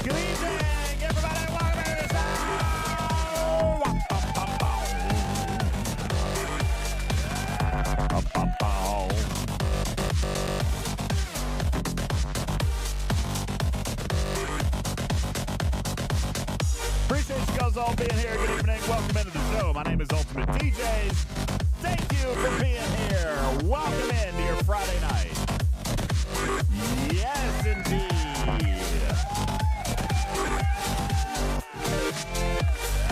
Good evening, everybody. Welcome to the show. Appreciate you guys all being here. Good evening. Welcome into the show. My name is UltimatDJz. Thank you for being here. Welcome into your Friday night. Yes, indeed.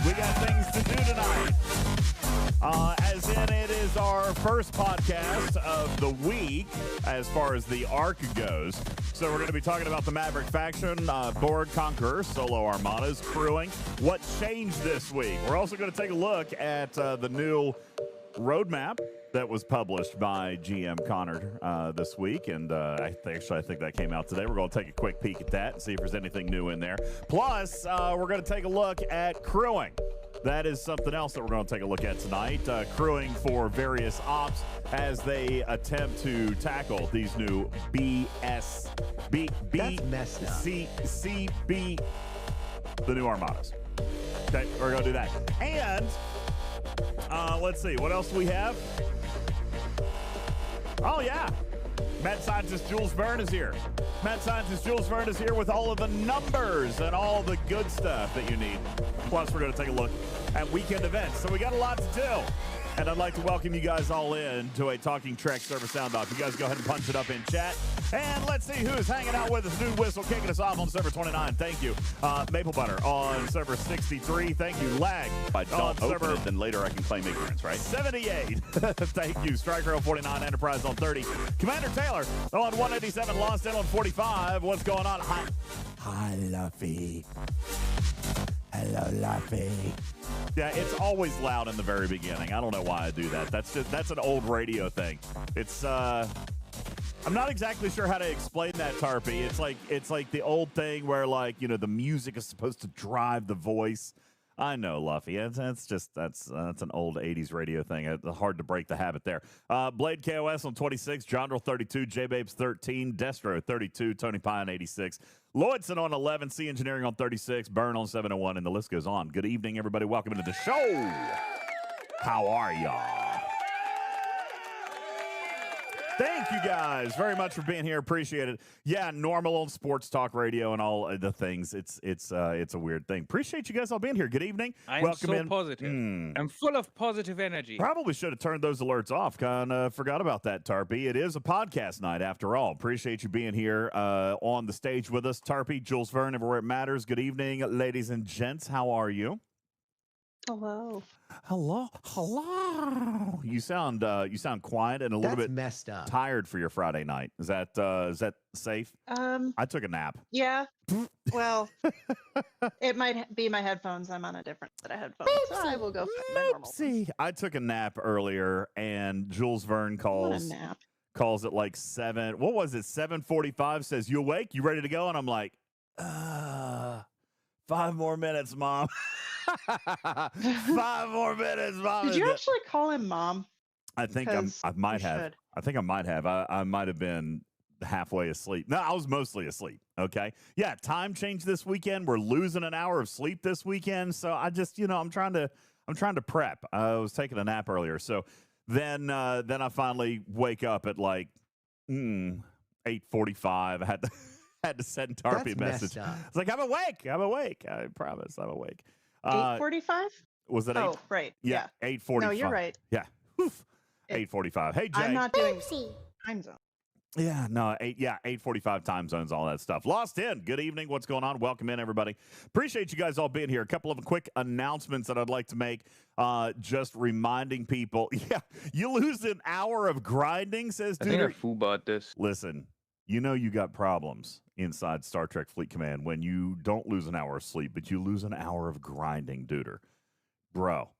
We got things to do tonight. As in, it is our first podcast of the week as far as the arc goes. So we're going to be talking about the Maverick faction, Borg, Conqueror, solo Armadas, crewing. What changed this week? We're also going to take a look at the new roadmap that was published by GM Conor this week, and I think that came out today. We're going to take a quick peek at that and see if there's anything new in there. Plus, we're going to take a look at crewing. That is something else that we're going to take a look at tonight. Crewing for various ops as they attempt to tackle these new CB, the new Armadas. Okay, we're going to do that. And let's see, what else do we have? Oh, yeah. Mad Scientist Jules Verne is here. Mad Scientist Jules Verne is here with all of the numbers and all the good stuff that you need. Plus, we're going to take a look at weekend events. So we got a lot to do. And I'd like to welcome you guys all in to a Talking Trek server sound off. You guys go ahead and punch it up in chat. And let's see who's hanging out with us. New Whistle kicking us off on server 29. Thank you. Maple Butter on server 63. Thank you. Lag. If I don't open it, then later I can claim ignorance, right? 78. Thank you. Striker on 49. Enterprise on 30. Commander Taylor on 187. Lost in on 45. What's going on? Hi, Luffy. Hello, Luffy. Yeah, it's always loud in the very beginning. I don't know why I do that. That's an old radio thing. It's I'm not exactly sure how to explain that, Tarpy. It's like the old thing where, like, you know, the music is supposed to drive the voice. I know, Luffy. That's an old 80s radio thing. It's hard to break the habit there. Blade KOS on 26, Jondrel 32, J-Babes 13, Destro 32, Tony Pie on 86, Lloydson on 11, C Engineering on 36, Burn on 701, and the list goes on. Good evening, everybody. Welcome into the show. How are y'all? Thank you guys very much for being here. Appreciate it. Yeah, normal old sports talk radio and all the things. It's a weird thing. Appreciate you guys all being here. Good evening. Welcome so in. Positive. I'm full of positive energy. Probably should have turned those alerts off. Kind of forgot about that, Tarpy. It is a podcast night after all. Appreciate you being here on the stage with us. Tarpy, Jules Verne, everywhere it matters. Good evening, ladies and gents. How are you? Hello. You sound quiet and a little bit messed up. Tired for your Friday night. Is that safe? I took a nap. Yeah. Well, it might be my headphones. I'm on a different set of headphones, so I will go find my normal ones. I took a nap earlier, and Jules Verne calls at like 7. What was it? 7:45. Says, "You awake? You ready to go?" And I'm like, 5 more minutes, Mom. 5 more minutes, Mom. Did you actually call him Mom? I think I might have. I think I might have. I might have been halfway asleep. No, I was mostly asleep. Okay. Yeah. Time change this weekend. We're losing an hour of sleep this weekend. So I just, I'm trying to prep. I was taking a nap earlier. So then I finally wake up at like 8:45. I had to send Tarpy a message. It's like, I'm awake. I promise I'm awake. 8:45? Was it? Oh, right. Yeah. 8:45. No, you're right. Yeah. 8:45. Hey, Jay. I'm not doing time zone. Yeah, no, 8:45 time zones, all that stuff. Lost in. Good evening. What's going on? Welcome in, everybody. Appreciate you guys all being here. A couple of quick announcements that I'd like to make. Just reminding people. Yeah, you lose an hour of grinding, says dude. I think I fool about this. Listen, you know you got problems inside Star Trek Fleet Command when you don't lose an hour of sleep, but you lose an hour of grinding, duder. Bro,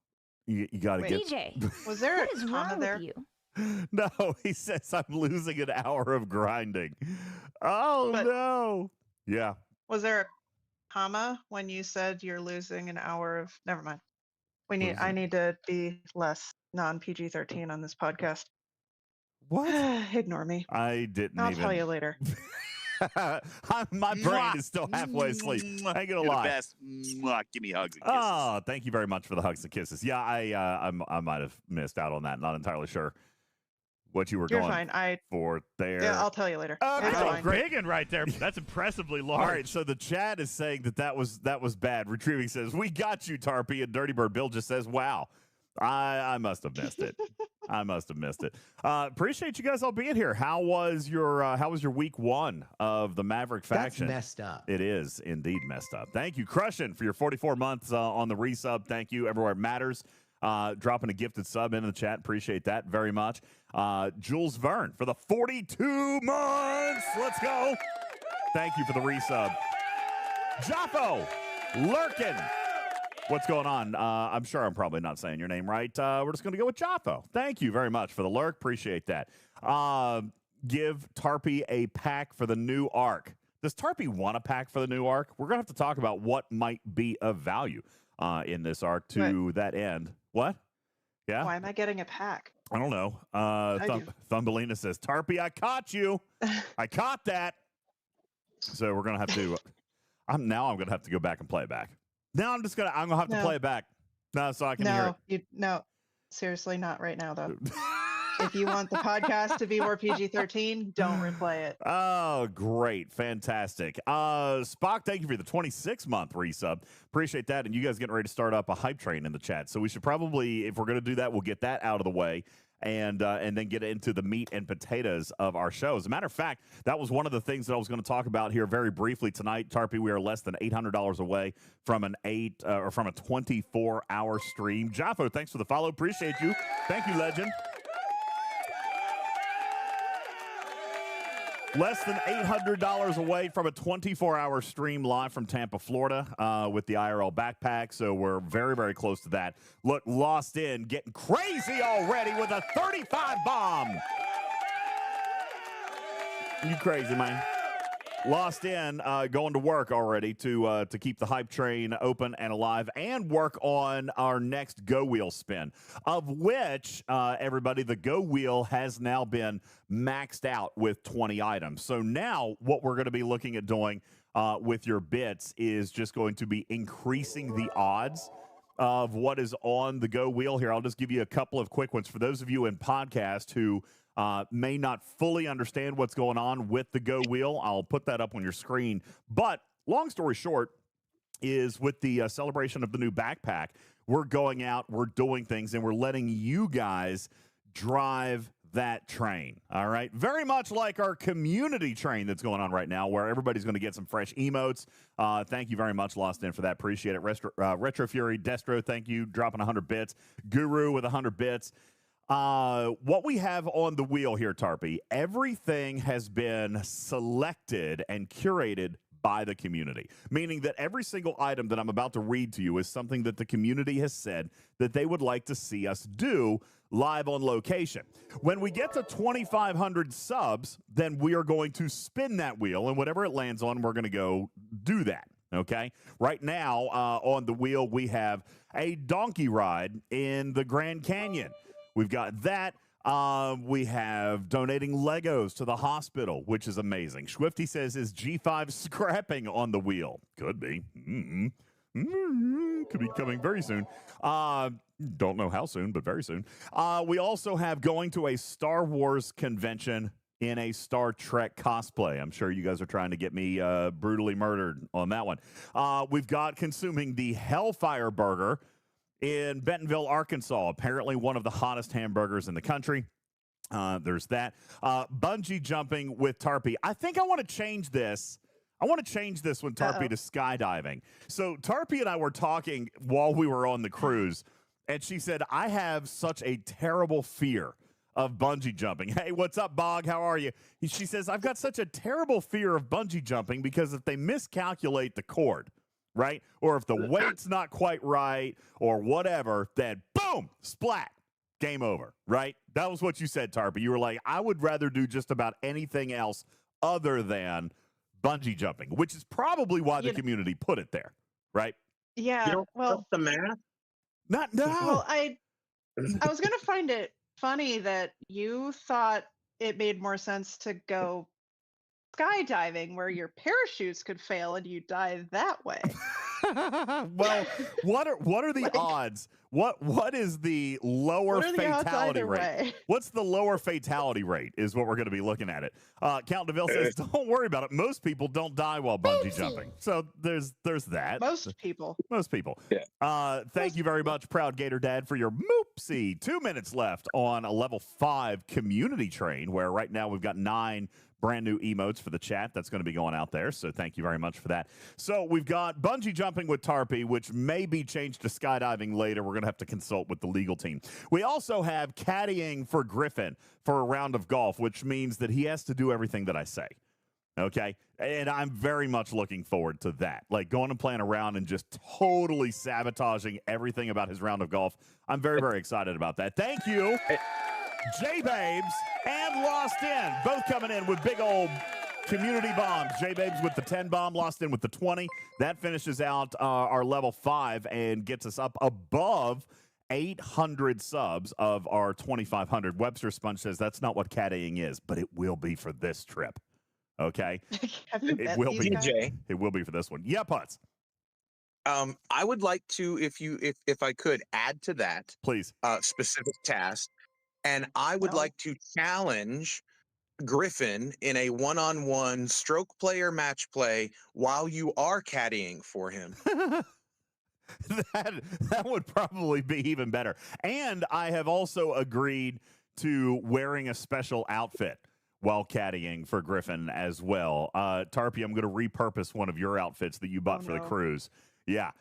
you got to get... DJ, was there a comma there? You? No, he says I'm losing an hour of grinding. Oh, but no. Yeah. Was there a comma when you said you're losing an hour of... Never mind. I need to be less non-PG-13 on this podcast. What? Ignore me. I didn't I'll tell you later. My brain is still halfway asleep. I ain't gonna lie. The best. Give me hugs and kisses. Oh, thank you very much for the hugs and kisses. Yeah, I might have missed out on that. Not entirely sure what you were You're going fine. for there. Yeah, I'll tell you later. Okay, It's fine. great. Big one right there. That's impressively large. All right, so the chat is saying that was bad. Retrieving says, "We got you, Tarpy," and Dirty Bird Bill just says, "Wow." I must have missed it. I must have missed it. Appreciate you guys all being here. How was your week one of the Maverick faction? That's messed up. It is indeed messed up. Thank you, Crushin', for your 44 months on the resub. Thank you, everywhere it matters. Dropping a gifted sub into the chat. Appreciate that very much. Jules Verne for the 42 months. Let's go. Thank you for the resub. Joppo Lurkin. What's going on? I'm sure I'm probably not saying your name right. We're just going to go with Joppo. Thank you very much for the lurk. Appreciate that. Give Tarpy a pack for the new arc. Does Tarpy want a pack for the new arc? We're going to have to talk about what might be of value in this arc to that end. What? Yeah? Why am I getting a pack? I don't know. Thumbelina says, Tarpy, I caught you. I caught that. So we're going to have to... I'm going to have to go back and play it back. Now I'm gonna have to play it back. No, so I can hear it. No, seriously, not right now though. If you want the podcast to be more PG-13, don't replay it. Oh, great. Fantastic. Spock, thank you for the 26-month resub. Appreciate that. And you guys getting ready to start up a hype train in the chat. So we should probably, if we're going to do that, we'll get that out of the way and then get into the meat and potatoes of our show. As a matter of fact, that was one of the things that I was going to talk about here very briefly tonight. Tarpy, we are less than $800 away from a 24-hour stream. Jaffo, thanks for the follow. Appreciate you. Thank you, legend. Less than $800 away from a 24-hour stream live from Tampa, Florida, with the IRL backpack. So we're very, very close to that. Look, Lost In getting crazy already with a 35 bomb. You crazy, man. Lost In going to work already to keep the hype train open and alive and work on our next Go Wheel spin, of which, everybody, the Go Wheel has now been maxed out with 20 items. So now what we're going to be looking at doing with your bits is just going to be increasing the odds of what is on the Go Wheel here. I'll just give you a couple of quick ones for those of you in podcast who may not fully understand what's going on with the Go Wheel. I'll put that up on your screen. But long story short is with the celebration of the new backpack, we're going out, we're doing things, and we're letting you guys drive that train. All right. Very much like our community train that's going on right now, where everybody's going to get some fresh emotes. Thank you very much, Lost In, for that. Appreciate it. Retro Fury, Destro, thank you. Dropping 100 bits. Guru with 100 bits. What we have on the wheel here, Tarpy, everything has been selected and curated by the community, meaning that every single item that I'm about to read to you is something that the community has said that they would like to see us do live on location. When we get to 2,500 subs, then we are going to spin that wheel, and whatever it lands on, we're going to go do that. Okay. Right now, on the wheel, we have a donkey ride in the Grand Canyon. We've got that. We have donating Legos to the hospital, which is amazing. Swifty says, is G5 scrapping on the wheel? Could be. Could be coming very soon. Don't know how soon, but very soon. We also have going to a Star Wars convention in a Star Trek cosplay. I'm sure you guys are trying to get me brutally murdered on that one. We've got consuming the Hellfire Burger in Bentonville, Arkansas, apparently one of the hottest hamburgers in the country. There's that. Bungee jumping with Tarpy. I think I want to change this. I want to change this when Tarpy to skydiving. So Tarpy and I were talking while we were on the cruise, and she said, I have such a terrible fear of bungee jumping. Hey, what's up, Bog? How are you? She says, I've got such a terrible fear of bungee jumping because if they miscalculate the cord, right? Or if the weight's not quite right or whatever, then boom, splat, game over, right? That was what you said, Tarpy. You were like, I would rather do just about anything else other than bungee jumping, which is probably why the community put it there, right? Yeah. You don't well, the math? Well, I was going to find it funny that you thought it made more sense to go skydiving where your parachutes could fail and you die that way. Well, what are the odds? What is the lower What are the odds fatality either rate? way? What's the lower fatality rate is what we're going to be looking at it. Count DeVille says, don't worry about it. Most people don't die while bungee jumping. So there's that. Most people. Most people. Yeah. Thank you very much, Proud Gator Dad, for your moopsie. 2 minutes left on a level 5 community train, where right now we've got 9 brand new emotes for the chat that's going to be going out there. So thank you very much for that. So we've got bungee jumping with Tarpy, which may be changed to skydiving later. We're going to have to consult with the legal team. We also have caddying for Griffin for a round of golf, which means that he has to do everything that I say. Okay. And I'm very much looking forward to that. Like going and playing around and just totally sabotaging everything about his round of golf. I'm very, very excited about that. Thank you. J-Babes and Lost In, both coming in with big old community bombs. J-Babes with the 10 bomb, Lost In with the 20. That finishes out our level 5 and gets us up above 800 subs of our 2,500. Webster Sponge says that's not what caddying is, but it will be for this trip. Okay? It will be. DJ. It will be for this one. Yeah, Putz. I would like to, if I could, add to that, Please. Specific task. And I would like to challenge Griffin in a one-on-one stroke player match play while you are caddying for him. that would probably be even better. And I have also agreed to wearing a special outfit while caddying for Griffin as well. Tarpy, I'm going to repurpose one of your outfits that you bought for the cruise. Yeah.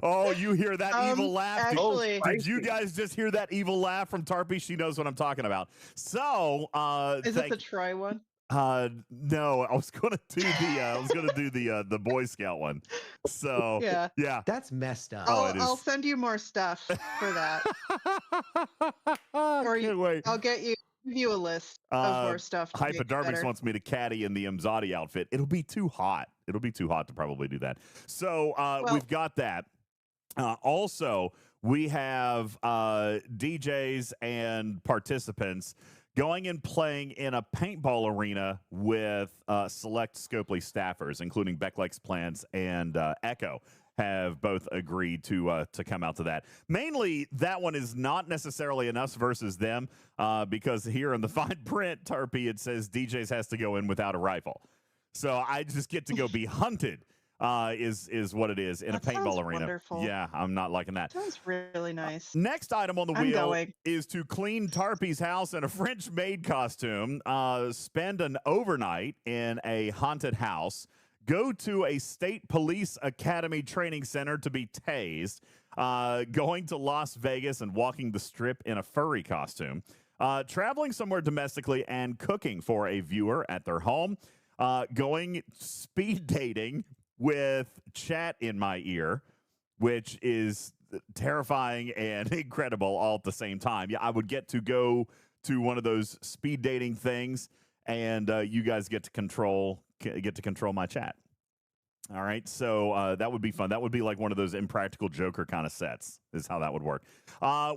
Oh, you hear that evil laugh? Actually, did you guys just hear that evil laugh from Tarpy? She knows what I'm talking about. So, is it the Troy one? No, I was gonna do the Boy Scout one. So yeah, that's messed up. I'll send you more stuff for that. Or I'll give you a list of more stuff. Hypodermics wants me to caddy in the Mzadi outfit. It'll be too hot. It'll be too hot to probably do that. So we've got that. Also, we have DJs and participants going and playing in a paintball arena with select Scopely staffers, including Becklex Plants and Echo, have both agreed to come out to that. Mainly, that one is not necessarily an us versus them, because here in the fine print, Tarpy, it says DJs has to go in without a rifle. So I just get to go be hunted. Is what it is in a paintball arena. Wonderful. Yeah, I'm not liking that. Sounds really nice. Next item on the wheel is to clean Tarpy's house in a French maid costume, spend an overnight in a haunted house, go to a state police academy training center to be tased, going to Las Vegas and walking the strip in a furry costume, traveling somewhere domestically and cooking for a viewer at their home, going speed dating with chat in my ear, which is terrifying and incredible all at the same time. Yeah, I would get to go to one of those speed dating things, and you guys get to control my chat. All right, so that would be fun. That would be like one of those Impractical Joker kind of sets is how that would work.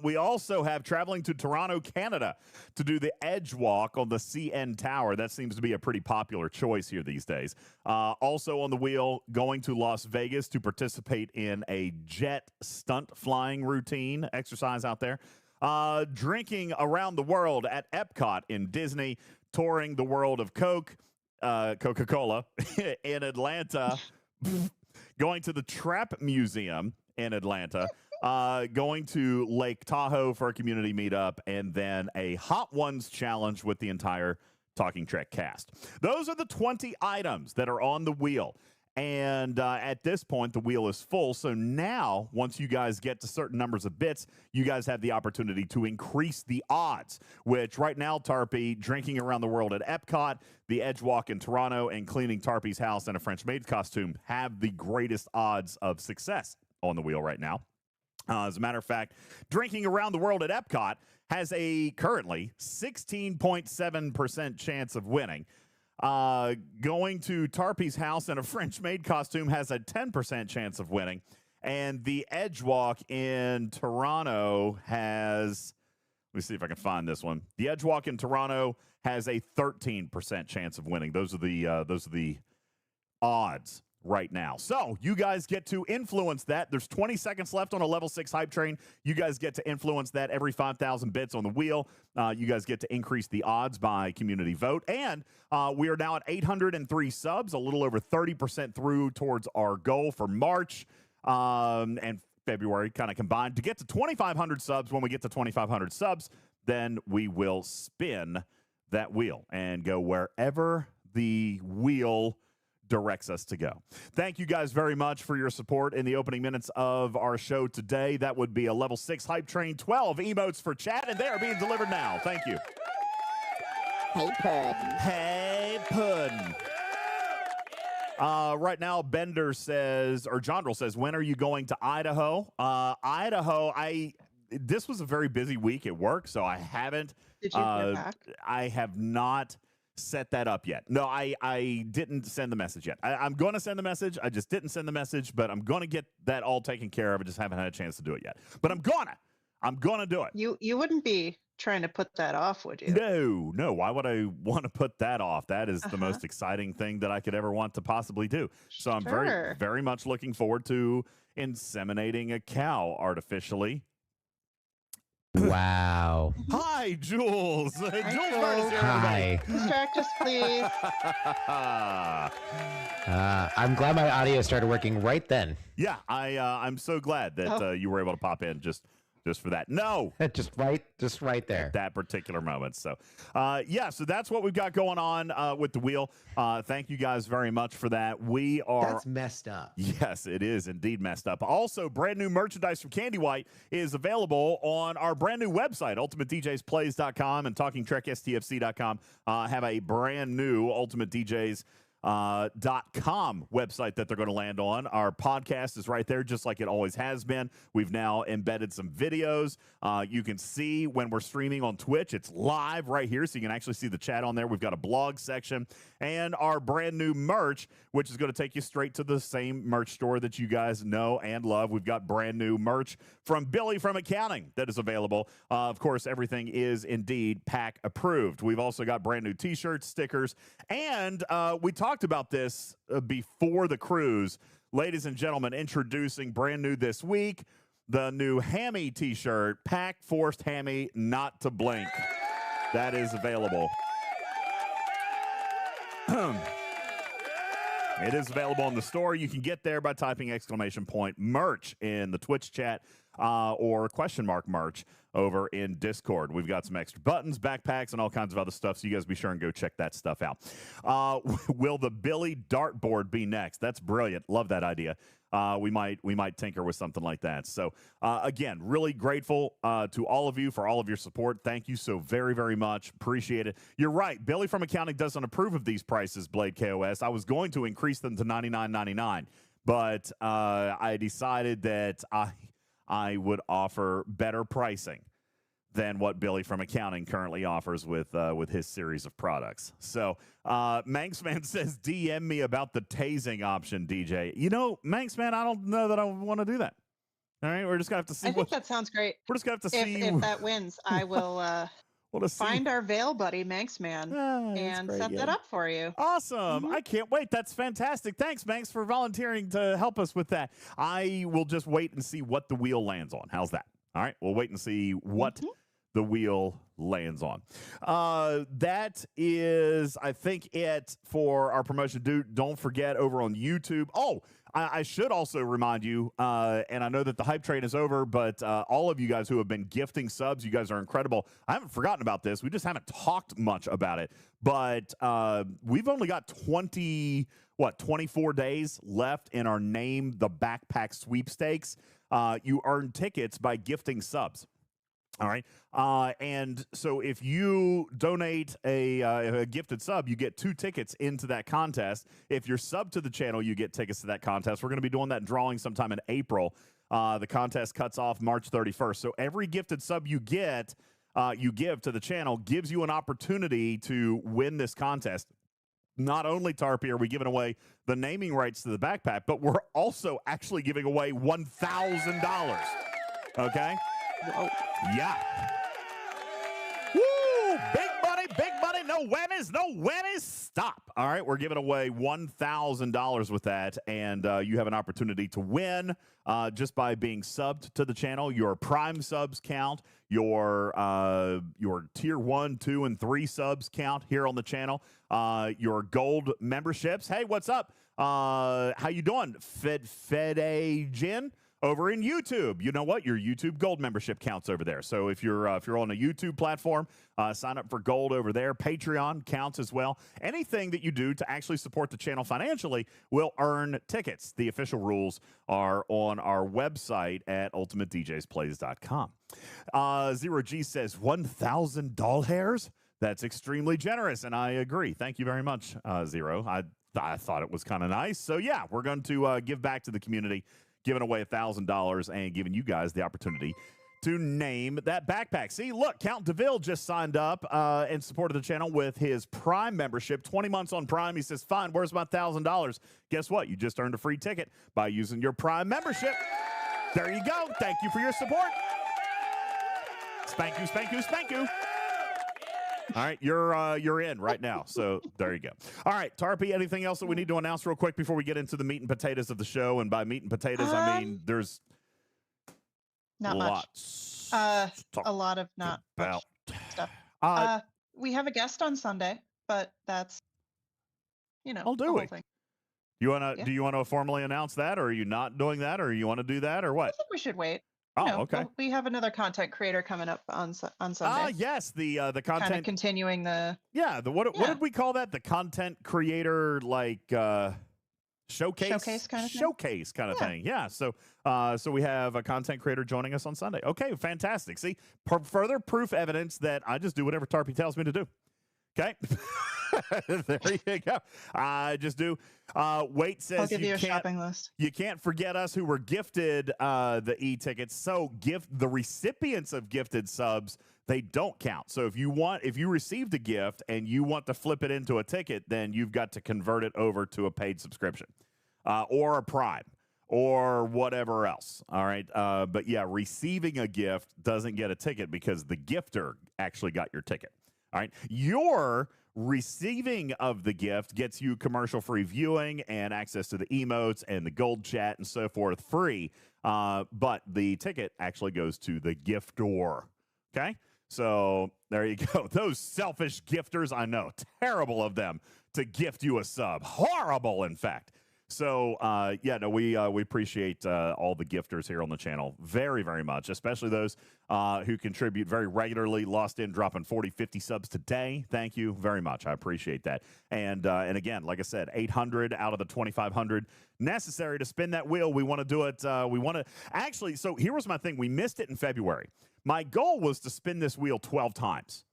We also have traveling to Toronto, Canada to do the Edge Walk on the CN Tower. That seems to be a pretty popular choice here these days. Also on the wheel, going to Las Vegas to participate in a jet stunt flying routine exercise out there. Drinking around the world at Epcot in Disney, touring the world of Coca-Cola in Atlanta, going to the Trap Museum in Atlanta, going to Lake Tahoe for a community meetup, and then a Hot Ones challenge with the entire Talking Trek cast. Those are the 20 items that are on the wheel. And at this point, the wheel is full. So now, once you guys get to certain numbers of bits, you guys have the opportunity to increase the odds, which right now, Tarpy, drinking around the world at Epcot, the Edge Walk in Toronto, and cleaning Tarpy's house in a French maid costume have the greatest odds of success on the wheel right now. As a matter of fact, drinking around the world at Epcot has a currently 16.7% chance of winning. Going to Tarpy's house in a French maid costume has a 10% chance of winning. And the Edge Walk in Toronto has, let me see if I can find this one. The Edge Walk in Toronto has a 13% chance of winning. Those are the odds right now. So you guys get to influence that. There's 20 seconds left on a level 6 hype train. You guys get to influence that every 5,000 bits on the wheel. You guys get to increase the odds by community vote. And we are now at 803 subs, a little over 30% through towards our goal for March and February kind of combined. To get to 2,500 subs, when we get to 2,500 subs, then we will spin that wheel and go wherever the wheel directs us to go. Thank you guys very much for your support in the opening minutes of our show today. That would be a level 6 hype train, 12 emotes for chat, and they are being delivered now. Thank you. Hey, Puddin'. Hey, Puddin'. Right now, Bender says, or Jondrel says, when are you going to Idaho? Idaho, this was a very busy week at work, so I haven't. Did you hear back? I have not set that up yet. No, I didn't send the message yet. I'm going to send the message. I just didn't send the message, but I'm going to get that all taken care of. I just haven't had a chance to do it yet. But I'm going to do it. You wouldn't be trying to put that off, would you? No. Why would I want to put that off? That is the most exciting thing that I could ever want to possibly do. So I'm very, very much looking forward to inseminating a cow artificially. Wow. Hi, Jules. Jules Verne is here. Hi. Distract us, please. I'm glad my audio started working right then. Yeah, I'm so glad that you were able to pop in just for that. No. just right there. At that particular moment. So, so that's what we've got going on with the wheel. Thank you guys very much for that. We are... That's messed up. Yes, it is indeed messed up. Also, brand new merchandise from Candy White is available on our brand new website, UltimatDJzplays.com and TalkingTrekSTFC.com. Have a brand new UltimatDJz .com website that they're going to land on. Our podcast is right there, just like it always has been. We've now embedded some videos. You can see when we're streaming on Twitch. It's live right here, so you can actually see the chat on there. We've got a blog section and our brand new merch, which is going to take you straight to the same merch store that you guys know and love. We've got brand new merch from Billy from Accounting that is available. Of course, everything is indeed PAC approved. We've also got brand new t-shirts, stickers, and we talked about this before the cruise. Ladies and gentlemen, introducing brand new this week, the new Hammy t-shirt, PAC Forced Hammy Not to Blink. That is available. It is available in the store. You can get there by typing !merch in the Twitch chat or !merch over in Discord. We've got some extra buttons, backpacks, and all kinds of other stuff, so you guys be sure and go check that stuff out. Will the Billy dartboard be next? That's brilliant. Love that idea. We might tinker with something like that. So, again, really grateful to all of you for all of your support. Thank you so very, very much. Appreciate it. You're right. Billy from Accounting doesn't approve of these prices, Blade KOS. I was going to increase them to $99.99, but I decided that I would offer better pricing than what Billy from Accounting currently offers with his series of products. So, Manxman says, DM me about the tasing option, DJ. You know, Manxman, I don't know that I want to do that. All right, we're just going to have to see. I think that sounds great. We're just going to have to see. If that wins, I will find our Veil buddy, Manxman, and set that up for you. Awesome. I can't wait. That's fantastic. Thanks, Manx, for volunteering to help us with that. I will just wait and see what the wheel lands on. How's that? All right, we'll wait and see what the wheel lands on. That is, I think, it for our promotion. Don't forget over on YouTube. Oh, I should also remind you, and I know that the hype train is over, but all of you guys who have been gifting subs, you guys are incredible. I haven't forgotten about this. We just haven't talked much about it, but we've only got 24 days left in our Name the Backpack sweepstakes. You earn tickets by gifting subs. All right. And so if you donate a gifted sub, you get 2 tickets into that contest. If you're sub to the channel, you get tickets to that contest. We're going to be doing that drawing sometime in April. The contest cuts off March 31st. So every gifted sub you get, you give to the channel gives you an opportunity to win this contest. Not only, Tarpy, are we giving away the naming rights to the backpack, but we're also actually giving away $1,000. Okay? Whoa. Yeah. Woo! Big money, no whammies, stop. All right, we're giving away $1,000 with that, and you have an opportunity to win just by being subbed to the channel. Your Prime subs count, your Tier 1, 2, and 3 subs count here on the channel, your Gold memberships. Hey, what's up? How you doing? Fede Jin? Over in YouTube, you know what? Your YouTube Gold membership counts over there. So if you're on a YouTube platform, sign up for Gold over there. Patreon counts as well. Anything that you do to actually support the channel financially will earn tickets. The official rules are on our website at UltimatDJzplays.com. Zero G says 1,000 doll hairs. That's extremely generous, and I agree. Thank you very much, Zero. I thought it was kind of nice. So yeah, we're going to give back to the community, giving away $1,000 and giving you guys the opportunity to name that backpack. See, look, Count DeVille just signed up and supported the channel with his Prime membership, 20 months on Prime. He says, fine, where's my $1,000? Guess what? You just earned a free ticket by using your Prime membership. There you go. Thank you for your support. Spank you, spank you, spank you. All right, you're in right now, so there you go. All right, Tarpy, anything else that we need to announce real quick before we get into the meat and potatoes of the show? And by meat and potatoes, I mean there's not lots much. A lot of not about much stuff. We have a guest on Sunday, but that's I'll do the whole it. thing. You wanna do you want to formally announce that, or are you not doing that, or you want to do that, or what? I think we should wait. Oh, okay. We have another content creator coming up on Sunday. Yes, the content kind of continuing the what did we call that? The content creator showcase kind of thing. Yeah. So we have a content creator joining us on Sunday. Okay, fantastic. See, further proof evidence that I just do whatever Tarpy tells me to do. Okay. There you go. I just do. Wait says I'll give you a shopping list. You can't forget us who were gifted the e-tickets. So the recipients of gifted subs, they don't count. So if you received a gift and you want to flip it into a ticket, then you've got to convert it over to a paid subscription or a Prime or whatever else. All right. But yeah, receiving a gift doesn't get a ticket because the gifter actually got your ticket. All right. Your receiving of the gift gets you commercial-free viewing and access to the emotes and the gold chat and so forth free. But the ticket actually goes to the giftor. Okay? So there you go. Those selfish gifters, I know. Terrible of them to gift you a sub. Horrible, in fact. So, we appreciate all the gifters here on the channel very, very much, especially those who contribute very regularly. Lost in dropping 40, 50 subs today. Thank you very much. I appreciate that. And again, like I said, 800 out of the 2,500 necessary to spin that wheel. We want to do it. So here was my thing. We missed it in February. My goal was to spin this wheel 12 times.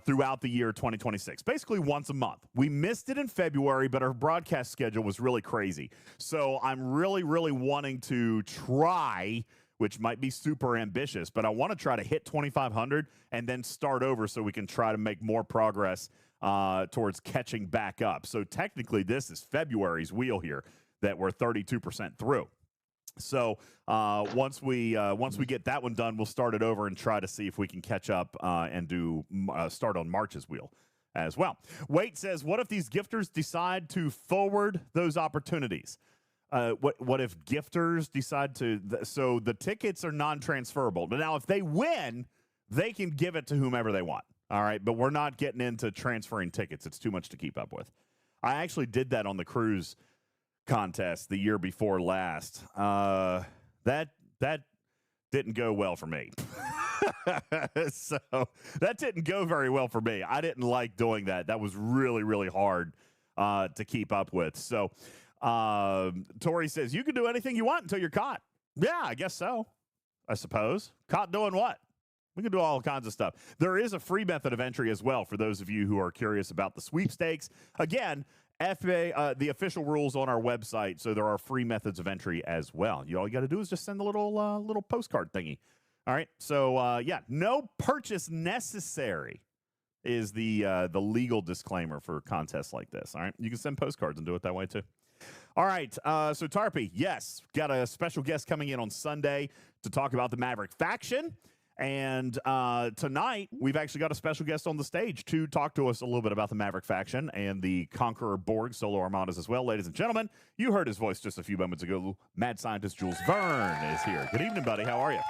Throughout the year 2026, basically once a month. We missed it in February, but our broadcast schedule was really crazy. So I'm really, really wanting to try, which might be super ambitious, but I want to try to hit 2,500 and then start over so we can try to make more progress towards catching back up. So technically, this is February's wheel here that we're 32% through. So once we get that one done, we'll start it over and try to see if we can catch up and do start on March's wheel as well. Wait says, what if these gifters decide to forward those opportunities? What if gifters decide to? So the tickets are non-transferable. But now if they win, they can give it to whomever they want. All right, but we're not getting into transferring tickets. It's too much to keep up with. I actually did that on the cruise contest the year before last. That didn't go well for me. So that didn't go very well for me. I didn't like doing that. That was really, really hard to keep up with. So Tori says, you can do anything you want until you're caught. Yeah, I guess so. I suppose. Caught doing what? We can do all kinds of stuff. There is a free method of entry as well for those of you who are curious about the sweepstakes. Again, the official rules on our website, so there are free methods of entry as well. All you got to do is just send the little postcard thingy. All right, so no purchase necessary is the legal disclaimer for contests like this. All right, you can send postcards and do it that way too. All right, so Tarpy, yes, got a special guest coming in on Sunday to talk about the Maverick faction. And tonight, we've actually got a special guest on the stage to talk to us a little bit about the Maverick faction and the Conqueror Borg solo armadas as well. Ladies and gentlemen, you heard his voice just a few moments ago. Mad scientist Jules Verne is here. Good evening, buddy. How are you?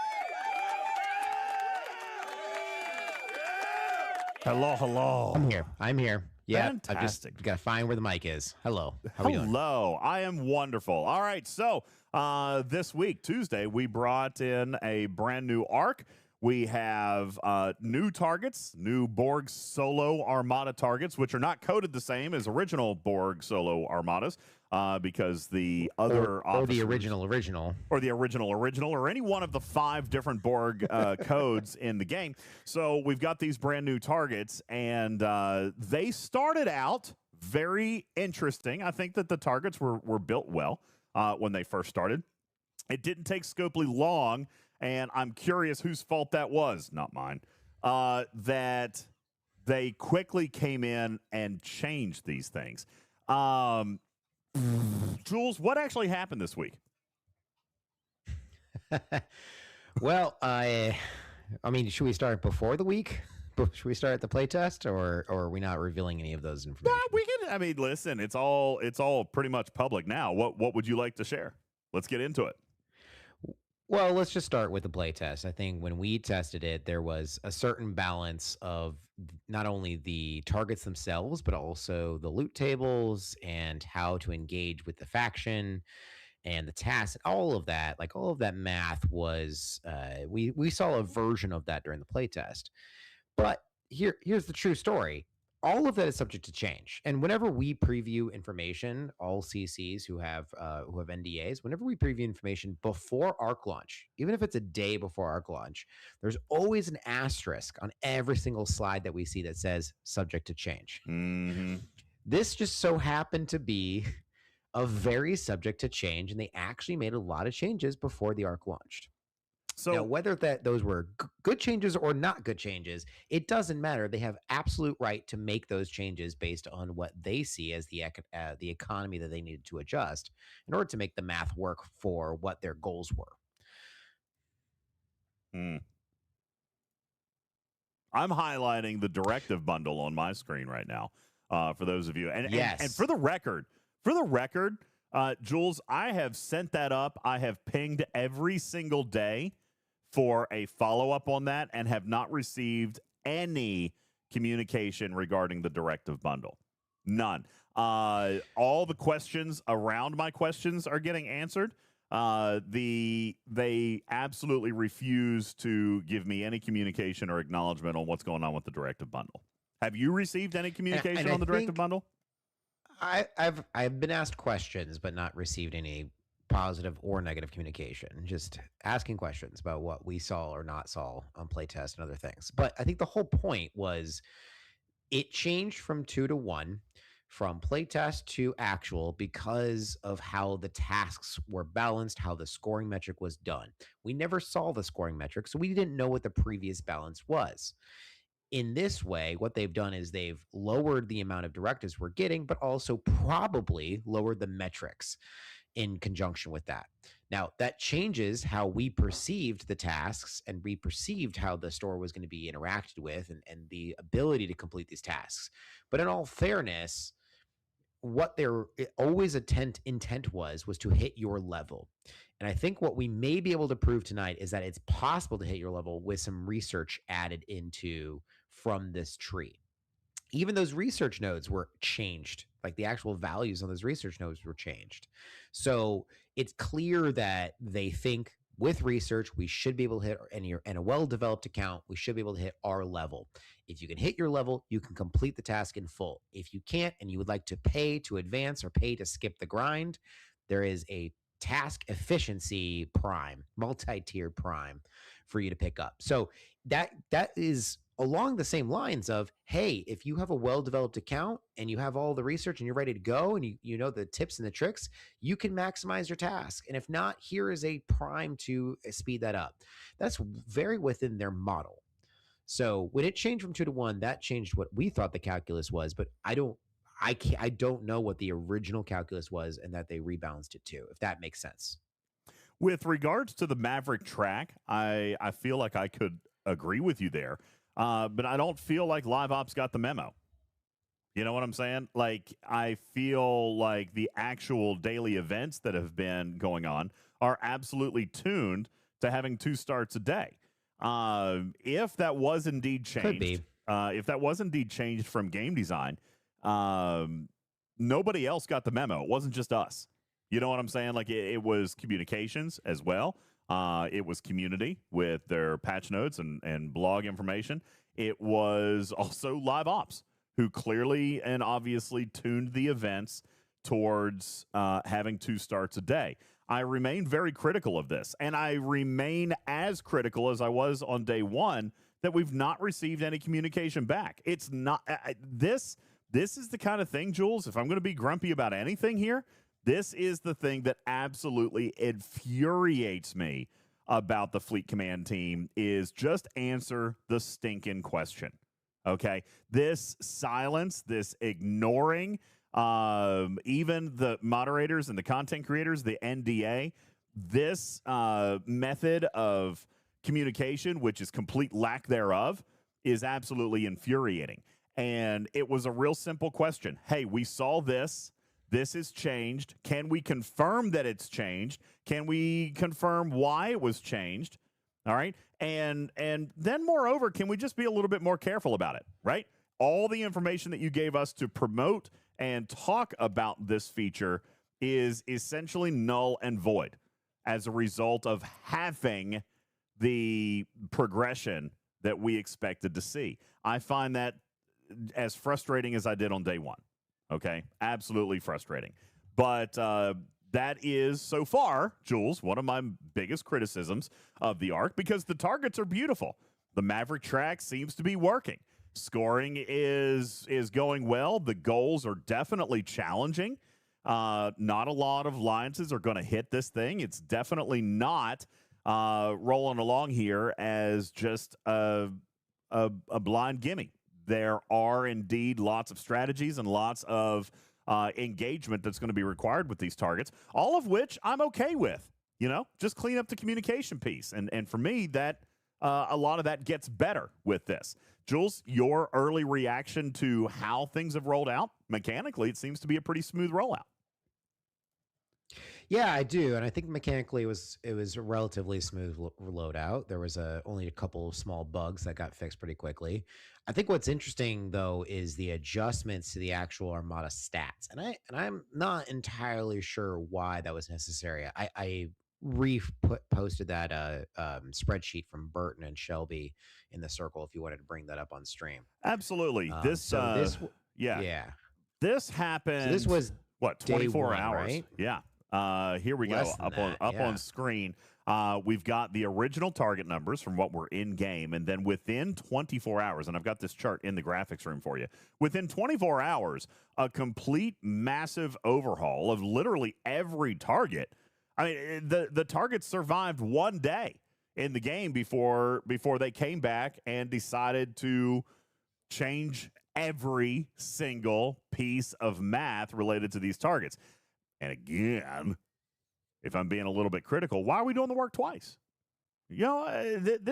Hello, hello. I'm here. Yeah, Fantastic. I've just got to find where the mic is. Hello. How are you doing? Hello. I am wonderful. All right. So this week, Tuesday, we brought in a brand new arc. We have new targets, new Borg solo armada targets, which are not coded the same as original Borg solo armadas because the other or the original, or any one of the 5 different Borg codes in the game. So we've got these brand new targets, and they started out very interesting. I think that the targets were built well when they first started. It didn't take Scopely long, and I'm curious whose fault that was, not mine, that they quickly came in and changed these things. Jules, what actually happened this week? Well, I mean, should we start before the week? Should we start at the playtest, or are we not revealing any of those information? We can. I mean, listen, it's all pretty much public now. What would you like to share? Let's get into it. Well, let's just start with the playtest. I think when we tested it, there was a certain balance of not only the targets themselves, but also the loot tables and how to engage with the faction and the tasks. All of that, like all of that math was, we saw a version of that during the playtest. But here's the true story. All of that is subject to change. And whenever we preview information, all CCs who have NDAs, whenever we preview information before ARC launch, even if it's a day before ARC launch, there's always an asterisk on every single slide that we see that says subject to change. Mm-hmm. This just so happened to be a very subject to change, and they actually made a lot of changes before the ARC launched. So now, whether those were good changes or not good changes, it doesn't matter. They have absolute right to make those changes based on what they see as the economy that they needed to adjust in order to make the math work for what their goals were. I'm highlighting the directive bundle on my screen right now for those of you. And, yes. and for the record, Jules, I have sent that up. I have pinged every single day for a follow-up on that and have not received any communication regarding the directive bundle. None. All the questions around my questions are getting answered. They absolutely refuse to give me any communication or acknowledgement on what's going on with the directive bundle. Have you received any communication on the directive bundle? I've been asked questions, but not received any positive or negative communication. Just asking questions about what we saw or not saw on playtest and other things. But I think the whole point was it changed from 2 to 1, from playtest to actual, because of how the tasks were balanced, how the scoring metric was done. We never saw the scoring metric, so we didn't know what the previous balance was. In this way, what they've done is they've lowered the amount of directives we're getting, but also probably lowered the metrics in conjunction with that. Now, that changes how we perceived the tasks, and we perceived how the store was going to be interacted with and the ability to complete these tasks. But in all fairness, what their always intent was to hit your level. And I think what we may be able to prove tonight is that it's possible to hit your level with some research added into from this tree. Even those research nodes were changed, like the actual values on those research nodes were changed. So it's clear that they think with research, we should be able to hit, in a well-developed account, we should be able to hit our level. If you can hit your level, you can complete the task in full. If you can't, and you would like to pay to advance or pay to skip the grind, there is a task efficiency prime, multi-tier prime for you to pick up. So that is along the same lines of, hey, if you have a well-developed account and you have all the research and you're ready to go and you know the tips and the tricks, you can maximize your task. And if not, here is a prime to speed that up. That's very within their model. So when it changed from 2 to 1, that changed what we thought the calculus was, but I don't know what the original calculus was and that they rebalanced it to, if that makes sense. With regards to the Maverick track, I feel like I could agree with you there. But I don't feel like Live Ops got the memo. You know what I'm saying? Like, I feel like the actual daily events that have been going on are absolutely tuned to having 2 starts a day. If that was indeed changed, from game design, nobody else got the memo. It wasn't just us. You know what I'm saying? Like, it was communications as well. It was community with their patch notes and blog information. It was also Live Ops, who clearly and obviously tuned the events towards having 2 starts a day. I remain very critical of this, and I remain as critical as I was on day 1 that we've not received any communication back. It's not this is the kind of thing, Jules, if I'm going to be grumpy about anything here, this is the thing that absolutely infuriates me about the Fleet Command team is just answer the stinking question. Okay? This silence, this ignoring, even the moderators and the content creators, the NDA, this method of communication, which is complete lack thereof, is absolutely infuriating. And it was a real simple question. Hey, we saw this. This has changed. Can we confirm that it's changed? Can we confirm why it was changed? All right. And then moreover, can we just be a little bit more careful about it, right? All the information that you gave us to promote and talk about this feature is essentially null and void as a result of having the progression that we expected to see. I find that as frustrating as I did on day 1. Okay? Absolutely frustrating. But that is, so far, Jules, one of my biggest criticisms of the arc, because the targets are beautiful. The Maverick track seems to be working. Scoring is going well. The goals are definitely challenging. Not a lot of alliances are going to hit this thing. It's definitely not rolling along here as just a blind gimme. There are indeed lots of strategies and lots of engagement that's going to be required with these targets, all of which I'm okay with. You know, just clean up the communication piece. And for me, that a lot of that gets better with this. Jules, your early reaction to how things have rolled out, mechanically, it seems to be a pretty smooth rollout. Yeah, I do, and I think mechanically it was a relatively smooth loadout. There was only a couple of small bugs that got fixed pretty quickly. I think what's interesting though is the adjustments to the actual Armada stats, and I'm not entirely sure why that was necessary. I posted that spreadsheet from Burton and Shelby in the circle if you wanted to bring that up on stream. Absolutely. This happened. So this was what, 24 1, hours? right? Yeah. Here we go. Up on screen. We've got the original target numbers from what were in game, and then within 24 hours, and I've got this chart in the graphics room for you. Within 24 hours, a complete massive overhaul of literally every target. I mean, the targets survived 1 day in the game before they came back and decided to change every single piece of math related to these targets. And again, if I'm being a little bit critical, why are we doing the work twice? You know,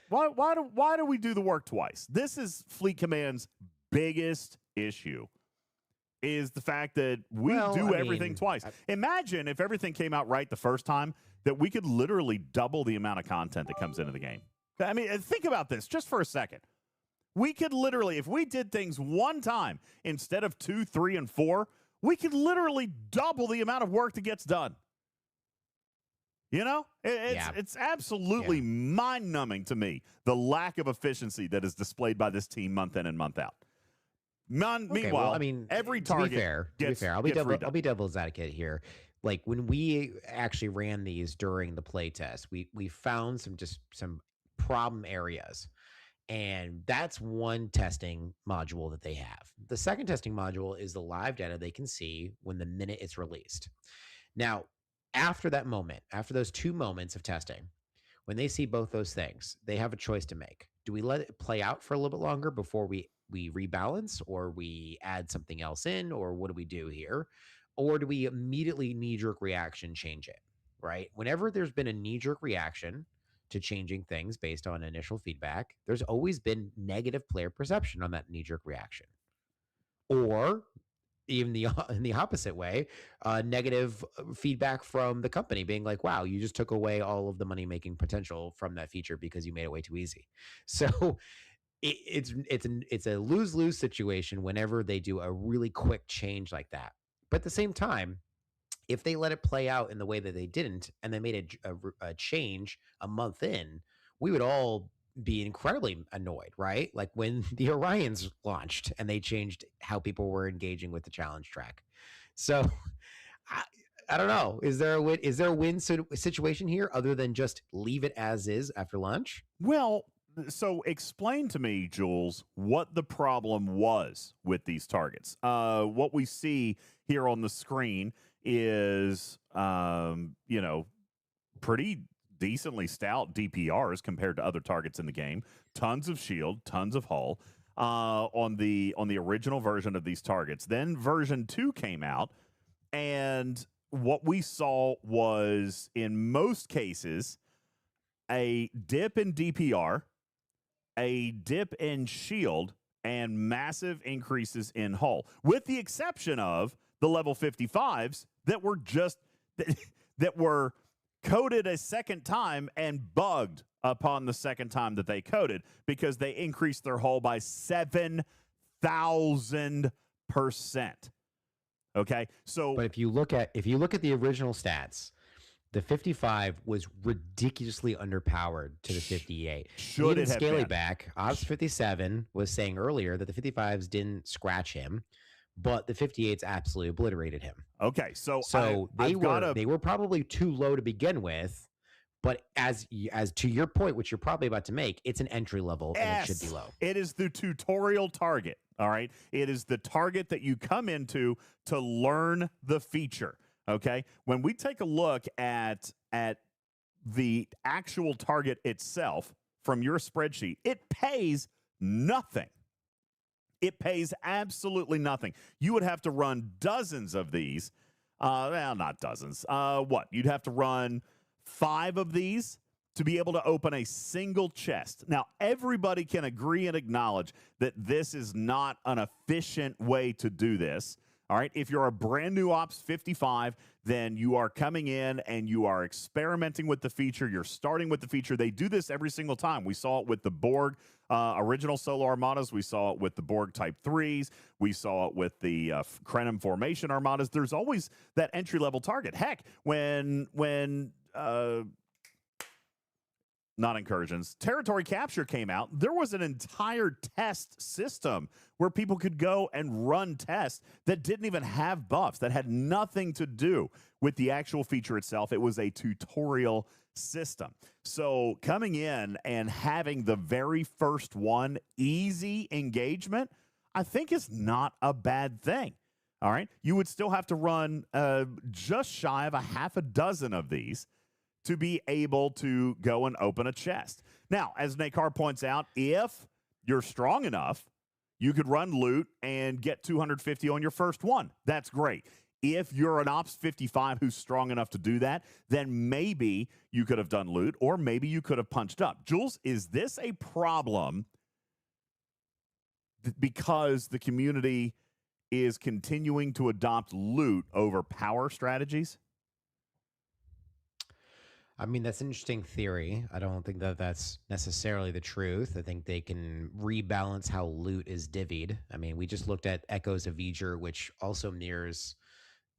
why do we do the work twice? This is Fleet Command's biggest issue, is the fact that we do everything twice. Imagine if everything came out right the first time, that we could literally double the amount of content that comes into the game. I mean, think about this just for a second. We could literally, if we did things one time instead of 2, 3, and 4, we could literally double the amount of work that gets done. You know, it's absolutely mind-numbing to me, the lack of efficiency that is displayed by this team month in and month out. Meanwhile, every target gets fair. I'll be devil's advocate here. Like when we actually ran these during the playtest, we found some problem areas. And that's one testing module that they have. The second testing module is the live data they can see when the minute it's released. Now, after that moment, after those 2 moments of testing, when they see both those things, they have a choice to make. Do we let it play out for a little bit longer before we rebalance, or we add something else in, or what do we do here? Or do we immediately knee-jerk reaction change it, right? Whenever there's been a knee-jerk reaction to changing things based on initial feedback, there's always been negative player perception on that knee-jerk reaction. Or even in the opposite way, negative feedback from the company being like, wow, you just took away all of the money-making potential from that feature because you made it way too easy. So it's a lose-lose situation whenever they do a really quick change like that. But at the same time, if they let it play out in the way that they didn't, and they made a change a month in, we would all be incredibly annoyed, right? Like when the Orions launched and they changed how people were engaging with the challenge track. So I don't know. Is there a win situation here other than just leave it as is after launch? Well, so explain to me, Jules, what the problem was with these targets. What we see here on the screen is, pretty decently stout DPRs compared to other targets in the game. Tons of shield, tons of hull on the original version of these targets. Then version 2 came out, and what we saw was, in most cases, a dip in DPR, a dip in shield, and massive increases in hull, with the exception of the level 55s that were that were coded a second time and bugged upon the second time that they coded, because they increased their hull by 7,000%. Okay, so but if you look at the original stats, the 55 was ridiculously underpowered to the 58. Should even it have scaling been? back, Ops 57 was saying earlier that the 55s didn't scratch him, but the 58s absolutely obliterated him. Okay, so they were probably too low to begin with, but as to your point, which you're probably about to make, it's an entry level and it should be low. It is the tutorial target. All right, it is the target that you come into to learn the feature. Okay, when we take a look at the actual target itself from your spreadsheet, it pays nothing. It pays absolutely nothing. You would have to run dozens of these. Well, not dozens. You'd have to run 5 of these to be able to open a single chest. Now, everybody can agree and acknowledge that this is not an efficient way to do this. All right, if you're a brand new Ops 55, then you are coming in and you are experimenting with the feature. You're starting with the feature. They do this every single time. We saw it with the Borg original solo Armadas. We saw it with the Borg Type 3s. We saw it with the Krenim Formation Armadas. There's always that entry-level target. Heck, when not incursions, territory capture came out, there was an entire test system where people could go and run tests that didn't even have buffs, that had nothing to do with the actual feature itself. It was a tutorial system. So coming in and having the very first one, easy engagement, I think is not a bad thing. All right. You would still have to run just shy of a half a dozen of these to be able to go and open a chest. Now, as Nakar points out, if you're strong enough, you could run loot and get 250 on your first one. That's great. If you're an Ops 55 who's strong enough to do that, then maybe you could have done loot, or maybe you could have punched up. Jules, is this a problem because the community is continuing to adopt loot over power strategies? I mean, that's an interesting theory. I don't think that that's necessarily the truth. I think they can rebalance how loot is divvied. I mean, we just looked at Echoes of V'ger, which also mirrors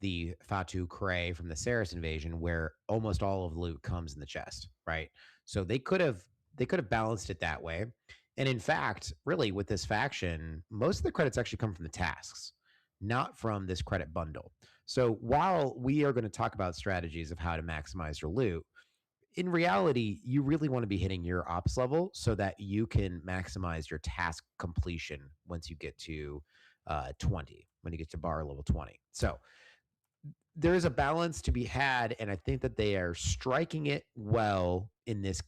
the Fatu Cray from the Saris invasion, where almost all of the loot comes in the chest, right? So they could have balanced it that way. And in fact, really with this faction, most of the credits actually come from the tasks, not from this credit bundle. So while we are going to talk about strategies of how to maximize your loot, in reality, you really want to be hitting your ops level so that you can maximize your task completion once you get to 20, when you get to bar level 20. So there is a balance to be had, and I think that they are striking it well in this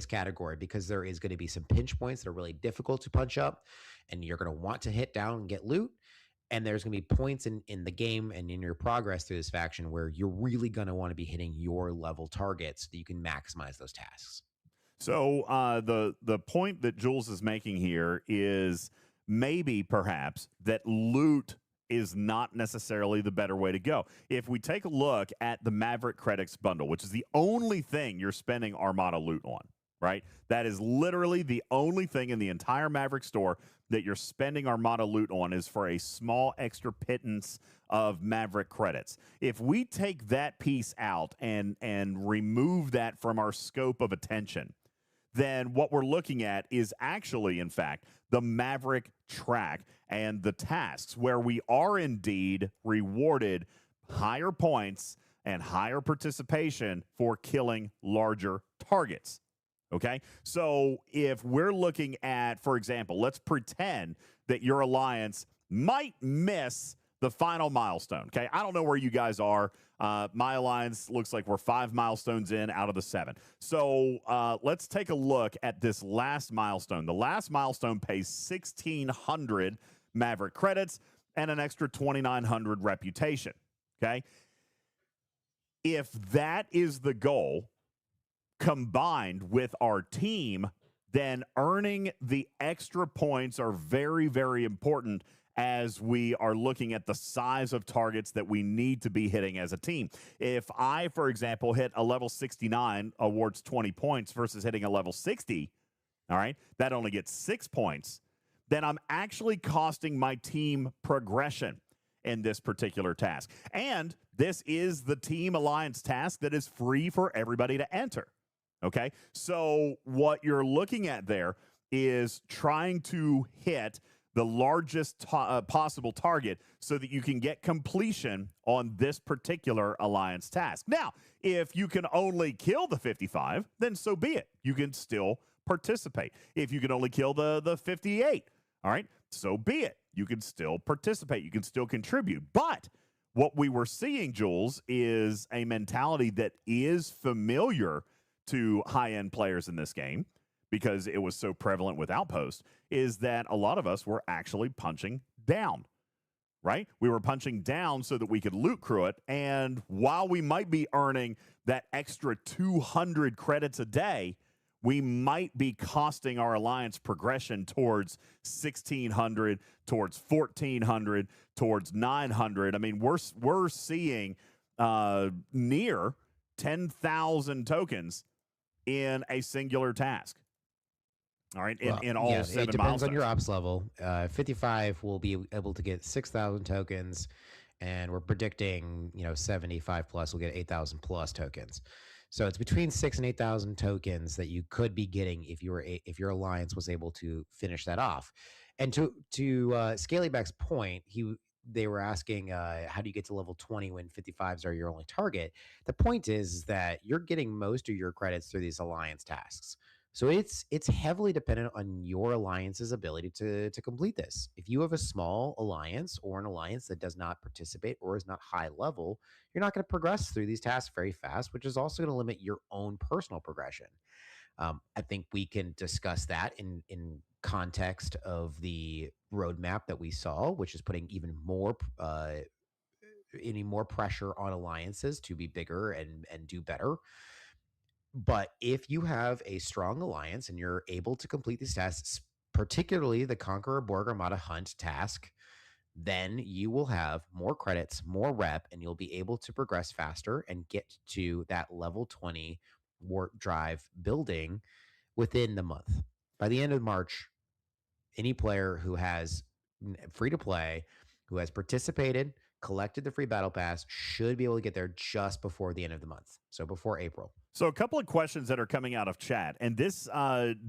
category, because there is going to be some pinch points that are really difficult to punch up, and you're going to want to hit down and get loot. And there's going to be points in the game and in your progress through this faction where you're really going to want to be hitting your level targets so that you can maximize those tasks. So the point that Jules is making here is maybe perhaps that loot is not necessarily the better way to go. If we take a look at the Maverick credits bundle, which is the only thing you're spending Armada loot on, right? That is literally the only thing in the entire Maverick store that you're spending Armada loot on is for a small extra pittance of Maverick credits. If we take that piece out and remove that from our scope of attention, then what we're looking at is actually, in fact, the Maverick track and the tasks where we are indeed rewarded higher points and higher participation for killing larger targets. Okay, so if we're looking at, for example, let's pretend that your alliance might miss the final milestone. Okay, I don't know where you guys are. My alliance looks like we're 5 milestones in out of the 7. So let's take a look at this last milestone. The last milestone pays 1,600 Maverick credits and an extra 2,900 reputation. Okay, if that is the goal, combined with our team, then earning the extra points are very, very important as we are looking at the size of targets that we need to be hitting as a team. If I, for example, hit a level 69, awards 20 points versus hitting a level 60, all right, that only gets 6 points, then I'm actually costing my team progression in this particular task. And this is the Team Alliance task that is free for everybody to enter. Okay, so what you're looking at there is trying to hit the largest possible target so that you can get completion on this particular alliance task. Now, if you can only kill the 55, then so be it. You can still participate. If you can only kill the 58, all right, so be it. You can still participate. You can still contribute. But what we were seeing, Jules, is a mentality that is familiar to high-end players in this game, because it was so prevalent with Outpost, is that a lot of us were actually punching down, right? We were punching down so that we could loot crew it, and while we might be earning that extra 200 credits a day, we might be costing our alliance progression towards 1,600, towards 1,400, towards 900. I mean, we're seeing near 10,000 tokens in a singular task. All right, in all 7 milestones. It depends on your ops level. 55 will be able to get 6,000 tokens, and we're predicting 75 plus will get 8,000 plus tokens. So it's between 6,000 and 8,000 tokens that you could be getting if your alliance was able to finish that off. And to Scalyback's point, they were asking, how do you get to level 20 when 55s are your only target? The point is that you're getting most of your credits through these alliance tasks. So it's heavily dependent on your alliance's ability to complete this. If you have a small alliance or an alliance that does not participate or is not high level, you're not going to progress through these tasks very fast, which is also going to limit your own personal progression. I think we can discuss that in context of the roadmap that we saw, which is putting even more pressure on alliances to be bigger and do better. But if you have a strong alliance and you're able to complete these tasks, particularly the Conqueror Borg Armada Hunt task, then you will have more credits, more rep, and you'll be able to progress faster and get to that level 20 warp drive building within the month. By the end of March, any player who has free to play, who has participated, collected the free battle pass, should be able to get there just before the end of the month. So before April. So a couple of questions that are coming out of chat, and this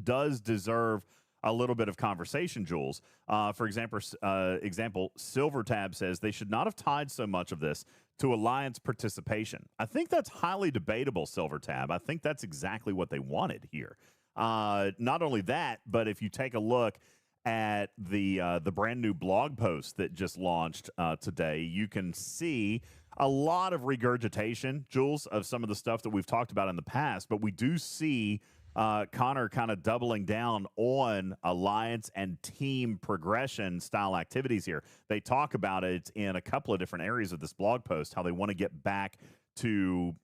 does deserve a little bit of conversation, Jules. For example, Silver Tab says they should not have tied so much of this to alliance participation. I think that's highly debatable, Silver Tab. I think that's exactly what they wanted here. Not only that, but if you take a look at the brand new blog post that just launched today, you can see a lot of regurgitation, Jules, of some of the stuff that we've talked about in the past, but we do see Conor kind of doubling down on alliance and team progression style activities here. They talk about it in a couple of different areas of this blog post, how they want to get back to,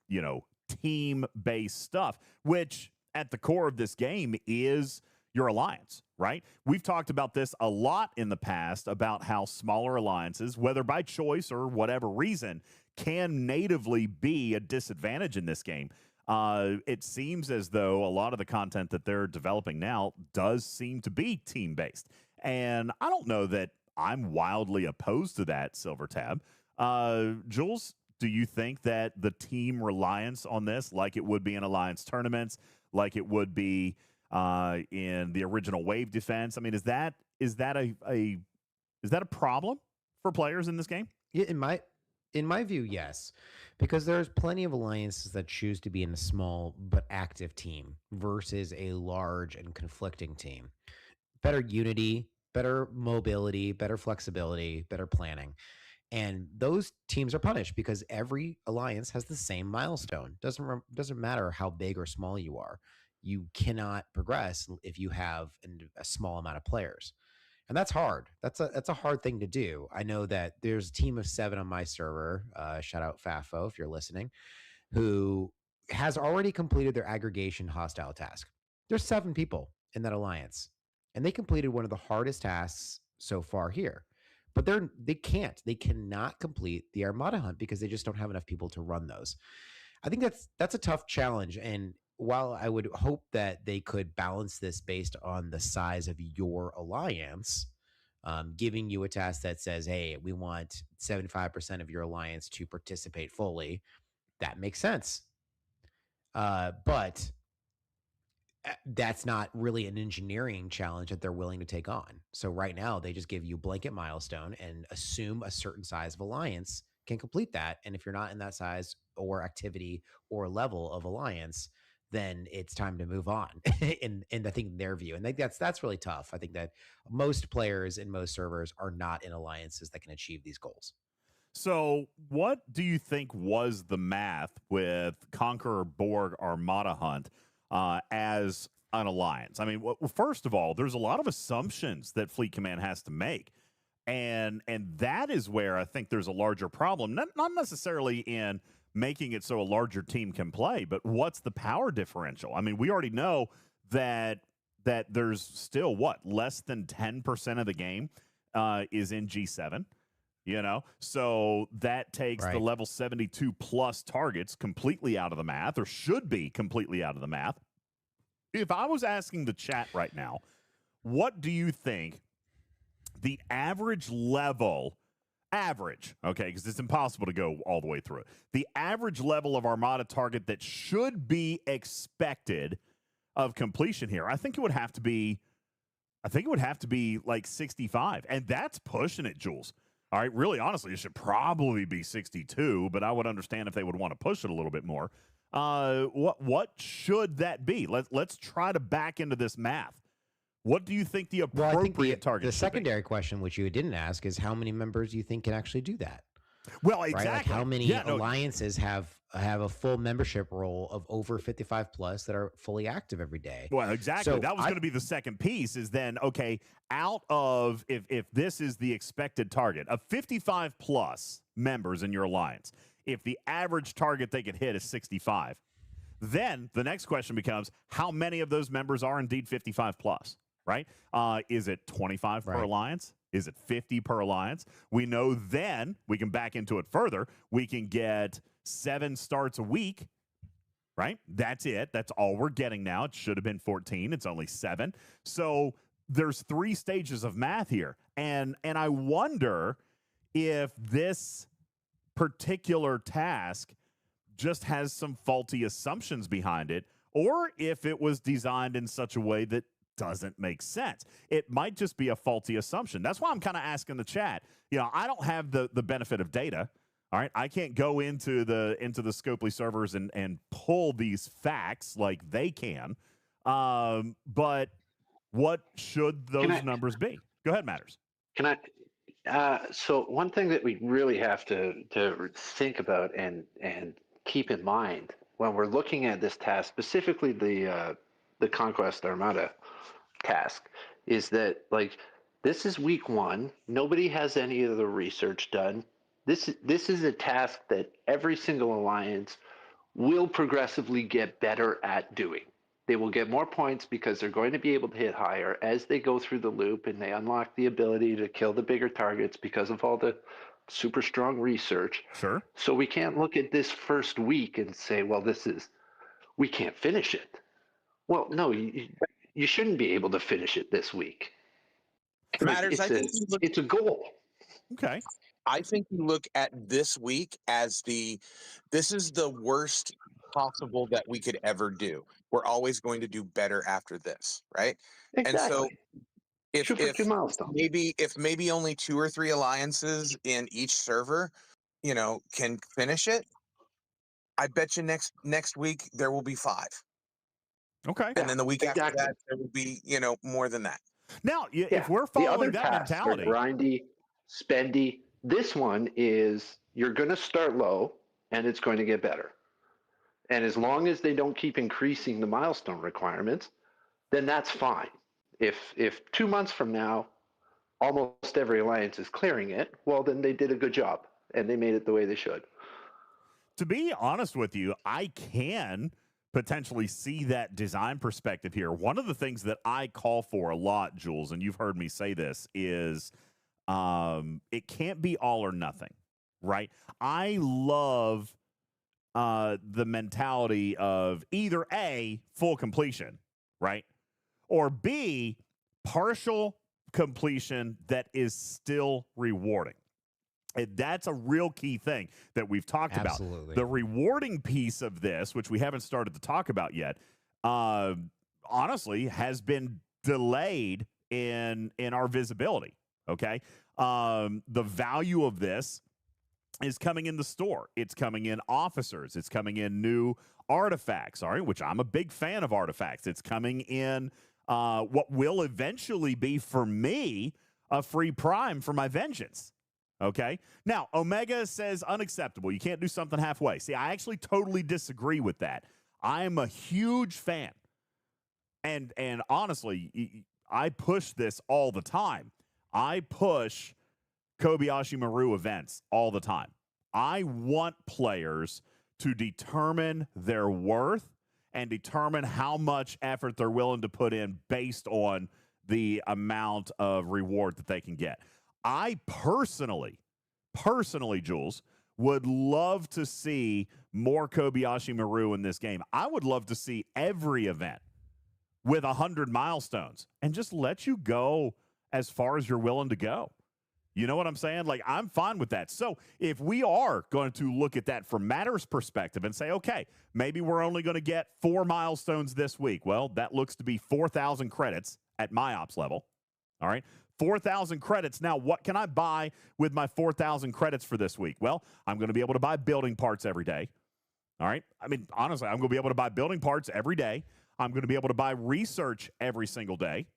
team-based stuff, which at the core of this game is your alliance, right? We've talked about this a lot in the past about how smaller alliances, whether by choice or whatever reason, can natively be a disadvantage in this game. It seems as though a lot of the content that they're developing now does seem to be team-based. And I don't know that I'm wildly opposed to that, Silvertab. Jules, do you think that the team reliance on this, like it would be in alliance tournaments, like it would be in the original wave defense, I mean, is that a problem for players in this game? Yeah, in my view, yes, because there's plenty of alliances that choose to be in a small but active team versus a large and conflicting team. Better unity, better mobility, better flexibility, better planning. And those teams are punished because every alliance has the same milestone. Doesn't matter how big or small you are. You cannot progress if you have a small amount of players. And that's hard. That's a hard thing to do. I know that there's a team of 7 on my server, shout out Fafo if you're listening, who has already completed their aggregation hostile task. There's 7 people in that alliance, and they completed one of the hardest tasks so far here. But they cannot complete the Armada hunt because they just don't have enough people to run those. I think that's a tough challenge. And while I would hope that they could balance this based on the size of your alliance, giving you a task that says, hey, we want 75% of your alliance to participate fully, that makes sense. But that's not really an engineering challenge that they're willing to take on. So right now, they just give you blanket milestone and assume a certain size of alliance can complete that. And if you're not in that size or activity or level of alliance, then it's time to move on in I think their view. And I think that's really tough. I think that most players in most servers are not in alliances that can achieve these goals. So what do you think was the math with Conqueror Borg Armada Hunt as an alliance? I mean, first of all, there's a lot of assumptions that Fleet Command has to make. And that is where I think there's a larger problem, not necessarily in making it so a larger team can play, but what's the power differential? I mean, we already know that there's still less than 10% of the game is in G7, so that takes the level 72 plus targets completely out of the math, or should be completely out of the math. If I was asking the chat right now, what do you think the average level, okay, because it's impossible to go all the way through it, the average level of Armada target that should be expected of completion here? I think it would have to be like 65, and that's pushing it, Jules. All right, really, honestly, it should probably be 62, but I would understand if they would want to push it a little bit more. What should that be? Let's try to back into this math. What do you think the appropriate target The secondary question, which you didn't ask, is how many members you think can actually do that? Well, exactly. Right? Like how many alliances have a full membership role of over 55 plus that are fully active every day? Well, exactly. So that was going to be the second piece, is then, okay, out of, if this is the expected target of 55 plus members in your alliance, if the average target they could hit is 65, then the next question becomes, how many of those members are indeed 55 plus, right? Is it 25 per alliance? Is it 50 per alliance? We know then we can back into it further. We can get 7 starts a week, right? That's it. That's all we're getting now. It should have been 14. It's only 7. So there's 3 stages of math here. And I wonder if this particular task just has some faulty assumptions behind it, or if it was designed in such a way that doesn't make sense. It might just be a faulty assumption. That's why I'm kind of asking the chat. I don't have the benefit of data. All right, I can't go into the Scopely servers and pull these facts like they can. But what should those numbers be? Go ahead, Matters. Can I? So one thing that we really have to think about and keep in mind when we're looking at this task, specifically the the Conquest Armada task is that, like, this is week 1. Nobody has any of the research done. This is a task that every single alliance will progressively get better at doing. They will get more points because they're going to be able to hit higher as they go through the loop, and they unlock the ability to kill the bigger targets because of all the super strong research. Sure. So we can't look at this first week and say, well, we can't finish it. Well, no, you shouldn't be able to finish it this week. Matters. It's a goal. Okay. I think you look at this week as this is the worst possible that we could ever do. We're always going to do better after this, right? Exactly. And so if maybe only 2 or 3 alliances in each server, can finish it, I bet you next week there will be 5. Okay. And then the week after that, there will be, more than that. Now, if we're following that mentality, grindy, spendy. This one is you're going to start low, and it's going to get better. And as long as they don't keep increasing the milestone requirements, then that's fine. If 2 months from now, almost every alliance is clearing it, well, then they did a good job, and they made it the way they should. To be honest with you, I can potentially see that design perspective here. One of the things that I call for a lot, Jules, and you've heard me say this, is it can't be all or nothing, right? I love the mentality of either A, full completion, right? Or B, partial completion that is still rewarding. And that's a real key thing that we've talked about. The rewarding piece of this, which we haven't started to talk about yet, honestly, has been delayed in our visibility. Okay, the value of this is coming in the store. It's coming in officers. It's coming in new artifacts. All right, which I'm a big fan of artifacts. It's coming in what will eventually be for me a free prime for my vengeance. Okay. Now, Omega says unacceptable. You can't do something halfway. See, I actually totally disagree with that. I am a huge fan. And honestly, I push this all the time. I push Kobayashi Maru events all the time. I want players to determine their worth and determine how much effort they're willing to put in based on the amount of reward that they can get. I personally, Jules, would love to see more Kobayashi Maru in this game. I would love to see every event with 100 milestones and just let you go as far as you're willing to go. You know what I'm saying? Like, I'm fine with that. So if we are going to look at that from Matter's perspective and say, okay, maybe we're only going to get 4 milestones this week. Well, that looks to be 4,000 credits at my ops level. All right. 4,000 credits. Now, what can I buy with my 4,000 credits for this week? Well, I'm going to be able to buy building parts every day. All right. I mean, honestly, I'm going to be able to buy building parts every day. I'm going to be able to buy research every single day.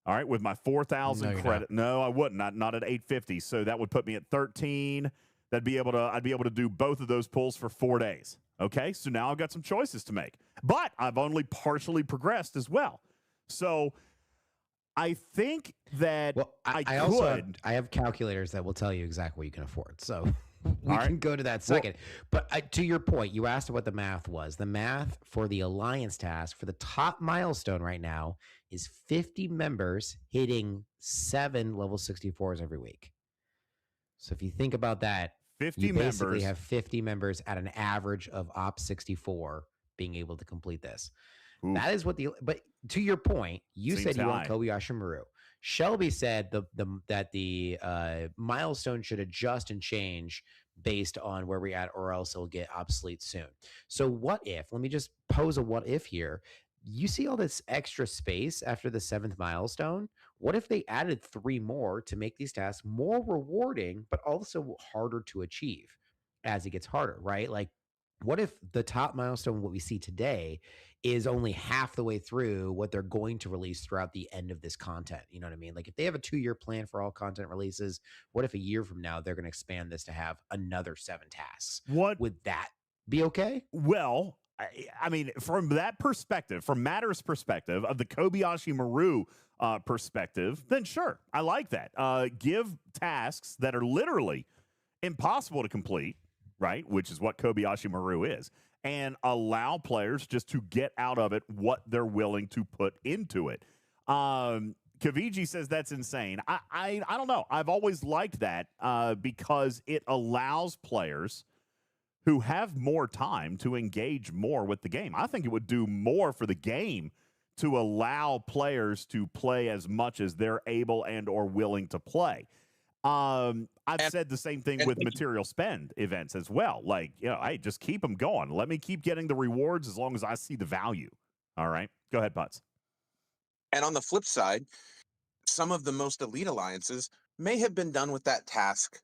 All right. With my 4,000 credit. No, I wouldn't. Not at 850. So that would put me at 13. I'd be able to do both of those pulls for 4 days. Okay. So now I've got some choices to make, but I've only partially progressed as well. So I think that I have calculators that will tell you exactly what you can afford. So we can go to that second. But to your point, you asked what the math was. The math for the Alliance task for the top milestone right now is 50 members hitting 7 level 64s every week. So if you think about that, 50 you members basically have 50 members at an average of Op 64 being able to complete this. Oof. That is what but to your point, you said you want Kobayashi Maru. Shelby said that the milestone should adjust and change based on where we're at, or else it'll get obsolete soon. So what if, let me just pose a what if here. You see all this extra space after the 7th milestone. What if they added 3 more to make these tasks more rewarding, but also harder to achieve as it gets harder, right? Like, what if the top milestone, what we see today, is only half the way through what they're going to release throughout the end of this content? You know what I mean? Like, if they have a 2-year plan for all content releases, what if a year from now they're going to expand this to have another 7 tasks? What would that be okay? Well, I mean, from that perspective, from Matter's perspective, of the Kobayashi Maru perspective, then sure, I like that. Give tasks that are literally impossible to complete, right, which is what Kobayashi Maru is, and allow players just to get out of it what they're willing to put into it. Kaviji says that's insane. I don't know. I've always liked that because it allows players who have more time to engage more with the game. I think it would do more for the game to allow players to play as much as they're able and or willing to play. I've said the same thing with material spend events as well. Like, hey, just keep them going. Let me keep getting the rewards as long as I see the value. All right, go ahead, Putz. And on the flip side, some of the most elite alliances may have been done with that task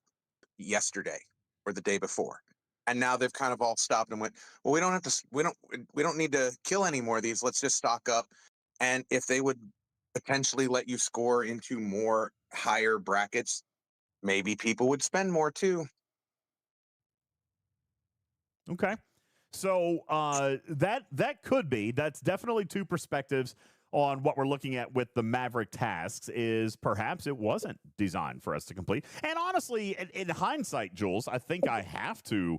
yesterday or the day before. And now they've kind of all stopped and went, well, we don't need to kill any more of these. Let's just stock up. And if they would potentially let you score into more higher brackets, maybe people would spend more too. Okay. So that could be. That's definitely two perspectives on what we're looking at with the Maverick tasks. Is perhaps it wasn't designed for us to complete. And honestly, in hindsight, Jules, I think I have to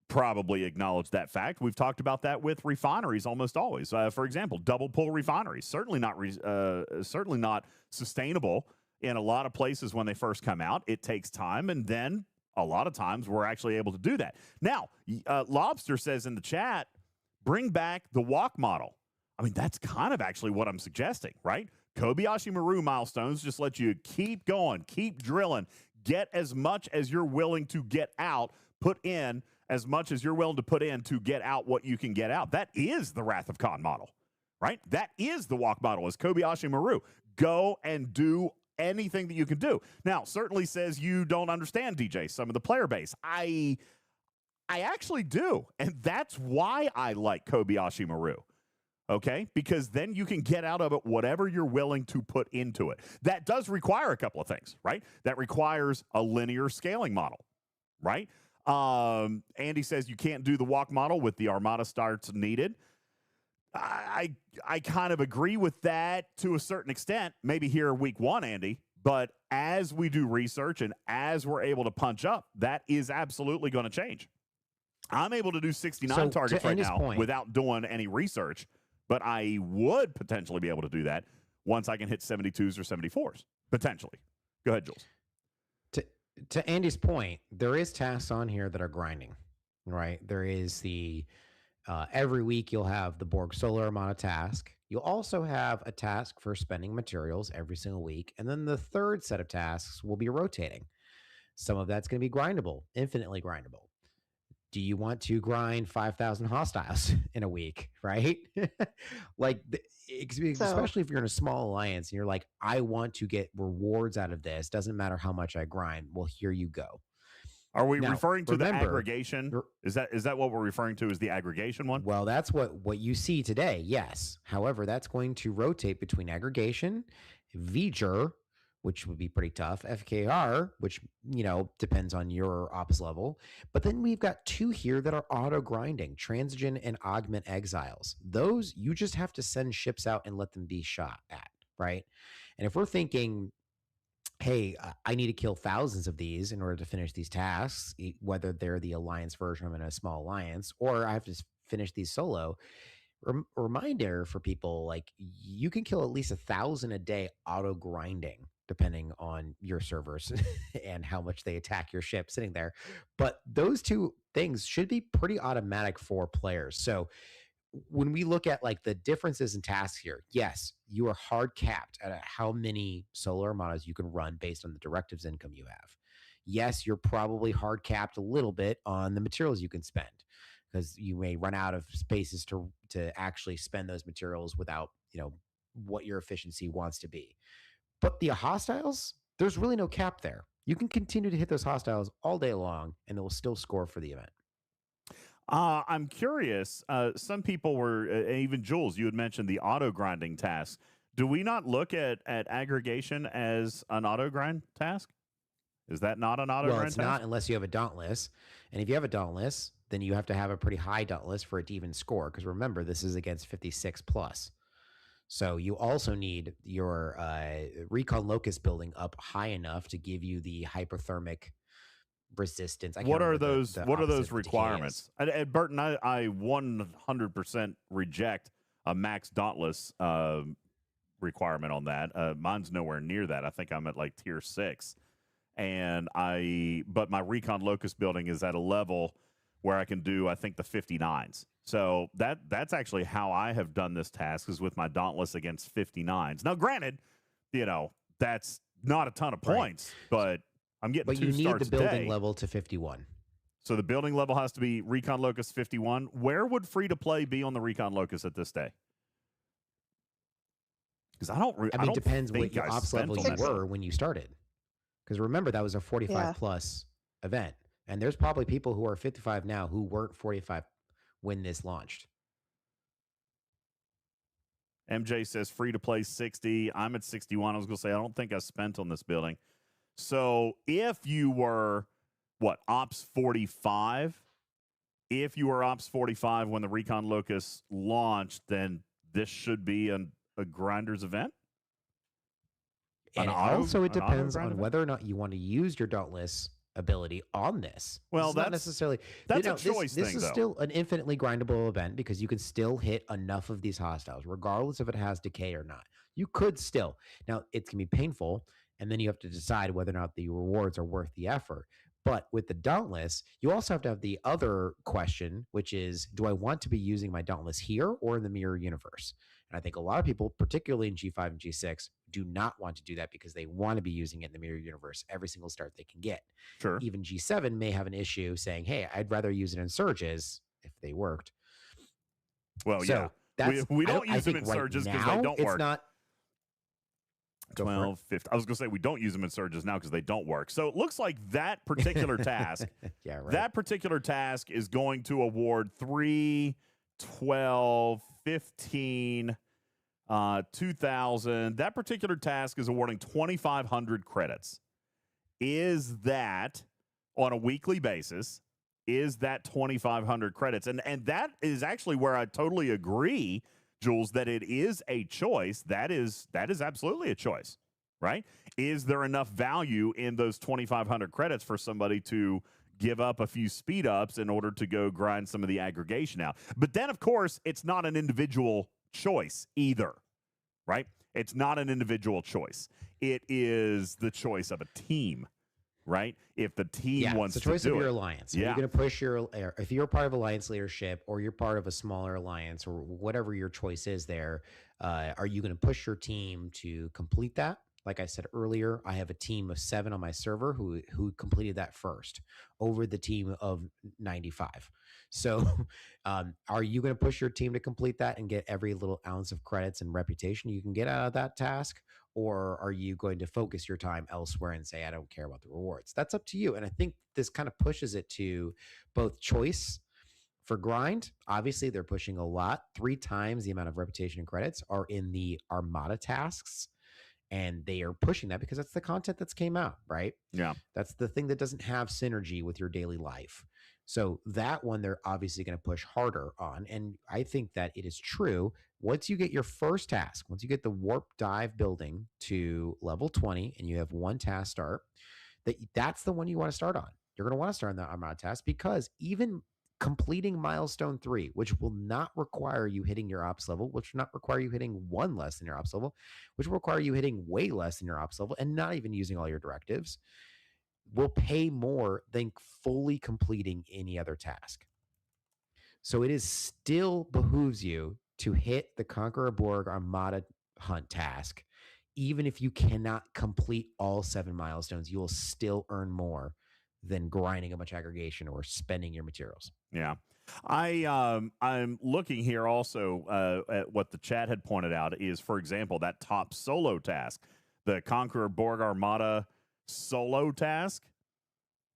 probably acknowledge that fact. We've talked about that with refineries almost always. For example, double pull refineries, certainly not sustainable in a lot of places when they first come out. It takes time, and then a lot of times we're actually able to do that. Now, Lobster says in the chat, bring back the walk model. I mean, that's kind of actually what I'm suggesting, right? Kobayashi Maru milestones just let you keep going, keep drilling, get as much as you're willing to get out, put in as much as you're willing to put in to get out what you can get out. That is the Wrath of Khan model, right? That is the walk model, is Kobayashi Maru. Go and do anything that you can do. Now, certainly says you don't understand, DJ, some of the player base. I actually do, and that's why I like Kobayashi Maru. Okay, because then you can get out of it whatever you're willing to put into it. That does require a couple of things, right? That requires a linear scaling model, right? Andy says you can't do the walk model with the Armada starts needed. I kind of agree with that to a certain extent, maybe here week one, Andy. But as we do research and as we're able to punch up, that is absolutely going to change. I'm able to do 69 targets right now without doing any research. But I would potentially be able to do that once I can hit 72s or 74s, potentially. Go ahead, Jules. To Andy's point, there is tasks on here that are grinding, right? There is the every week you'll have the Borg Solar Armada task. You'll also have a task for spending materials every single week. And then the third set of tasks will be rotating. Some of that's going to be grindable, infinitely grindable. Do you want to grind 5,000 hostiles in a week, right? Especially if you're in a small alliance and you're like, I want to get rewards out of this. Doesn't matter how much I grind. Well, here you go. Are we referring to the aggregation? Is that what we're referring to as the aggregation one? Well, that's what you see today, yes. However, that's going to rotate between aggregation, VJR, which would be pretty tough, FKR, which, depends on your ops level. But then we've got two here that are auto-grinding, Transigen and Augment Exiles. Those, you just have to send ships out and let them be shot at, right? And if we're thinking, hey, I need to kill thousands of these in order to finish these tasks, whether they're the Alliance version of in a small alliance, or I have to finish these solo, reminder for people, like, you can kill at least 1,000 a day auto-grinding, depending on your servers and how much they attack your ship sitting there. But those two things should be pretty automatic for players. So when we look at like the differences in tasks here, yes, you are hard capped at how many solar armadas you can run based on the directives income you have. Yes, you're probably hard capped a little bit on the materials you can spend, because you may run out of spaces to actually spend those materials without, what your efficiency wants to be. But the hostiles, there's really no cap there. You can continue to hit those hostiles all day long, and it will still score for the event. I'm curious. Some people were, even Jules, you had mentioned the auto-grinding task. Do we not look at aggregation as an auto-grind task? Is that not an auto-grind task? Well, it's not unless you have a Dauntless. And if you have a Dauntless, then you have to have a pretty high Dauntless for it to even score. Because remember, this is against 56 plus. So you also need your Recon Locust building up high enough to give you the hyperthermic resistance. What are those? What are those requirements? And Burton, I 100% reject a max Dauntless requirement on that. Mine's nowhere near that. I think I'm at like tier 6, but my Recon Locust building is at a level where I can do, I think, the 59s. So that's actually how I have done this task, is with my Dauntless against 59s. Now, granted, that's not a ton of points, but I'm getting 2 starts a day. But you need the building level to 51. So the building level has to be Recon Locust 51. Where would free-to-play be on the Recon Locust at this day? Because I don't it depends what your ops level you were when you started. Because remember, that was a 45-plus event. And there's probably people who are 55 now who weren't 45 when this launched. MJ says free to play 60. I'm at 61. I was going to say, I don't think I spent on this building. So if you were, Ops 45? If you were Ops 45 when the Recon Locust launched, then this should be a Grinders event? And also it depends on whether or not you want to use your Dauntless ability on this. Well, that's not necessarily. That's a choice thing, This is though. still an infinitely grindable event because you can still hit enough of these hostiles, regardless if it has decay or not. You could still. Now, it can be painful, and then you have to decide whether or not the rewards are worth the effort. But with the Dauntless, you also have to have the other question, which is, do I want to be using my Dauntless here or in the mirror universe? And I think a lot of people, particularly in G5 and G6, do not want to do that because they want to be using it in the mirror universe every single start they can get. Sure. Even G7 may have an issue saying, hey, I'd rather use it in Surges if they worked. Well, so yeah. We don't use them in Surges because they don't work. It's not 12, 15. I was going to say we don't use them in Surges now because they don't work. So it looks like that particular task, that particular task is going to award 3, 12, 15, 2,000. That particular task is awarding 2,500 credits. Is that on a weekly basis? Is that 2,500 credits? And that is actually where I totally agree, Jules, that it is a choice. That is absolutely a choice, right? Is there enough value in those 2,500 credits for somebody to give up a few speed ups in order to go grind some of the aggregation out? But then, of course, it's not an individual choice either, right? It's not an individual choice. It is the choice of a team, right? If the team wants to do it. It's the choice of your alliance. You're going to push if you're part of alliance leadership or you're part of a smaller alliance or whatever your choice is there, are you going to push your team to complete that? Like I said earlier, I have a team of 7 on my server who completed that first over the team of 95. So are you going to push your team to complete that and get every little ounce of credits and reputation you can get out of that task? Or are you going to focus your time elsewhere and say, I don't care about the rewards? That's up to you. And I think this kind of pushes it to both choice for grind. Obviously, they're pushing a lot. 3 times the amount of reputation and credits are in the Armada tasks. And they are pushing that because that's the content that's came out, right? Yeah. That's the thing that doesn't have synergy with your daily life. So that one, they're obviously going to push harder on. And I think that it is true. Once you get your first task, once you get the warp dive building to level 20 and you have 1 task start, that's the one you want to start on. You're going to want to start on the Armada task because even completing milestone 3, which will not require you hitting your ops level, which will not require you hitting 1 less than your ops level, which will require you hitting way less than your ops level and not even using all your directives, will pay more than fully completing any other task. So it is still behooves you to hit the Conqueror Borg Armada hunt task. Even if you cannot complete all 7 milestones, you will still earn more than grinding a bunch of aggregation or spending your materials. Yeah. I'm looking here also at what the chat had pointed out is, for example, that top solo task, the Conqueror Borg Armada solo task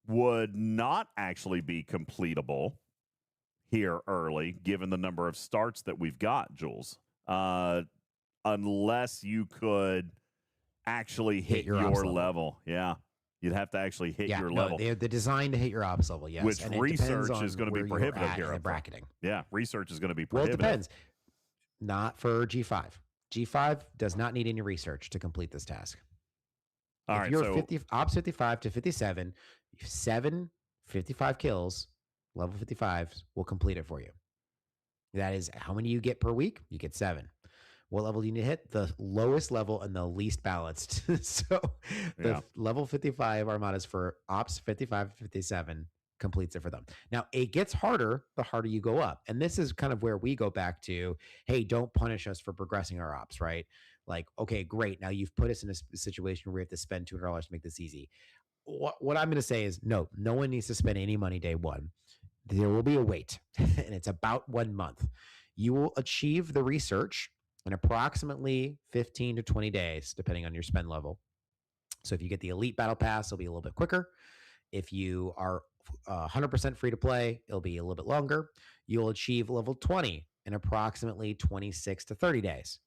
would not actually be completable here early, given the number of starts that we've got, Jules, unless you could actually hit your level. Yeah. You'd have to actually hit your no, level. they're designed to hit your ops level, yes. Which and research is going to be where you're prohibitive at here. in the up front. bracketing. Yeah, research is going to be Well, prohibitive. it depends. Not for G5. G5 does not need any research to complete this task. All if right, you're so 50, ops 55 to 57, 55 kills, level 55s will complete it for you. That is how many you get per week? You get 7. What level do you need to hit? The lowest level and the least balanced. So the level 55 Armadas for ops 55 to 57 completes it for them. Now, it gets harder the harder you go up. And this is kind of where we go back to, hey, don't punish us for progressing our ops, right? Like, okay, great. Now you've put us in a situation where we have to spend $200 to make this easy. What I'm going to say is no one needs to spend any money day one. There will be a wait, and it's about 1 month. You will achieve the research in approximately 15 to 20 days, depending on your spend level. So if you get the Elite Battle Pass, it'll be a little bit quicker. If you are 100% free to play, it'll be a little bit longer. You'll achieve level 20 in approximately 26 to 30 days.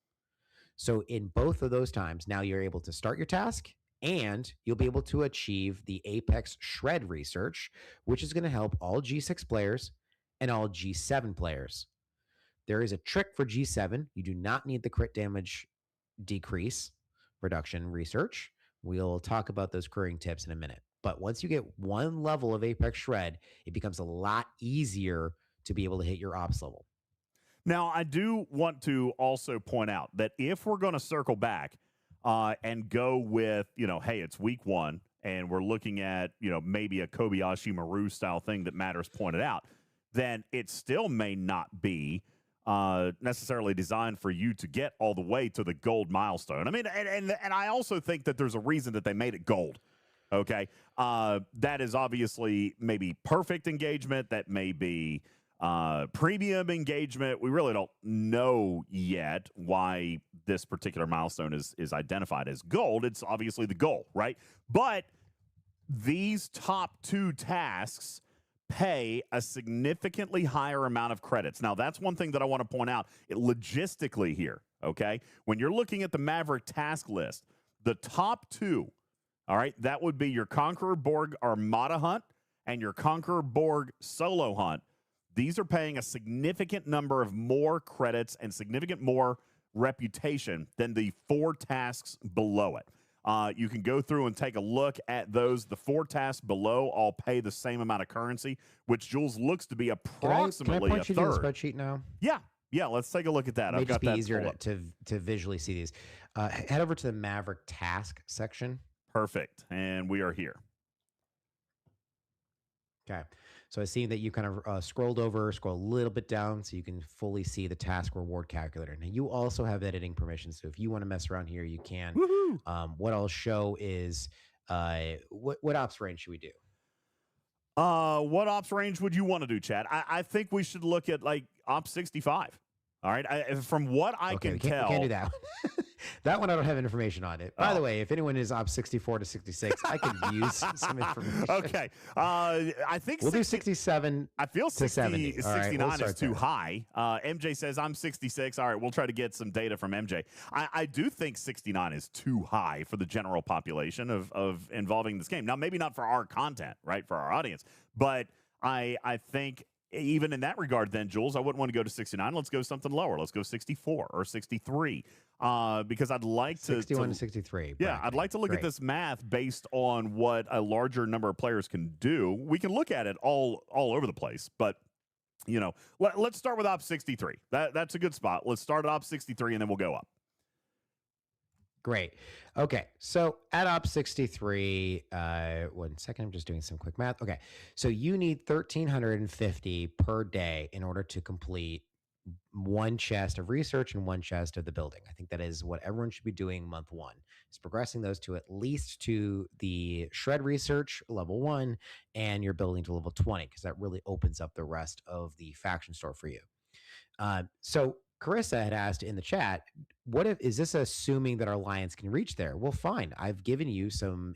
So in both of those times, now you're able to start your task, and you'll be able to achieve the Apex Shred research, which is going to help all G6 players and all G7 players. There is a trick for G7. You do not need the crit damage decrease reduction research. We'll talk about those crewing tips in a minute. But once you get one level of Apex Shred, it becomes a lot easier to be able to hit your ops level. Now, I do want to also point out that if we're going to circle back and go with, hey, it's week 1, and we're looking at, maybe a Kobayashi Maru style thing that Matters pointed out, then it still may not be necessarily designed for you to get all the way to the gold milestone. I mean, and I also think that there's a reason that they made it gold. Okay. That is obviously maybe perfect engagement. That may be premium engagement. We really don't know yet why this particular milestone is identified as gold. It's obviously the goal, right? But these top 2 tasks pay a significantly higher amount of credits. Now, that's one thing that I want to point out logistically here, okay? When you're looking at the Maverick task list, the top 2, all right, that would be your Conqueror Borg Armada hunt and your Conqueror Borg solo hunt. These are paying a significant number of more credits and significant more reputation than the 4 tasks below it. You can go through and take a look at those. The 4 tasks below all pay the same amount of currency, which Jules looks to be approximately can I point a you third. to the spreadsheet now? Yeah, let's take a look at that. It may I've got just be that easier pulled up. to visually see these. Head over to the Maverick task section. Perfect, and we are here. Okay. So I see that you kind of scroll a little bit down so you can fully see the task reward calculator. Now, you also have editing permissions. So if you want to mess around here, you can. What I'll show is what ops range should we do? What ops range would you want to do, Chad? I think we should look at like ops 65. All right. From what I can tell. We can't do that one. That one I don't have information on it. By the way, if anyone is ops 64 to 66, I could use some information. Okay. I think we'll do 67. I feel 70. 69 is too high. MJ says I'm 66. All right. We'll try to get some data from MJ. I do think 69 is too high for the general population of involving this game. Now, maybe not for our content, right? For our audience. But I think even in that regard, then, Jules, I wouldn't want to go to 69. Let's go something lower. Let's go 64 or 63 because I'd like to 61 to 63. Yeah, I'd like to look at this math based on what a larger number of players can do. We can look at it all over the place, but let's start with Op 63. That's a good spot. Let's start at Op 63 and then we'll go up. Great. Okay. So at Op 63, 1 second, I'm just doing some quick math. Okay. So you need 1,350 per day in order to complete 1 chest of research and 1 chest of the building. I think that is what everyone should be doing month 1, is progressing those to at least to the shred research level 1 and your building to level 20, because that really opens up the rest of the faction store for you. So Carissa had asked in the chat, is this assuming that our alliance can reach there? Well, fine. I've given you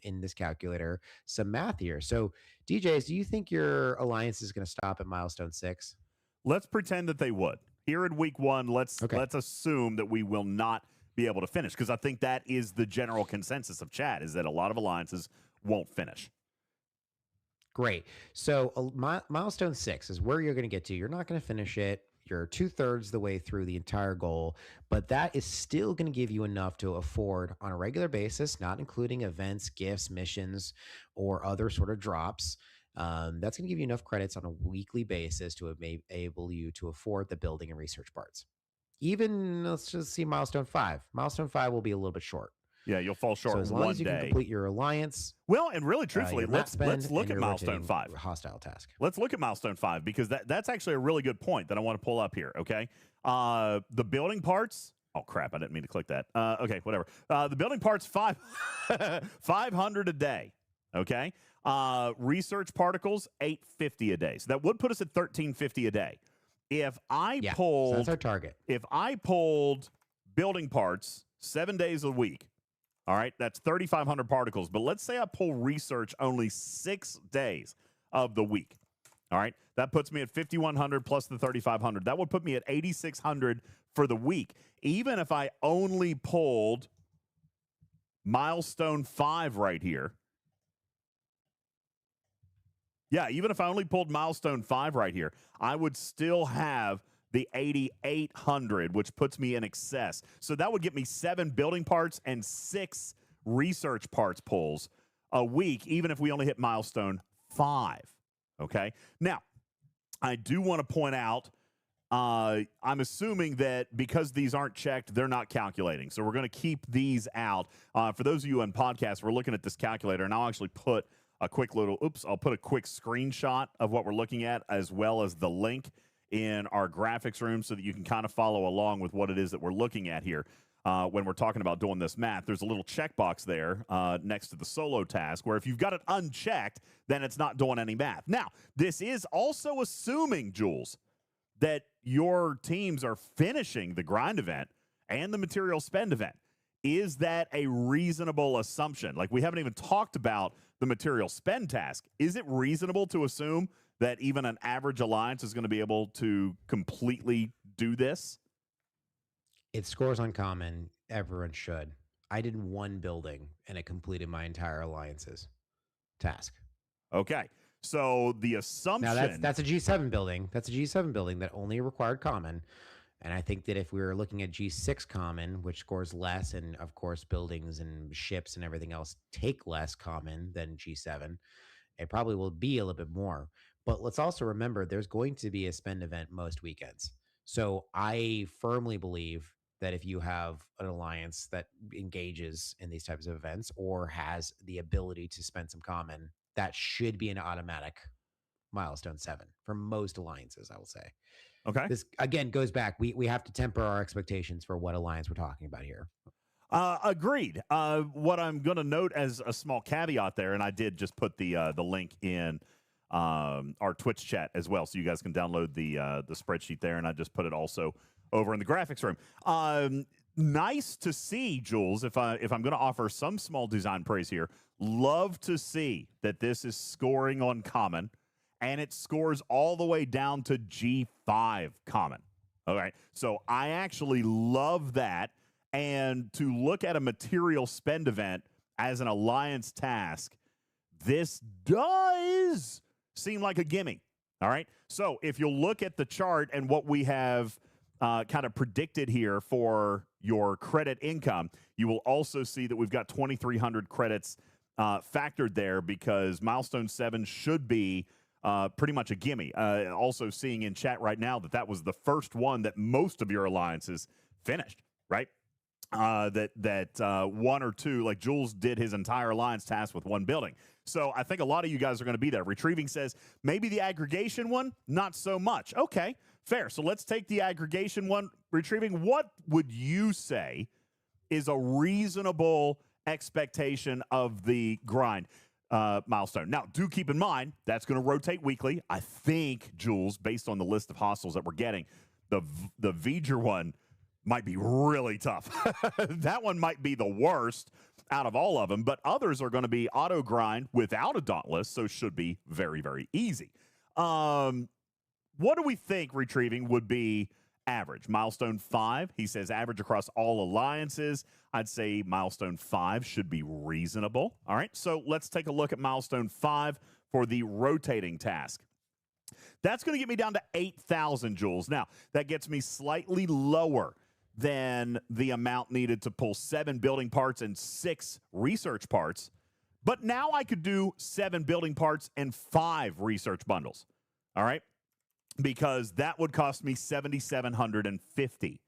in this calculator, some math here. So DJs, do you think your alliance is going to stop at milestone 6? Let's pretend that they would. Here in week 1, let's assume that we will not be able to finish, because I think that is the general consensus of chat, is that a lot of alliances won't finish. Great. So milestone 6 is where you're going to get to. You're not going to finish it. You're 2/3 the way through the entire goal, but that is still going to give you enough to afford on a regular basis, not including events, gifts, missions, or other sort of drops. That's going to give you enough credits on a weekly basis to enable you to afford the building and research parts. Even, let's just see milestone 5. Milestone 5 will be a little bit short. Yeah, you'll fall short So as long one as you day. can complete your alliance. Well, and really, truthfully, let's look at milestone 5. Hostile task. Let's look at milestone 5 because that's actually a really good point that I want to pull up here. Okay, the building parts. Oh crap! I didn't mean to click that. Okay, whatever. The building parts 500 a day. Okay. Research particles 850 a day. So that would put us at 1350 a day. If I pulled, so that's our target. If I pulled building parts 7 days a week. All right, that's 3,500 particles. But let's say I pull research only 6 days of the week. All right, that puts me at 5,100 plus the 3,500. That would put me at 8,600 for the week. Even if I only pulled milestone 5 right here. Yeah, even if I only pulled milestone 5 right here, I would still have the 8,800, which puts me in excess. So that would get me 7 building parts and 6 research parts pulls a week, even if we only hit milestone 5. Okay. Now, I do want to point out, I'm assuming that because these aren't checked, they're not calculating. So we're going to keep these out. For those of you on podcasts, we're looking at this calculator, and I'll actually put a quick little, I'll put a quick screenshot of what we're looking at, as well as the link in our graphics room so that you can kind of follow along with what it is that we're looking at here when we're talking about doing this math. There's a little checkbox there next to the solo task where if you've got it unchecked, then it's not doing any math. Now, this is also assuming, Jules, that your teams are finishing the grind event and the material spend event. Is that a reasonable assumption? Like, we haven't even talked about the material spend task. Is it reasonable to assume that even an average alliance is going to be able to completely do this? It scores uncommon. Everyone should. I did 1 building, and it completed my entire alliance's task. Okay. So the assumption... Now, that's a G7 building. That's a G7 building that only required common. And I think that if we were looking at G6 common, which scores less, and of course buildings and ships and everything else take less common than G7, it probably will be a little bit more. But let's also remember there's going to be a spend event most weekends. So I firmly believe that if you have an alliance that engages in these types of events or has the ability to spend some common, that should be an automatic milestone 7 for most alliances, I will say. Okay. This, again, goes back. We have to temper our expectations for what alliance we're talking about here. Agreed. What I'm going to note as a small caveat there, and I did just put the link in our Twitch chat as well, so you guys can download the spreadsheet there, and I just put it also over in the graphics room. Nice to see, Jules, if I'm going to offer some small design praise here, love to see that this is scoring on common, and it scores all the way down to G5 common. All right, so I actually love that, and to look at a material spend event as an alliance task, this does seem like a gimme. All right, so if you'll look at the chart and what we have kind of predicted here for your credit income, you will also see that we've got 2,300 credits factored there because milestone 7 should be pretty much a gimme. Also seeing in chat right now that was the first one that most of your alliances finished, right? That 1 or 2, like Jules did his entire alliance task with 1 building. So I think a lot of you guys are going to be there. Retrieving says, maybe the aggregation one, not so much. Okay, fair. So let's take the aggregation one. Retrieving, what would you say is a reasonable expectation of the grind milestone? Now, do keep in mind, that's going to rotate weekly. I think, Jules, based on the list of hostiles that we're getting, the V'ger one might be really tough. That one might be the worst out of all of them, but others are going to be auto grind without a dauntless, so should be very, very easy. What do we think, Retrieving, would be average. Milestone 5, he says average across all alliances. I'd say milestone 5 should be reasonable. All right, so let's take a look at milestone 5 for the rotating task. That's going to get me down to 8,000 joules. Now, that gets me slightly lower than the amount needed to pull 7 building parts and 6 research parts. But now I could do 7 building parts and 5 research bundles. All right? Because that would cost me 7,750.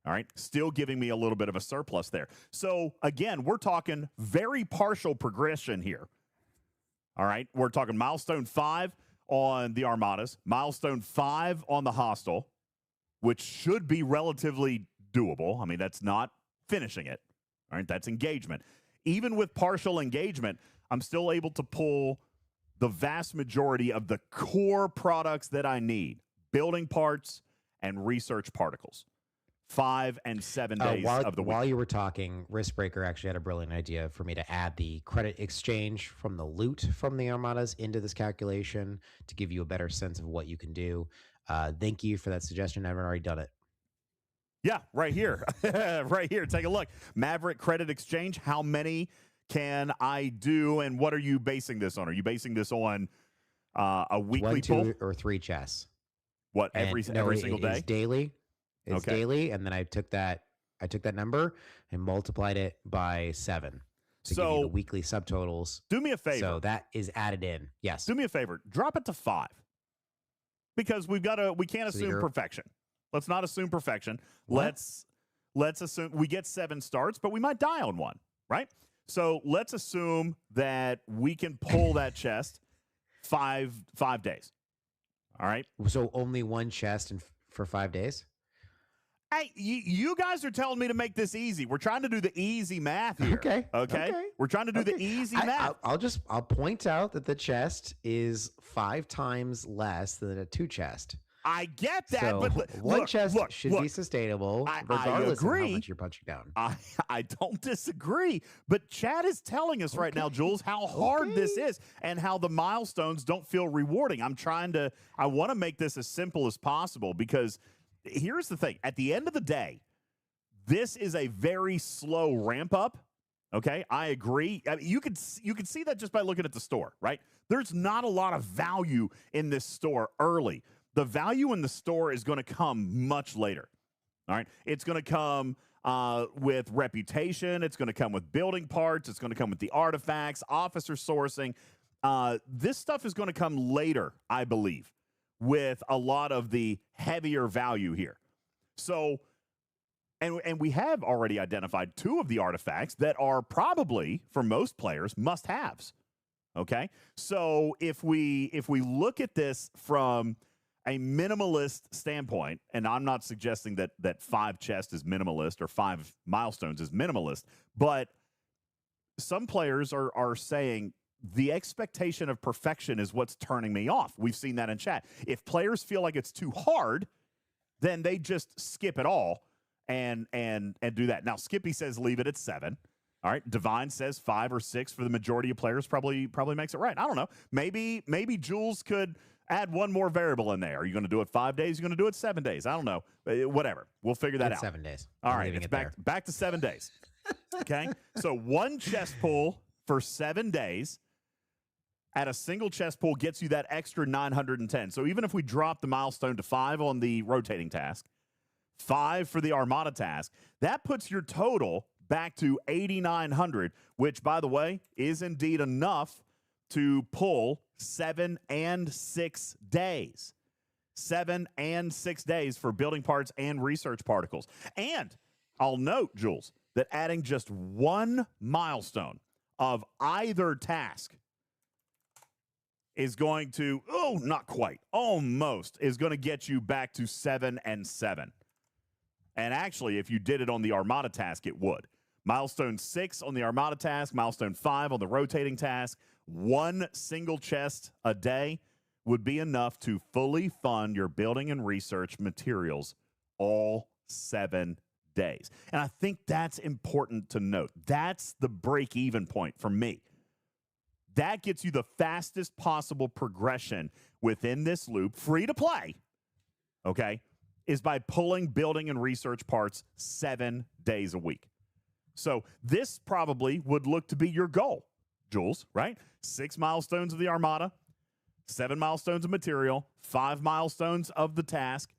All right? Still giving me a little bit of a surplus there. So, again, we're talking very partial progression here. All right? We're talking milestone 5 on the Armadas, milestone 5 on the Hostile, which should be relatively doable. I mean, that's not finishing it. All right? That's engagement. Even with partial engagement, I'm still able to pull the vast majority of the core products that I need, building parts and research particles. 5 and 7 days of the week. While you were talking, Riskbreaker actually had a brilliant idea for me to add the credit exchange from the loot from the Armadas into this calculation to give you a better sense of what you can do. Thank you for that suggestion. I haven't already done it. Yeah, right here. Right here. Take a look. Maverick credit exchange. How many can I do, and what are you basing this on? Are you basing this on a weekly 1, 2, pull? or 3 chests? What, every single day? It's daily. It's Okay. daily, and then I took that number and multiplied it by 7 to give you the weekly subtotals. Do me a favor. So that is added in. Yes. Do me a favor. Drop it to 5. Because we can't assume perfection. Let's not assume perfection. What? Let's assume we get 7 starts, but we might die on one, right? So let's assume that we can pull that chest 5 days. All right. So only 1 chest for 5 days? Hey, you guys are telling me to make this easy. We're trying to do the easy math here. Okay. We're trying to do the easy math. I'll point out that the chest is 5 times less than a 2 chest. I get that, So but one chest should be sustainable, regardless of how much you're punching down. I don't disagree, but Chad is telling us right now, Jules, how hard this is and how the milestones don't feel rewarding. I want to make this as simple as possible because here's the thing. At the end of the day, this is a very slow ramp up. Okay, I agree. I mean, you could see that just by looking at the store, right? There's not a lot of value in this store early. The value in the store is going to come much later. All right, it's going to come with reputation. It's going to come with building parts. It's going to come with the artifacts, officer sourcing. This stuff is going to come later, I believe, with a lot of the heavier value here. So, and we have already identified 2 of the artifacts that are probably, for most players, must-haves. Okay, so if we look at this from a minimalist standpoint, and I'm not suggesting that 5 chests is minimalist or 5 milestones is minimalist, but some players are saying the expectation of perfection is what's turning me off. We've seen that in chat. If players feel like it's too hard, then they just skip it all and do that. Now, Skippy says leave it at 7. All right. Divine says 5 or 6 for the majority of players probably makes it right. I don't know. Maybe Jules could add one more variable in there. Are you going to do it 5 days? You're going to do it 7 days? I don't know. Whatever. We'll figure that out. 7 days. All right. It's back to 7 days. Okay. So 1 chest pull for 7 days at a single chest pull gets you that extra 910. So even if we drop the milestone to 5 on the rotating task, 5 for the Armada task, that puts your total back to 8,900, which, by the way, is indeed enough to pull 7 and 6 days. 7 and 6 days for building parts and research particles. And I'll note, Jules, that adding just 1 milestone of either task is going to, not quite, almost, is going to get you back to 7 and 7. And actually, if you did it on the Armada task, it would. Milestone 6 on the Armada task, milestone 5 on the rotating task, 1 single chest a day would be enough to fully fund your building and research materials all 7 days. And I think that's important to note. That's the break-even point for me. That gets you the fastest possible progression within this loop, free to play, okay? is by pulling building and research parts 7 days a week. So this probably would look to be your goal, Jules, right? 6 milestones of the Armada, 7 milestones of material, 5 milestones of the task,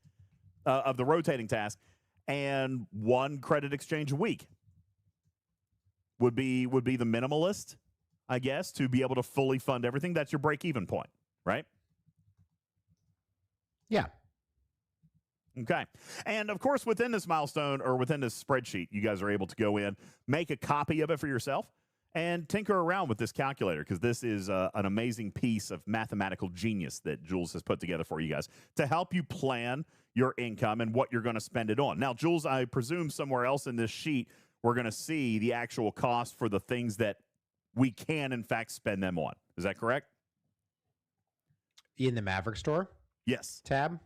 of the rotating task, and 1 credit exchange a week would be the minimalist, I guess, to be able to fully fund everything. That's your break-even point, right? Yeah. Okay. And of course, within this milestone or within this spreadsheet, you guys are able to go in, make a copy of it for yourself, and tinker around with this calculator, because this is an amazing piece of mathematical genius that Jules has put together for you guys to help you plan your income and what you're going to spend it on. Now, Jules, I presume somewhere else in this sheet, we're going to see the actual cost for the things that we can, in fact, spend them on. Is that correct? In the Maverick store? Yes. Tab?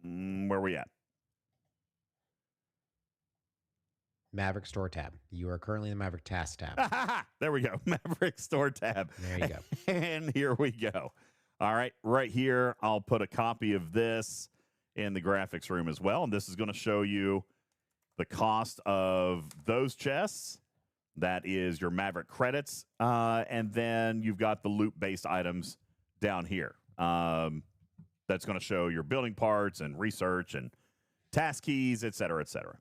Where are we at? Maverick store tab. You are currently in the Maverick task tab. There we go. Maverick store tab. There you go. And here we go. All right. Right here, I'll put a copy of this in the graphics room as well. And this is going to show you the cost of those chests. That is your Maverick credits. And then you've got the loot-based items down here. That's going to show your building parts and research and task keys, et cetera, et cetera.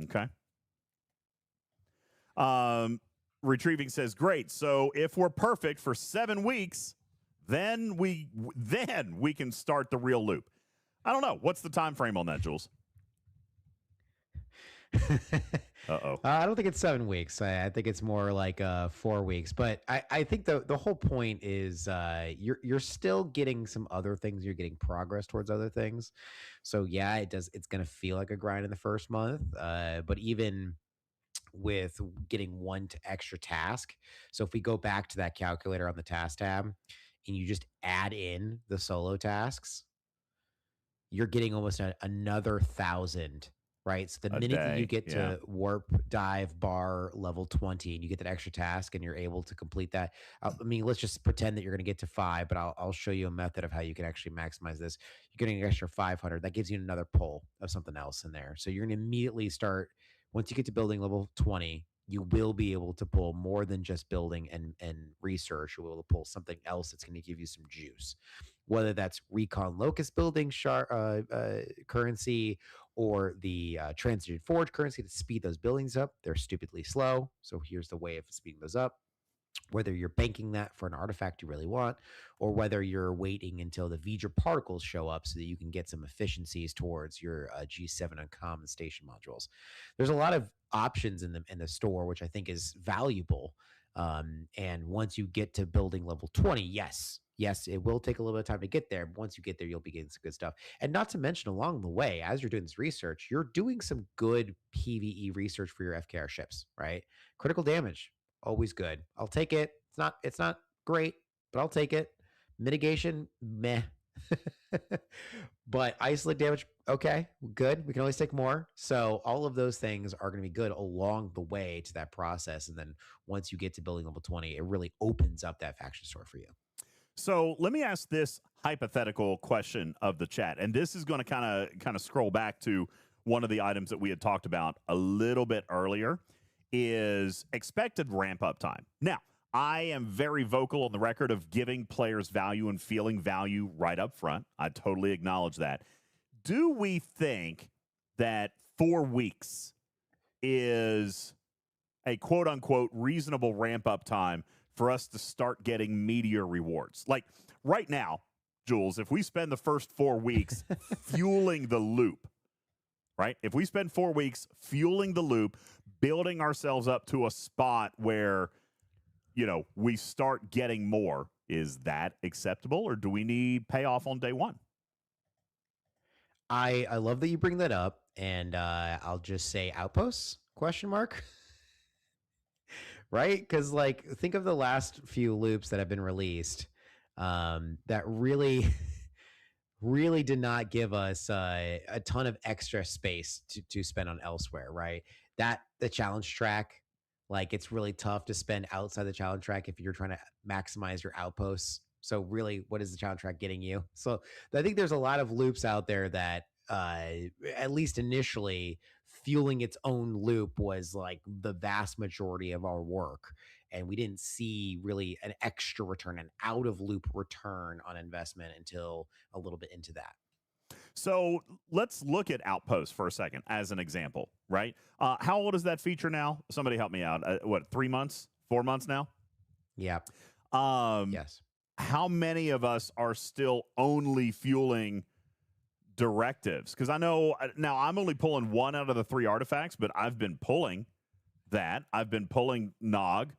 Okay. Retrieving says, great. So if we're perfect for 7 weeks, then we can start the real loop. I don't know. What's the time frame on that, Jules? Uh-oh. I don't think it's 7 weeks. I think it's more like 4 weeks. But I think the whole point is you're still getting some other things. You're getting progress towards other things. So yeah, it's going to feel like a grind in the first month. But even with getting 1 extra task. So if we go back to that calculator on the task tab and you just add in the solo tasks, you're getting almost another 1,000. Right. So the minute that you get to warp, dive, bar level 20 and you get that extra task and you're able to complete that. I mean, let's just pretend that you're going to get to 5, but I'll show you a method of how you can actually maximize this. You're getting an extra 500. That gives you another pull of something else in there. So you're going to immediately start, once you get to building level 20, you will be able to pull more than just building and research. You'll be able to pull something else that's going to give you some juice, whether that's recon locust building currency or the transited forge currency to speed those buildings up. They're stupidly slow. So here's the way of speeding those up. Whether you're banking that for an artifact you really want, or whether you're waiting until the V'ger particles show up so that you can get some efficiencies towards your G7 uncommon station modules. There's a lot of options in the store, which I think is valuable. And once you get to building level 20, yes, it will take a little bit of time to get there. But once you get there, you'll be getting some good stuff. And not to mention, along the way, as you're doing this research, you're doing some good PvE research for your FKR ships, right? Critical damage, always good. I'll take it. It's not great, but I'll take it. Mitigation, meh. But isolate damage, okay, good. We can always take more. So all of those things are going to be good along the way to that process. And then once you get to building level 20, it really opens up that faction store for you. So let me ask this hypothetical question of the chat. And this is going to kind of scroll back to one of the items that we had talked about a little bit earlier, is expected ramp up time. Now, I am very vocal on the record of giving players value and feeling value right up front. I totally acknowledge that. Do we think that 4 weeks is a quote unquote reasonable ramp up time for us to start getting meteor rewards? Like right now, Jules, if we spend the first 4 weeks fueling the loop, right? If we spend 4 weeks fueling the loop, building ourselves up to a spot where, you know, we start getting more, is that acceptable, or do we need payoff on day one? I love that you bring that up, and I'll just say outposts, question mark. Right? Because, like, think of the last few loops that have been released that really, really did not give us a ton of extra space to spend on elsewhere, right? The challenge track, like, it's really tough to spend outside the challenge track if you're trying to maximize your outposts So really, what is the challenge track getting you? So I think there's a lot of loops out there that, at least initially, fueling its own loop was like the vast majority of our work. And we didn't see really an extra return, an out of loop return on investment until a little bit into that. So let's look at Outpost for a second as an example, right? How old is that feature now? Somebody help me out. 3 months, 4 months now? Yeah. Yes. How many of us are still only fueling directives? Because I know now I'm only pulling 1 out of the 3 artifacts, but I've been pulling that. I've been pulling Nog,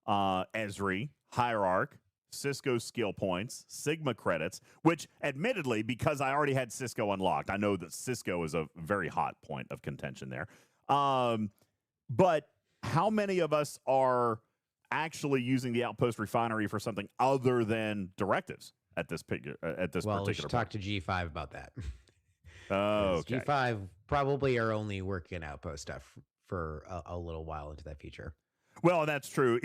Esri, Hierarch, Cisco skill points, Sigma credits, which admittedly, because I already had Cisco unlocked, I know that Cisco is a very hot point of contention there. But how many of us are actually using the Outpost Refinery for something other than directives at this particular we should point? talk to G5 about that. Okay. G5 probably are only working Outpost stuff for a little while into that feature. Well, that's true.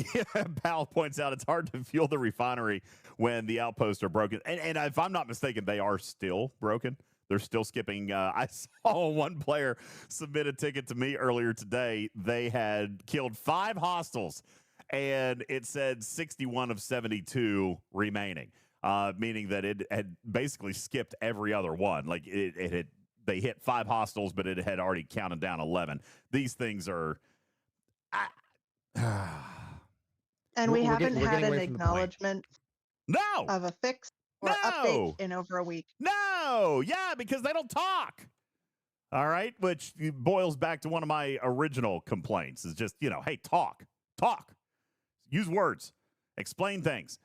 Pal points out it's hard to fuel the refinery when the outposts are broken. And if I'm not mistaken, they are still broken. They're still skipping. I saw one player submit a ticket to me earlier today. They had killed 5 hostiles, and it said 61 of 72 remaining, meaning that it had basically skipped every other one. Like they hit 5 hostiles, but it had already counted down 11. These things are... And we haven't had an acknowledgement of a fix or update in over a week. No, yeah, because they don't talk. All right, which boils back to one of my original complaints is just, hey, talk, use words, explain things.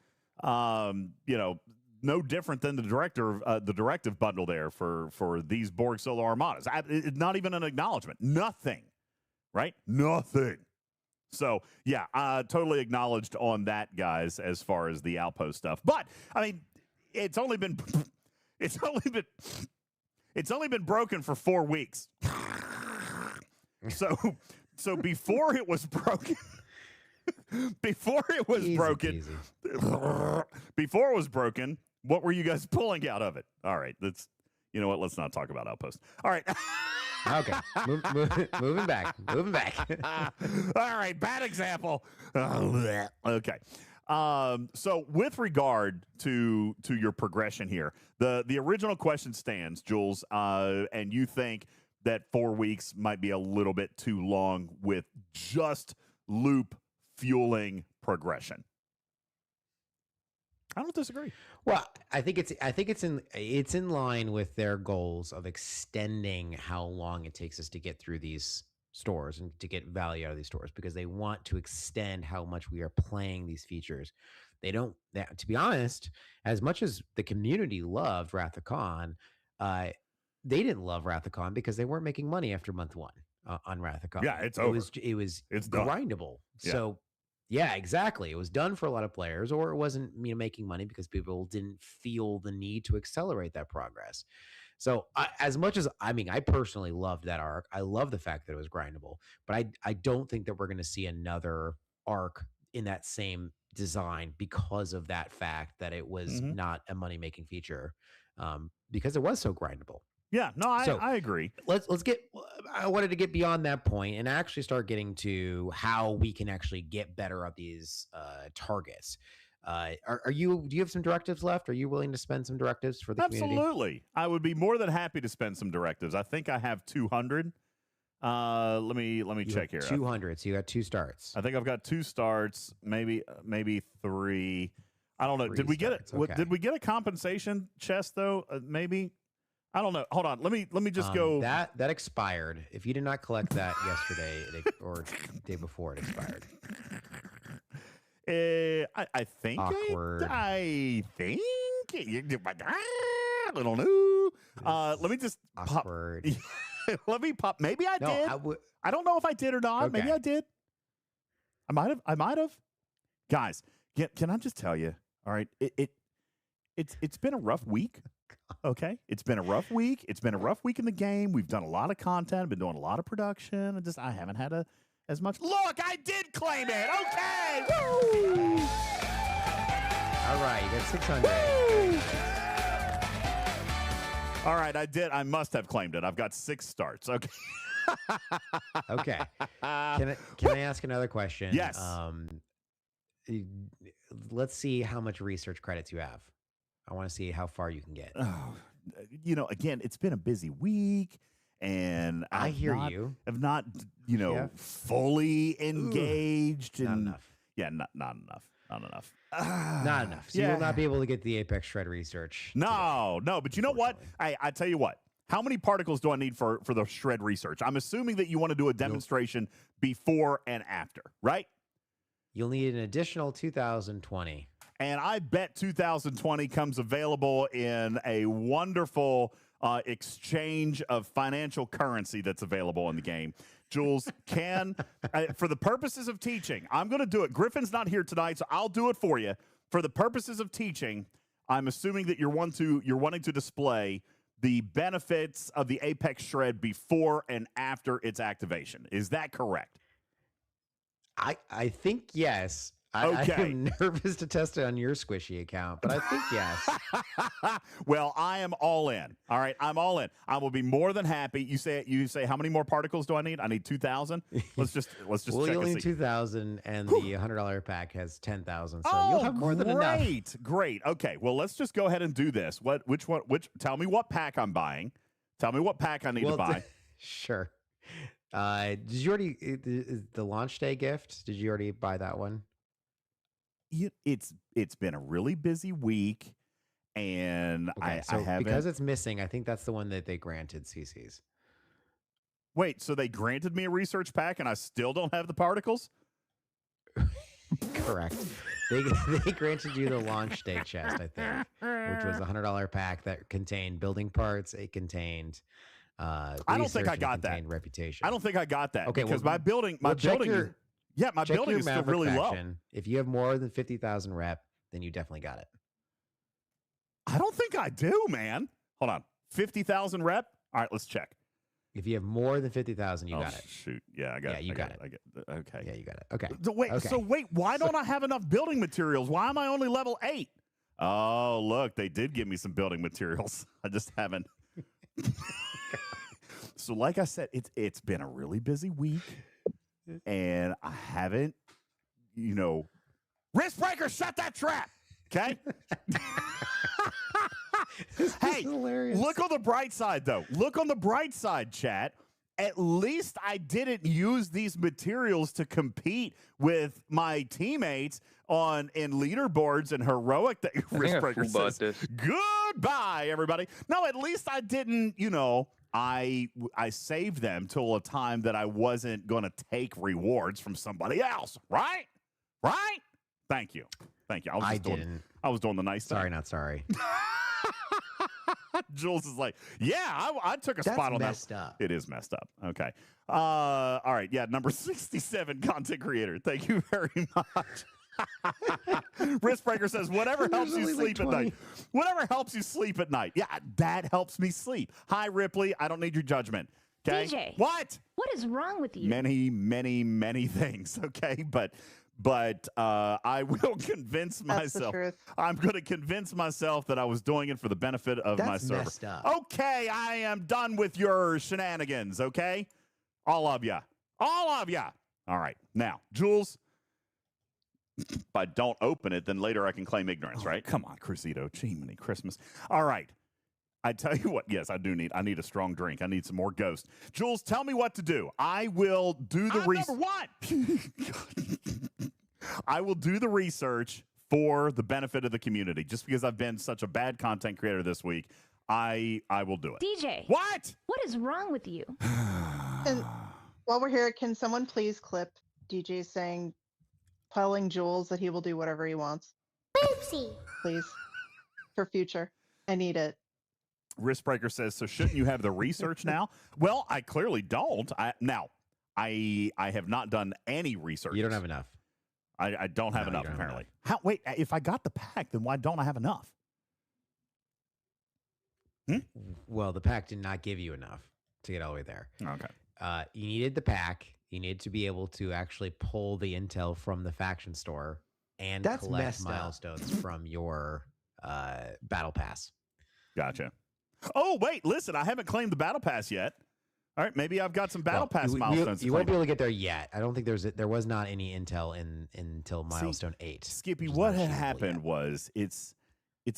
No different than the directive bundle there for these Borg solo armadas. Not even an acknowledgement, nothing, right? Nothing. So, yeah, totally acknowledged on that, guys, as far as the outpost stuff. But, I mean, it's only been broken for 4 weeks. So before it was broken, what were you guys pulling out of it? All right, you know what? Let's not talk about outpost. All right. Okay, moving back. All right, bad example. Okay. So with regard to your progression here, the original question stands, Jules, and you think that 4 weeks might be a little bit too long with just loop fueling progression. I don't disagree. Well, I think it's in line with their goals of extending how long it takes us to get through these stores and to get value out of these stores, because they want to extend how much we are playing these features. To be honest, as much as the community loved Wrath of Khan, they didn't love Wrath of Khan because they weren't making money after month 1 on Wrath of Khan. Yeah, it's over. It's done. grindable. Yeah. So. Yeah, exactly. It was done for a lot of players, or it wasn't making money because people didn't feel the need to accelerate that progress. So as much as, I personally loved that arc. I love the fact that it was grindable, but I don't think that we're going to see another arc in that same design because of that fact that it was not a money-making feature, because it was so grindable. Yeah, no, I agree. Let's get. I wanted to get beyond that point and actually start getting to how we can actually get better at these targets. Do you have some directives left? Are you willing to spend some directives for the community? Absolutely, I would be more than happy to spend some directives. I think I have 200. Let me check here. 200. So you got 2 starts. I think I've got 2 starts, maybe 3. I don't know. 3 Did we get it? starts, okay. Did we get a compensation chest though? Maybe. I don't know. Hold on. Let me just go. That expired. If you did not collect that yesterday or day before, it expired. I think. Awkward. I think. I don't know. Let me just awkward. Pop. Let me pop. Maybe I did. I don't know if I did or not. Okay. Maybe I did. I might have. Guys, can I just tell you? All right. It's been a rough week. Okay, it's been a rough week. It's been a rough week in the game. We've done a lot of content. Been doing a lot of production. I haven't had as much. Look, I did claim it. Okay. Woo! All right, you got 600. All right, I must have claimed it. I've got 6 starts. Okay. Okay. Can I ask another question? Yes. Let's see how much research credits you have. I want to see how far you can get. Oh, again, it's been a busy week, and I hear not, you. I've not, fully engaged. Not and enough. Yeah, not enough. Not enough. Not enough. So you will not be able to get the Apex Shred research. No. But you know what? I tell you what. How many particles do I need for the shred research? I'm assuming that you want to do a demonstration before and after, right? You'll need an additional 2020. And I bet 2020 comes available in a wonderful exchange of financial currency that's available in the game. Jules, for the purposes of teaching, I'm going to do it. Griffin's not here tonight, so I'll do it for you. For the purposes of teaching, I'm assuming that you're wanting to display the benefits of the Apex Shred before and after its activation. Is that correct? I think yes. Okay. I'm nervous to test it on your squishy account, but I think yes. Well, I am all in. All right, I'm all in. I will be more than happy. You say how many more particles do I need? I need 2,000. Let's just well, check. You'll need 2,000, and the $100 pack has 10,000, so you'll have more than enough. Great. Okay. Well, let's just go ahead and do this. Which one? Tell me what pack I'm buying. Tell me what pack I need to buy. Sure. Did you already the launch day gift? Did you already buy that one? It's been a really busy week, and okay, I haven't, because it's missing. I think that's the one that they granted CCs. Wait, so they granted me a research pack, and I still don't have the particles? Correct. They granted you the launch day chest, I think, which was a $100 pack that contained building parts. It contained. I don't think I got that. Reputation. I don't think I got that. Okay, because my building. Yeah, my building is still really low. If you have more than 50,000 rep, then you definitely got it. I don't think I do, man. Hold on. 50,000 rep? All right, let's check. If you have more than 50,000, you got it. Shoot. Yeah, I got it. Yeah, you got it. Okay. Yeah, you got it. Okay. So wait, why don't I have enough building materials? Why am I only level 8? Oh, look, they did give me some building materials. I just haven't. So like I said, it's been a really busy week. And I haven't, wrist breaker, shut that trap. Okay. Hey, look on the bright side, though. Look on the bright side, chat. At least I didn't use these materials to compete with my teammates in leaderboards and heroic. Wrist breaker says, goodbye, everybody. No, at least I didn't, I saved them till a time that I wasn't going to take rewards from somebody else. Right? Thank you. I was doing the nice thing. Sorry, not sorry. Jules is like, yeah, I took a spot on that. That's messed up. It is messed up. Okay. All right. Yeah. Number 67 content creator. Thank you very much. Wristbreaker says, whatever helps you sleep at night. Whatever helps you sleep at night. Yeah, that helps me sleep. Hi, Ripley. I don't need your judgment. Okay. DJ. What? What is wrong with you? Many, many, many things. Okay. But I will convince myself. I'm going to convince myself that I was doing it for the benefit of my server. Messed up. Okay, I am done with your shenanigans. Okay, all of ya. All right, now, Jules. If I don't open it, then later I can claim ignorance, right? Come on, Cruzito. Gee, Christmas. All right. I tell you what, yes, I need a strong drink. I need some more Ghost. Jules, tell me what to do. I will do the research. Number one. I will do the research for the benefit of the community. Just because I've been such a bad content creator this week, I will do it. DJ. What? What is wrong with you? And while we're here, can someone please clip DJ telling Jules that he will do whatever he wants? Oopsie. Please. For future. I need it. Wristbreaker says, so shouldn't you have the research now? Well, I clearly don't. I have not done any research. You don't have enough. I don't have enough, apparently. Wait, if I got the pack, then why don't I have enough? Well, the pack did not give you enough to get all the way there. Okay. You needed the pack. You needed to be able to actually pull the intel from the faction store and That's collect messed up. milestones from your battle pass. Gotcha. Oh, wait, listen, I haven't claimed the battle pass yet. All right, maybe I've got some battle pass milestones. You won't be able to get there yet. I don't think there was not any intel until milestone 8. Skippy, what had happened was it's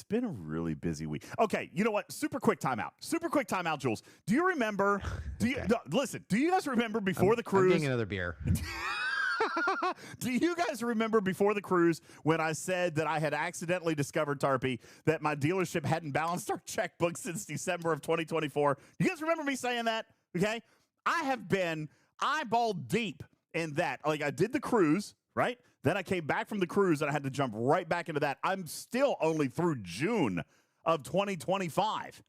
been a really busy week. Okay, you know what? Super quick timeout. Super quick timeout, Jules. Do you remember? Listen, do you guys remember before the cruise? I'm getting another beer. Do you guys remember before the cruise when I said that I had accidentally discovered, Tarpy, that my dealership hadn't balanced our checkbook since December of 2024? You guys remember me saying that? Okay. I have been eyeball deep in that. Like, I did the cruise, right? Then I came back from the cruise and I had to jump right back into that. I'm still only through June of 2025.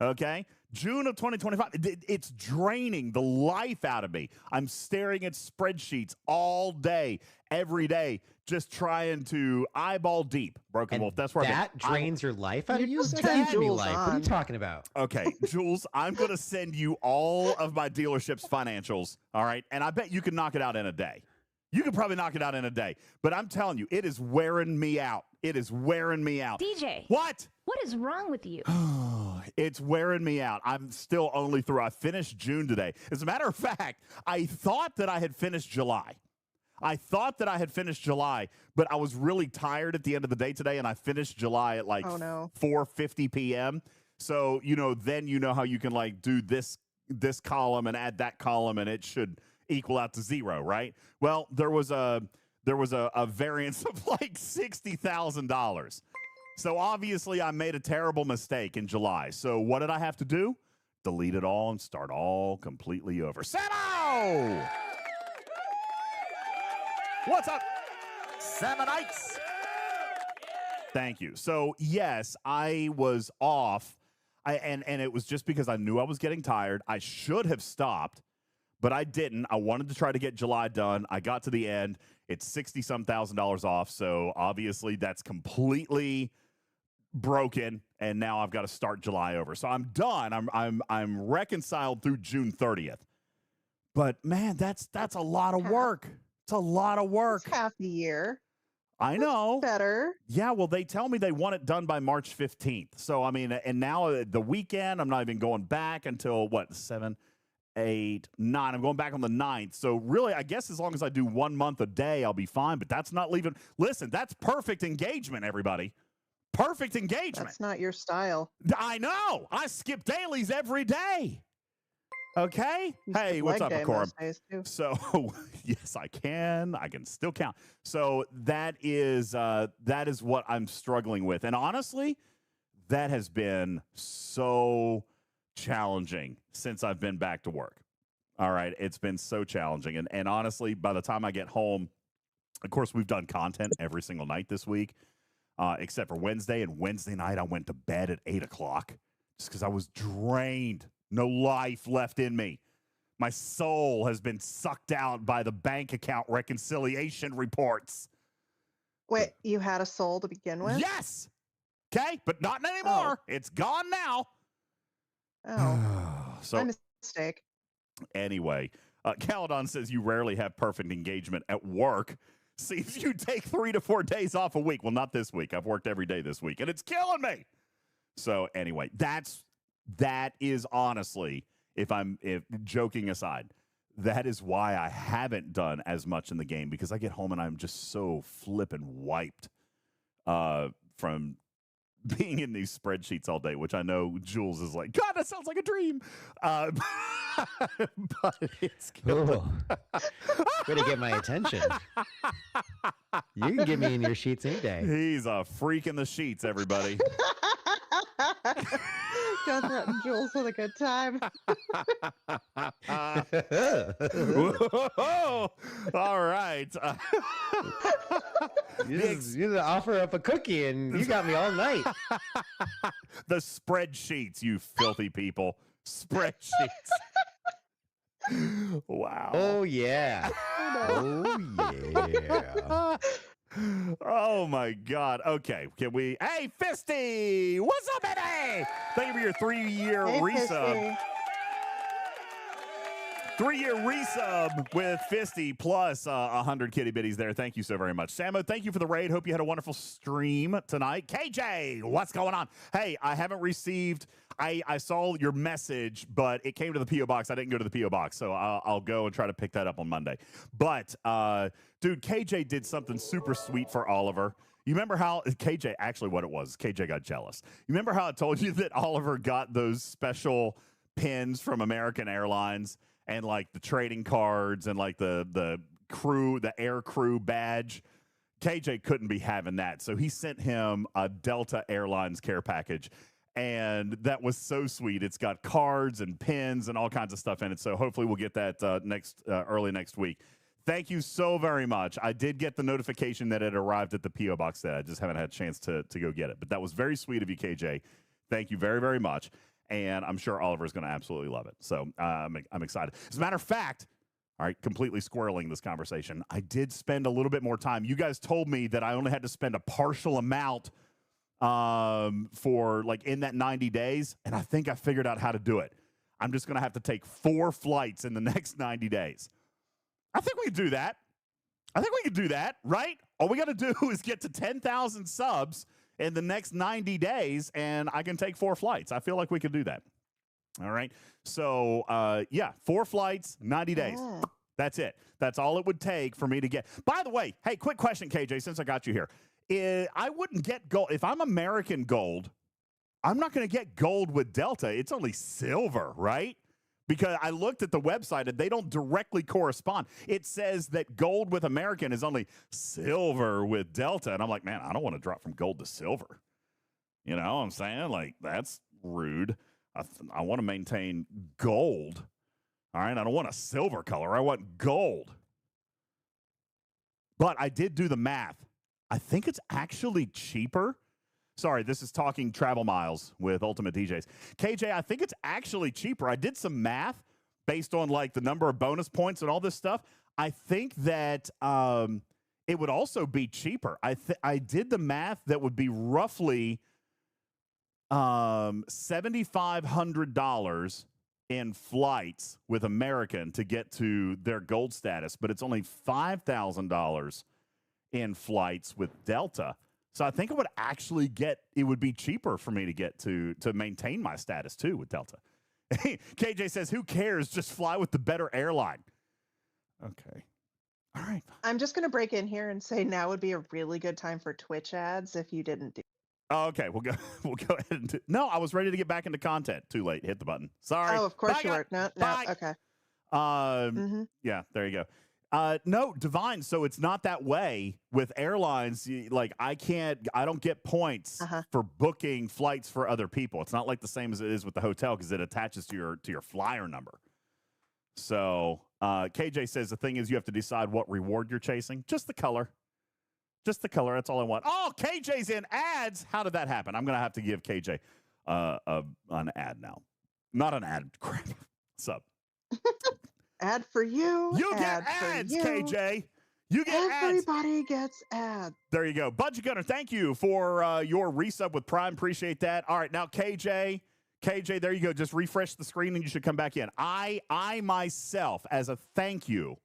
Okay. June of 2025. It's draining the life out of me. I'm staring at spreadsheets all day, every day, just trying to eyeball deep. Broken Wolf. That's where that drains your life out of you. just That turned gives me Jules life. What are you on. talking about? Okay, Jules, I'm going to send you all of my dealership's financials, all right? And I bet you can knock it out in a day. You could probably knock it out in a day. But I'm telling you, it is wearing me out. It is wearing me out. DJ. What? What is wrong with you? It's wearing me out. I'm still only through. I finished June today. As a matter of fact, I thought that I had finished July. But I was really tired at the end of the day today, and I finished July at like 4:50 p.m. So, then you know how you can like do this column and add that column, and it should equal out to 0, right? Well, there was a variance of like $60,000. So obviously I made a terrible mistake in July. So what did I have to do? Delete it all and start all completely over. Samo! What's up, Samonites? Thank you. So yes, I was off. And it was just because I knew I was getting tired. I should have stopped, but I didn't. I wanted to try to get July done. I got to the end. It's $60-some thousand off. So obviously that's completely broken, and now I've got to start July over. So I'm done. I'm reconciled through June 30th. But man, that's a lot of work. It's a lot of work. It's half the year. I know. Better. Yeah, well, they tell me they want it done by March 15th. So, I mean, and now the weekend, I'm not even going back until, 7, 8, 9. I'm going back on the 9th. So, really, I guess as long as I do 1 month a day, I'll be fine. But that's not leaving. Listen, that's perfect engagement, everybody. Perfect engagement. That's not your style. I know. I skip dailies every day. Okay. Hey, what's up, Corum? So, yes, I can. I can still count. So that is what I'm struggling with. And honestly, that has been so challenging since I've been back to work. All right. It's been so challenging. And honestly, by the time I get home, of course, we've done content every single night this week, except for Wednesday. And Wednesday night, I went to bed at 8 o'clock just because I was drained. No life left in me. My soul has been sucked out by the bank account reconciliation reports. Wait, you had a soul to begin with? Yes. Okay, but not anymore. It's gone now. Oh, so my mistake. Anyway, Caledon says you rarely have perfect engagement at work. Seems you take 3 to 4 days off a week. Well, not this week. I've worked every day this week, and it's killing me. So anyway, that is honestly, if joking aside, that is why I haven't done as much in the game, because I get home and I'm just so flippin' wiped from being in these spreadsheets all day, which I know Jules is like, God, that sounds like a dream. But it's way to get my attention. You can get me in your sheets any day. He's a freak in the sheets, everybody. Don't threaten Jules with a good time. Whoa. All right. You just offer up a cookie and you got me all night. The spreadsheets, you filthy people. Spreadsheets. Wow. Oh, yeah. Oh, yeah. Oh my God. Okay. Can we? Hey, Fisty! What's up, Eddie? Thank you for your 3-year resub. 3-year resub with Fisty plus 100 kitty bitties there. Thank you so very much. Samo, thank you for the raid. Hope you had a wonderful stream tonight. KJ, what's going on? Hey, I haven't received, I saw your message, but it came to the P.O. box. I didn't go to the P.O. box, so I'll go and try to pick that up on Monday. But, dude, KJ did something super sweet for Oliver. You remember how KJ, actually what it was, KJ got jealous. You remember how I told you that Oliver got those special pins from American Airlines? And like the trading cards and like the crew, the air crew badge. KJ couldn't be having that. So he sent him a Delta Airlines care package. And that was so sweet. It's got cards and pins and all kinds of stuff in it. So hopefully we'll get that early next week. Thank you so very much. I did get the notification that it arrived at the P.O. box today. I just haven't had a chance to go get it. But that was very sweet of you, KJ. Thank you very, very much. And I'm sure Oliver's going to absolutely love it. So I'm excited. As a matter of fact, all right, completely squirreling this conversation, I did spend a little bit more time. You guys told me that I only had to spend a partial amount for like in that 90 days. And I think I figured out how to do it. I'm just going to have to take 4 flights in the next 90 days. I think we can do that. Right? All we got to do is get to 10,000 subs in the next 90 days, and I can take 4 flights. I feel like we could do that. All right. So, yeah, 4 flights, 90 days. Yeah. That's it. That's all it would take for me to get. By the way, hey, quick question, KJ, since I got you here. I wouldn't get gold. If I'm American gold, I'm not going to get gold with Delta. It's only silver, right? Because I looked at the website and they don't directly correspond. It says that gold with American is only silver with Delta. And I'm like, man, I don't want to drop from gold to silver. You know what I'm saying? Like, that's rude. I want to maintain gold. All right. I don't want a silver color. I want gold. But I did do the math. I think it's actually cheaper. Sorry, this is talking travel miles with UltimatDJz. KJ, I think it's actually cheaper. I did some math based on like the number of bonus points and all this stuff. I think that it would also be cheaper. I did the math that would be roughly $7,500 in flights with American to get to their gold status, but it's only $5,000 in flights with Delta. So I think it would actually it would be cheaper for me to get to maintain my status too with Delta. KJ says, who cares? Just fly with the better airline. Okay. All right. I'm just going to break in here and say now would be a really good time for Twitch ads if you didn't do. Oh, okay, we'll go ahead and do. No, I was ready to get back into content. Too late. Hit the button. Sorry. Oh, of course you were. No. Okay. Yeah, there you go. No, Divine. So it's not that way with airlines. Like I don't get points for booking flights for other people. It's not like the same as it is with the hotel because it attaches to your flyer number. So KJ says the thing is you have to decide what reward you're chasing. Just the color. Just the color. That's all I want. Oh, KJ's in ads. How did that happen? I'm going to have to give KJ an ad now. Not an ad. Crap. Sub. Ad for you. You get ads, KJ. You get Everybody gets ads. There you go. Budget Gunner, thank you for your resub with Prime. Appreciate that. All right, now KJ, there you go. Just refresh the screen and you should come back in. I myself, as a thank you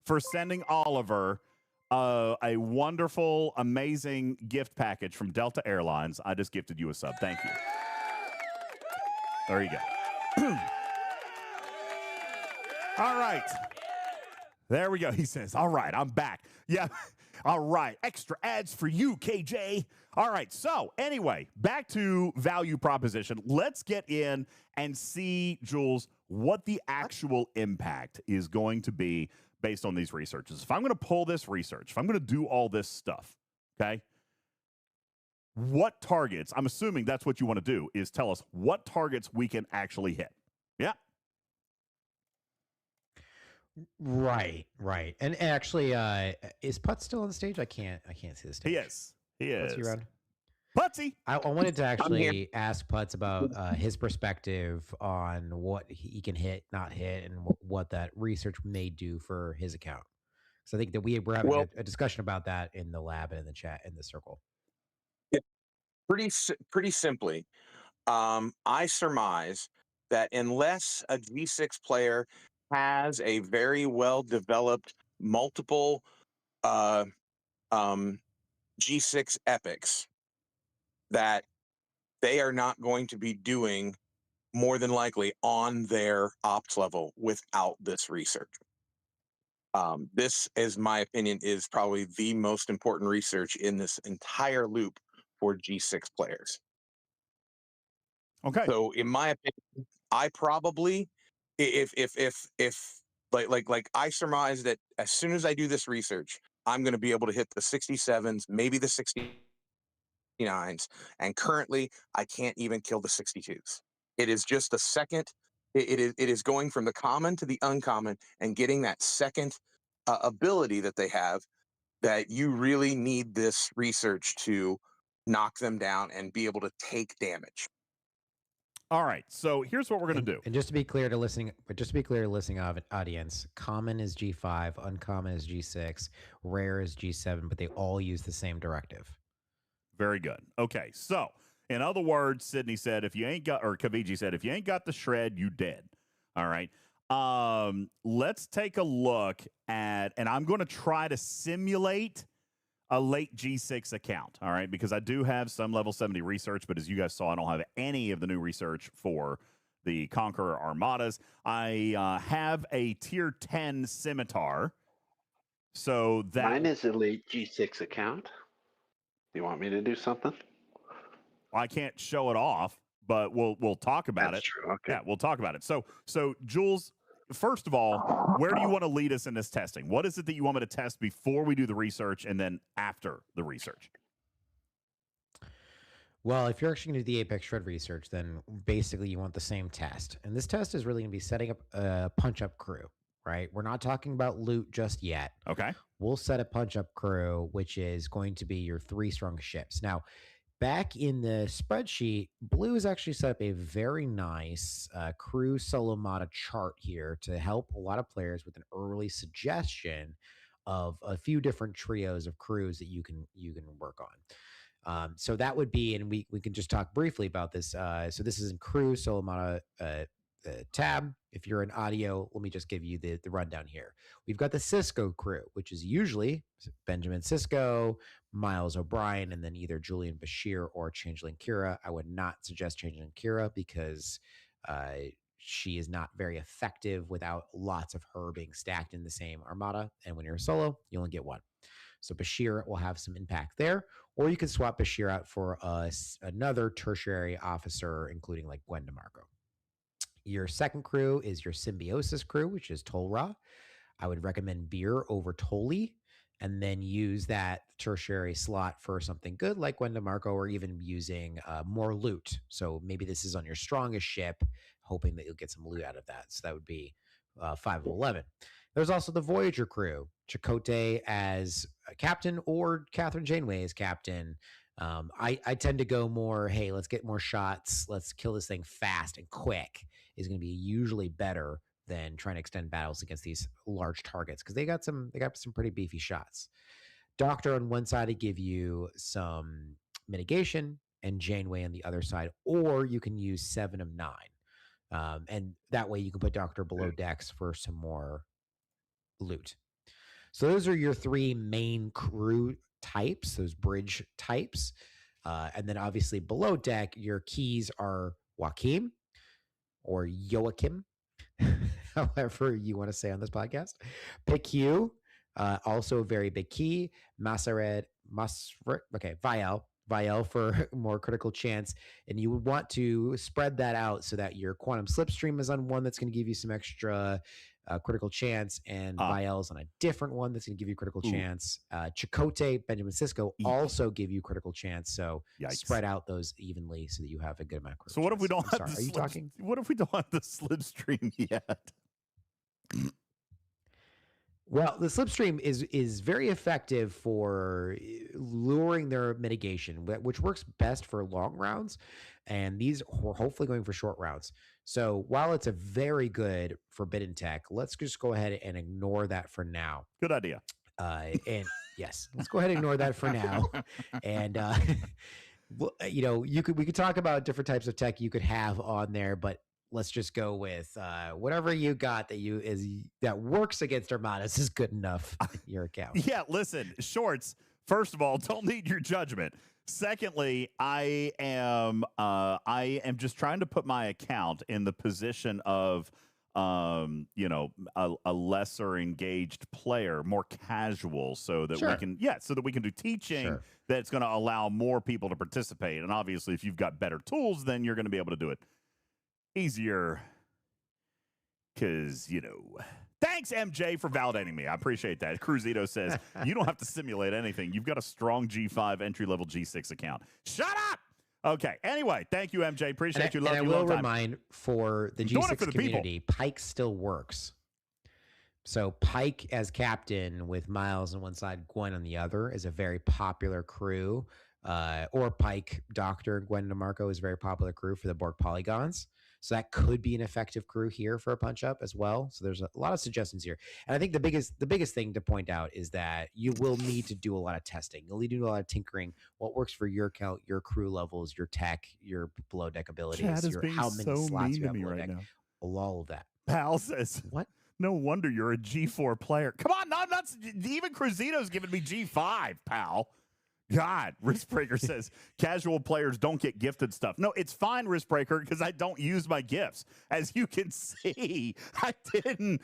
for sending Oliver a wonderful, amazing gift package from Delta Airlines, I just gifted you a sub. Thank you. There you go. All right. There we go. He says, all right, I'm back. Yeah. All right. Extra ads for you, KJ. All right. So anyway, back to value proposition. Let's get in and see, Jules, what the actual impact is going to be based on these researches. If I'm going to pull this research, if I'm going to do all this stuff, okay, what targets, I'm assuming that's what you want to do, is tell us what targets we can actually hit. Yeah. Right. And actually, is Putz still on the stage? I can't see the stage. He is. Putz, you around? Putsy. I wanted to actually ask Putz about his perspective on what he can hit, not hit, and what that research may do for his account. So I think that we're having a discussion about that in the lab and in the chat, in the circle. Yeah, pretty simply, I surmise that unless a G6 player has a very well developed multiple G6 epics that they are not going to be doing more than likely on their ops level without this research. This, as my opinion, is probably the most important research in this entire loop for G6 players. Okay. So, in my opinion, I probably, if like I surmise that as soon as I do this research, I'm going to be able to hit the 67s, maybe the 69s, and currently I can't even kill the 62s. It is just a second. It is going from the common to the uncommon and getting that second ability that they have, that you really need this research to knock them down and be able to take damage. All right, so here's what we're going to do. And just to be clear to listening audience, common is G5, uncommon is G6, rare is G7, but they all use the same directive. Very good. Okay, so in other words, Sydney said, if you ain't got, or Kaviji said, if you ain't got the shred, you dead. All right. Let's take a look at, and I'm going to try to simulate a late G6 account, all right, because I do have some level 70 research, but as you guys saw, I don't have any of the new research for the Conqueror Armadas. I have a tier 10 scimitar, so that... Mine is a late G6 account. Do you want me to do something? I can't show it off, but we'll talk about That's it. true. Okay. Yeah, we'll talk about it. So Jules, first of all, where do you want to lead us in this testing? What is it that you want me to test before we do the research and then after the research? Well, if you're actually going to do the Apex Shred research, then basically you want the same test. And this test is really going to be setting up a punch-up crew, right? We're not talking about loot just yet. Okay. We'll set a punch-up crew, which is going to be your 3 strongest ships. Now, back in the spreadsheet, Blue has actually set up a very nice crew solo moda chart here to help a lot of players with an early suggestion of a few different trios of crews that you can work on. So that would be, and we can just talk briefly about this. So this is in crew solo moda tab. If you're in audio, let me just give you the rundown here. We've got the Cisco crew, which is usually Benjamin Sisko, Miles O'Brien, and then either Julian Bashir or Changeling Kira. I would not suggest Changeling Kira because she is not very effective without lots of her being stacked in the same armada. And when you're solo, you only get one. So Bashir will have some impact there, or you can swap Bashir out for another tertiary officer, including like Gwen DeMarco. Your second crew is your Symbiosis crew, which is Tolra. I would recommend Beer over Toli, and then use that tertiary slot for something good like Gwen DeMarco, or even using more loot. So maybe this is on your strongest ship, hoping that you'll get some loot out of that. So that would be 5 of 11. There's also the Voyager crew, Chakotay as captain or Catherine Janeway as captain. I tend to go more, hey, let's get more shots. Let's kill this thing fast and quick is going to be usually better than trying to extend battles against these large targets, because they got some pretty beefy shots. Doctor on one side to give you some mitigation, and Janeway on the other side, or you can use 7 of 9. And that way you can put Doctor below decks for some more loot. So those are your 3 main crew types, those bridge types. And then obviously below deck, your keys are Joachim or Joachim, however you want to say on this podcast. PQ, also a very big key. Vial for more critical chance. And you would want to spread that out so that your quantum slipstream is on one that's going to give you some extra critical chance, and Vial's on a different one that's going to give you critical chance. Chakotay, Benjamin Sisko also give you critical chance. So spread out those evenly so that you have a good amount of critical So what chance. if we don't have Are you talking? What if we don't have the slipstream yet? Well, the slipstream is very effective for luring their mitigation, which works best for long rounds, and these are hopefully going for short rounds. So while it's a very good forbidden tech, let's just go ahead and ignore that for now. Good idea. And yes, let's go ahead and ignore that for now. And we could talk about different types of tech you could have on there, but let's just go with whatever you got that works against Armadas is good enough in your account. Yeah, listen, Shorts, first of all, don't need your judgment. Secondly, I am just trying to put my account in the position of a lesser engaged player, more casual, so that we can do teaching that's going to allow more people to participate. And obviously, if you've got better tools, then you're going to be able to do it easier. Because, thanks, MJ, for validating me. I appreciate that. Cruzito says, you don't have to simulate anything. You've got a strong G5 entry-level G6 account. Shut up! Okay. Anyway, thank you, MJ. Appreciate you. Love you. And I will remind, for the G6 for the community, Pike still works. So Pike as captain with Miles on one side, Gwen on the other is a very popular crew. Or Pike, Doctor, Gwen DeMarco is a very popular crew for the Borg Polygons. So that could be an effective crew here for a punch up as well. So there's a lot of suggestions here. And I think the biggest thing to point out is that you will need to do a lot of testing. You'll need to do a lot of tinkering. What works for your account, your crew levels, your tech, your below deck abilities, how many slots you have below deck. All of that. Pal says, what? No wonder you're a G4 player. Come on, no, not even Cruzito's giving me G5, pal. God, Riskbreaker says casual players don't get gifted stuff. No, it's fine, Riskbreaker, because I don't use my gifts. As you can see, I didn't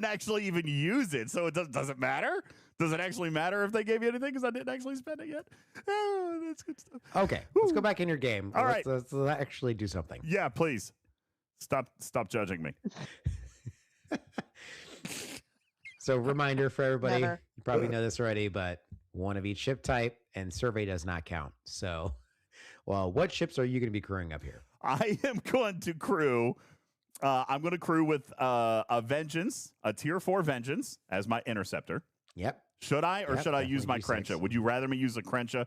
actually even use it, so it doesn't matter. Does it actually matter if they gave you anything because I didn't actually spend it yet? Oh, that's good stuff. Okay, let's go back in your game. All right, let's actually do something. Yeah, please. Stop judging me. So, reminder for everybody, you probably know this already, but one of each ship type, and survey does not count. So, well, what ships are you going to be crewing up here? I am going to crew. I'm going to crew with a Vengeance, a tier 4 Vengeance as my interceptor. Yep. Should I should I use my G6. Krencha? Would you rather me use a Krencha?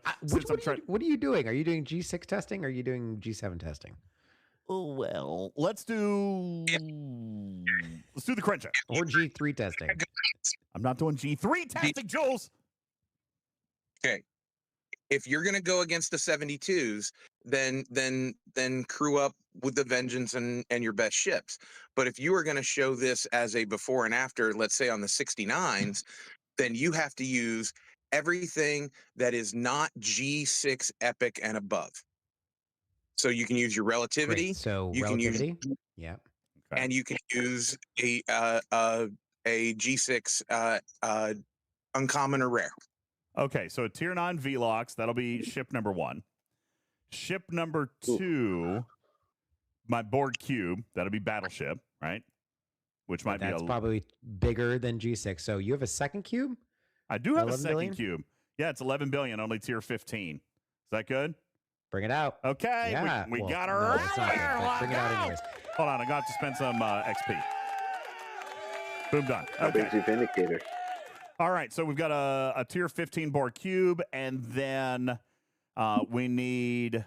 What are you doing? Are you doing G6 testing or are you doing G7 testing? Oh, well, let's do the Krencha. Or G3 testing. I'm not doing G3 testing, Jules. Okay. If you're going to go against the 72s, then crew up with the Vengeance and your best ships. But if you are going to show this as a before and after, let's say on the 69s, then you have to use everything that is not G6 Epic and above. So you can use your relativity. Great. So you relativity, can use, yeah, and you can use a G6 uncommon or rare. Okay, so tier 9 Velox, that'll be ship number 1. Ship number 2, my Borg Cube, that'll be battleship, right? Which might that's probably bigger than G6. So you have a second cube? I do have a second billion? cube. Yeah, it's 11 billion, only tier 15. Is that good? Bring it out. Okay, yeah. we got her no, right there. Bring it out anyways. Hold on, I got to spend some XP. Boom, done. How big's your Vindicator? All right, so we've got a tier 15 Borg Cube, and then we need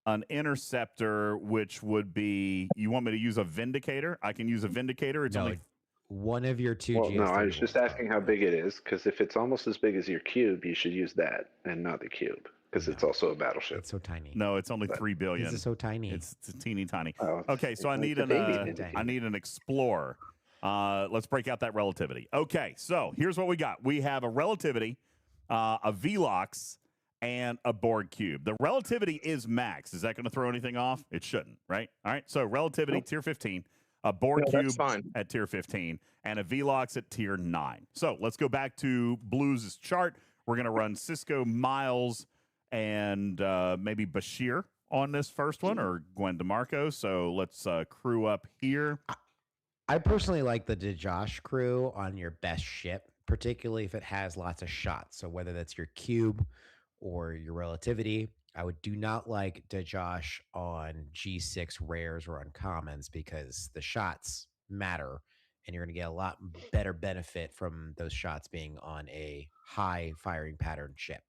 an interceptor, which would be, you want me to use a Vindicator? I can use a Vindicator. It's only one of your two. Well, no, I was just asking how big it is, because if it's almost as big as your cube, you should use that and not the cube, because it's also a battleship. It's so tiny. No, it's only 3 billion. This is so tiny. It's teeny tiny. Oh, okay, so I need an Explorer. Let's break out that relativity. Okay, so here's what we got. We have a relativity, a Velox, and a Borg Cube. The relativity is max. Is that going to throw anything off? It shouldn't, right? All right, so relativity, tier 15, a Borg Cube at tier 15, and a Velox at tier 9. So let's go back to Blues' chart. We're going to run Cisco, Miles, and maybe Bashir on this first one, or Gwen DeMarco. So let's crew up here. I personally like the DJz crew on your best ship, particularly if it has lots of shots. So whether that's your cube or your relativity, I would do not like DJz on G6 rares or uncommons because the shots matter and you're going to get a lot better benefit from those shots being on a high firing pattern ship.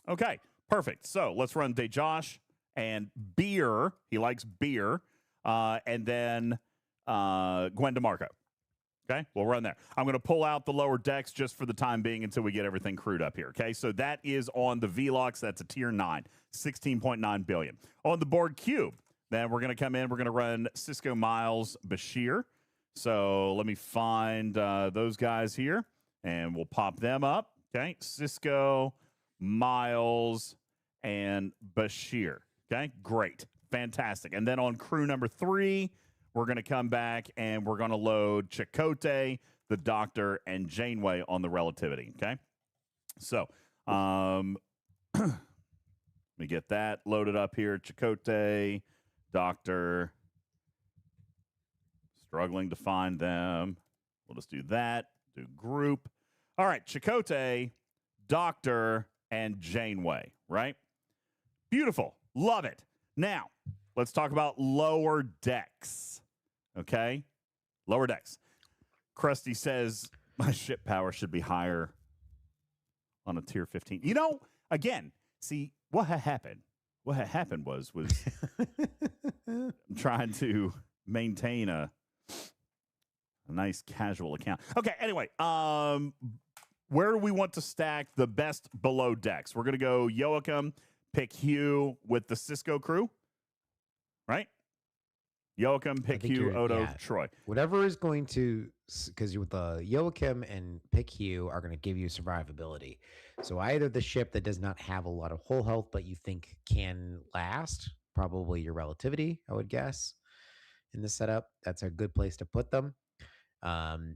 Okay, perfect. So let's run DJz and beer. He likes beer. And then Gwen DeMarco. Okay, we'll run there. I'm going to pull out the lower decks just for the time being until we get everything crewed up here. Okay, so that is on the Velox. That's a tier 9, 16.9 billion. On the Borg Cube, Then we're going to come in. We're going to run Cisco, Miles, Bashir. So let me find those guys here, and we'll pop them up. Okay, Cisco, Miles, and Bashir. Okay, great. Fantastic. And then on crew number 3, we're going to come back, and we're going to load Chakotay, the Doctor, and Janeway on the relativity. Okay, so let me get that loaded up here. Chakotay, Doctor, struggling to find them. We'll just do that. Do group. All right, Chakotay, Doctor, and Janeway, right? Beautiful. Love it. Now, let's talk about lower decks. Okay? Lower decks. Krusty says my ship power should be higher on a tier 15. You know, again, see, what had happened? What had happened was I'm trying to maintain a nice casual account. Okay, anyway, where do we want to stack the best below decks? We're going to go Joachim, pick Hugh with the Cisco crew, right? Joachim, pick Hugh, Odo, Troy. Whatever is going to, because with the Joachim and pick Hugh are going to give you survivability. So either the ship that does not have a lot of hull health, but you think can last, probably your relativity, I would guess, in the setup. That's a good place to put them.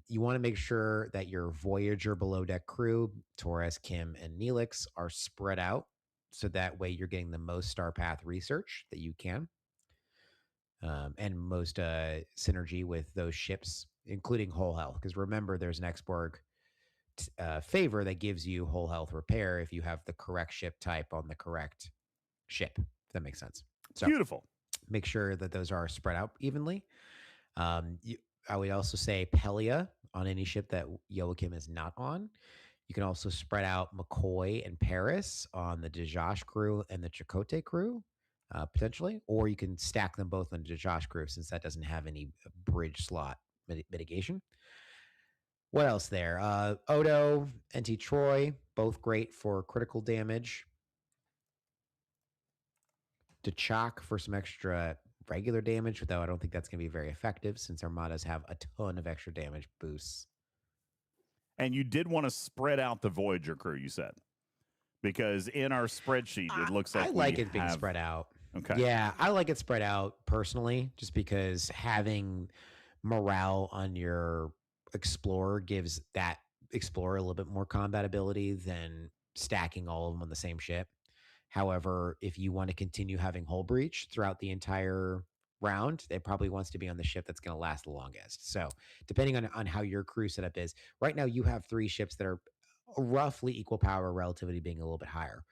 You want to make sure that your Voyager below deck crew, Torres, Kim, and Neelix, are spread out. So that way you're getting the most star path research that you can. And most synergy with those ships, including whole health. Because remember, there's an X-Borg favor that gives you whole health repair if you have the correct ship type on the correct ship. If that makes sense. So beautiful. Make sure that those are spread out evenly. I would also say Pelia on any ship that Joachim is not on. You can also spread out McCoy and Paris on the DJz crew and the Chakotay crew. Potentially, or you can stack them both on the Josh crew since that doesn't have any bridge slot mitigation. What else there? Odo, NT Troy, both great for critical damage. T'Chak for some extra regular damage, though I don't think that's going to be very effective since Armadas have a ton of extra damage boosts. And you did want to spread out the Voyager crew, you said, because in our spreadsheet it looks like I like it being spread out. Okay. Yeah, I like it spread out personally, just because having morale on your Explorer gives that Explorer a little bit more combat ability than stacking all of them on the same ship. However, if you want to continue having hull breach throughout the entire round, it probably wants to be on the ship that's going to last the longest. So depending on how your crew setup is, right now you have 3 ships that are roughly equal power, relativity being a little bit higher.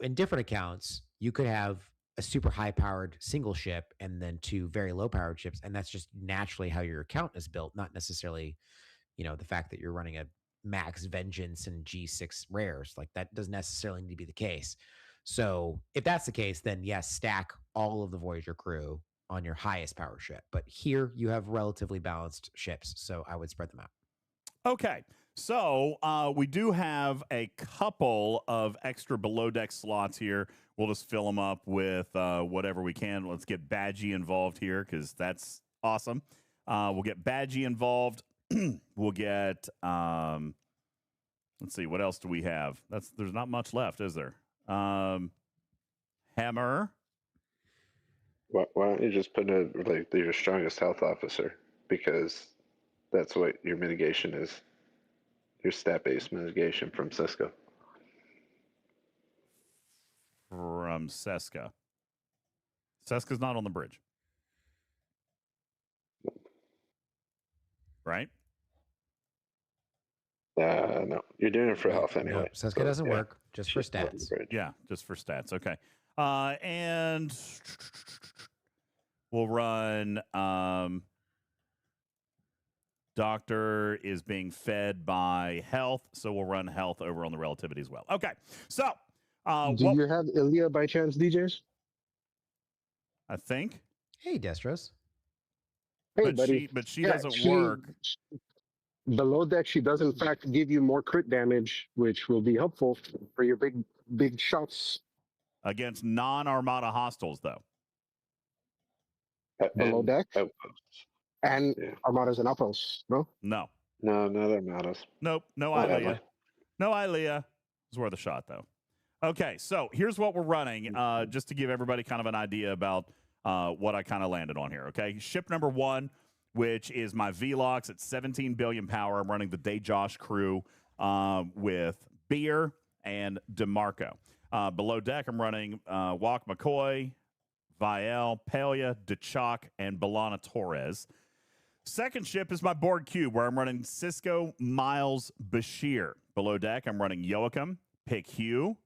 In different accounts, you could have a super high powered single ship and then 2 very low powered ships. And that's just naturally how your account is built, not necessarily, the fact that you're running a max vengeance and G6 rares. Like that doesn't necessarily need to be the case. So if that's the case, then yes, stack all of the Voyager crew on your highest power ship. But here you have relatively balanced ships. So I would spread them out. Okay. So we do have a couple of extra below deck slots here. We'll just fill them up with whatever we can. Let's get Badgie involved here because that's awesome. We'll get Badgie involved. We'll get, let's see, what else do we have? There's not much left, is there? Hammer. Why don't you just put your strongest health officer, because that's what your mitigation is. Your stat-based mitigation from Cisco. From Seska. Seska's not on the bridge. Right? No. You're doing it for health anyway. No, Seska doesn't work, just for stats. Yeah, just for stats. Okay. And we'll run... Doctor is being fed by health, so we'll run health over on the relativity as well. Okay, so do you have Ilya by chance, DJs? I think. Hey, Destros. Hey, but buddy. She doesn't work. Below deck, she does in fact give you more crit damage, which will be helpful for your big shots Against non-Armada hostiles, though. below deck, outposts. and Armadas and outposts. No, No. No, not Armadas. Nope. No Not Ilea. Adley. No Ilea. It's worth a shot, though. Okay, so here's what we're running, just to give everybody kind of an idea about what I kind of landed on here, okay? Ship number 1, which is my Velox at 17 billion power. I'm running the Day Josh crew with Beer and DeMarco. Below deck, I'm running Walk McCoy, Vial, Pelia, DeChalk, and Belana Torres. Second ship is my Borg Cube, where I'm running Cisco, Miles, Bashir. Below deck, I'm running Joachim, Pick Hugh,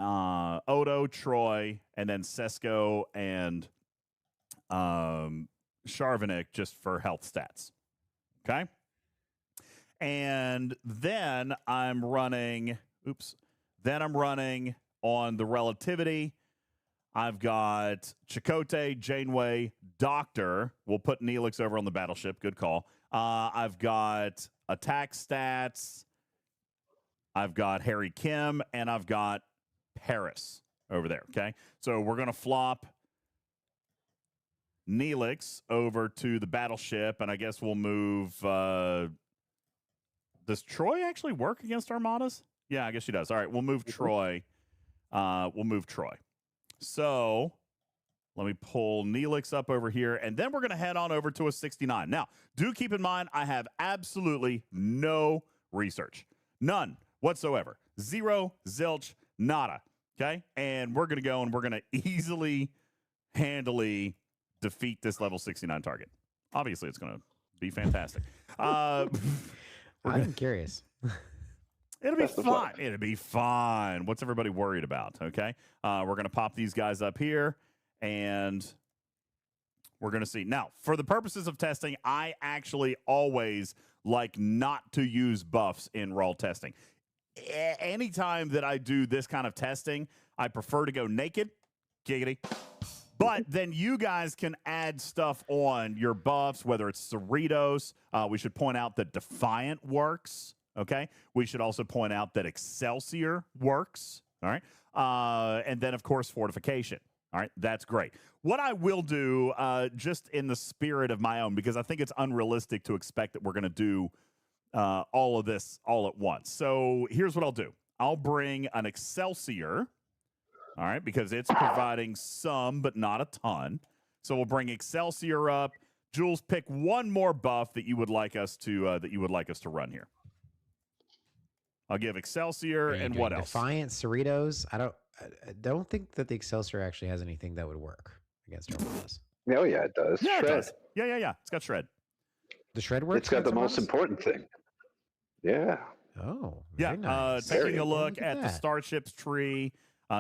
Odo, Troy, and then Sesko and Sharvanik just for health stats. Okay? And then I'm running, on the relativity. I've got Chakotay, Janeway, Doctor. We'll put Neelix over on the battleship. Good call. I've got attack stats. I've got Harry Kim, and I've got Paris over there. Okay, so we're going to flop Neelix over to the battleship, and I guess we'll move. Does Troy actually work against Armadas? Yeah, I guess she does. All right, we'll move Troy. So let me pull Neelix up over here, and then we're going to head on over to a 69. Now, do keep in mind, I have absolutely no research. None whatsoever. Zero, zilch, nada. Okay? And we're going to go and we're going to easily, handily defeat this level 69 target. Obviously, it's going to be fantastic. I'm curious. It'll be fine. It'll be fine. What's everybody worried about? Okay. We're going to pop these guys up here, and we're going to see. Now, for the purposes of testing, I actually always like not to use buffs in raw testing. Anytime that I do this kind of testing, I prefer to go naked. Giggity. But then you guys can add stuff on your buffs, whether it's Cerritos. We should point out that Defiant works. Okay. We should also point out that Excelsior works. All right. And then, of course, Fortification. All right. That's great. What I will do, just in the spirit of my own, because I think it's unrealistic to expect that we're going to do all of this all at once. So here's what I'll do. I'll bring an Excelsior. All right. Because it's providing some, but not a ton. So we'll bring Excelsior up. Jules, pick one more buff that you would like us to run here. I'll give Excelsior and what else? Defiant, Cerritos. I don't think that the Excelsior actually has anything that would work against Armadas. Oh yeah, it does. Yeah, Shred. it does. Yeah. It's got Shred. The Shred works. It's got the most important thing. Yeah. Oh, yeah. Nice. Taking a look at the Starships tree,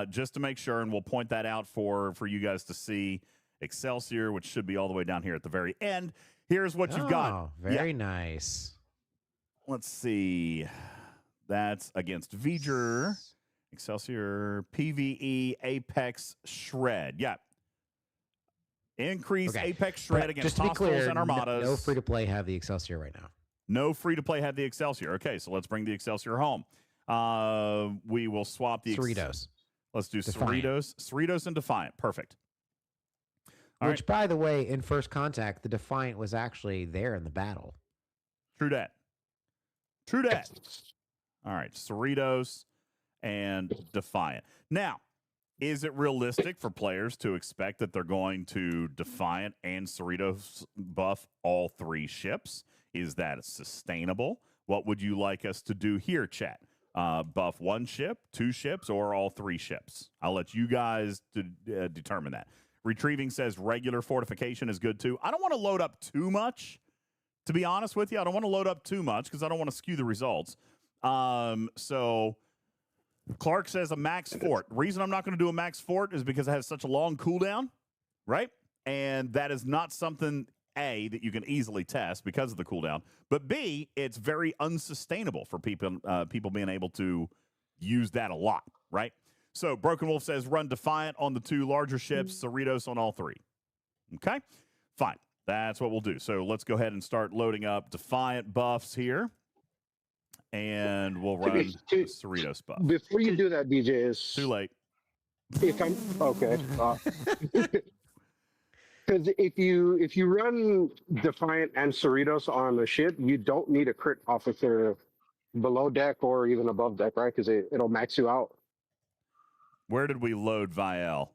just to make sure, and we'll point that out for you guys to see. Excelsior, which should be all the way down here at the very end. Here's what you've got. Very nice. Let's see. That's against V'ger, Excelsior, PvE, Apex, Shred. Yeah. Increase Apex Shred against Hostiles and Armadas. No free-to-play have the Excelsior right now. No free-to-play have the Excelsior. Okay, so let's bring the Excelsior home. We will swap the Cerritos. Let's do Cerritos and Defiant. Perfect. Which, by the way, in First Contact, the Defiant was actually there in the battle. True that. All right, Cerritos and Defiant. Now, is it realistic for players to expect that they're going to Defiant and Cerritos buff all three ships? Is that sustainable? What would you like us to do here, chat? Buff one ship, two ships, or all three ships? I'll let you guys determine that. Retrieving says regular fortification is good too. I don't want to load up too much, to be honest with you. I don't want to load up too much because I don't want to skew the results. So Clark says a max fort. Reason I'm not going to do a max fort is because it has such a long cooldown, right? And that is not something, A, that you can easily test because of the cooldown, but B, it's very unsustainable for people being able to use that a lot, right? So Broken Wolf says run Defiant on the two larger ships, Cerritos on all three. Okay, fine. That's what we'll do. So let's go ahead and start loading up Defiant buffs here. And we'll run the Cerritos buff. Before you do that, DJz. Too late. If I'm okay. Because if you run Defiant and Cerritos on a ship, you don't need a crit officer below deck or even above deck, right? Because it'll max you out. Where did we load Vial?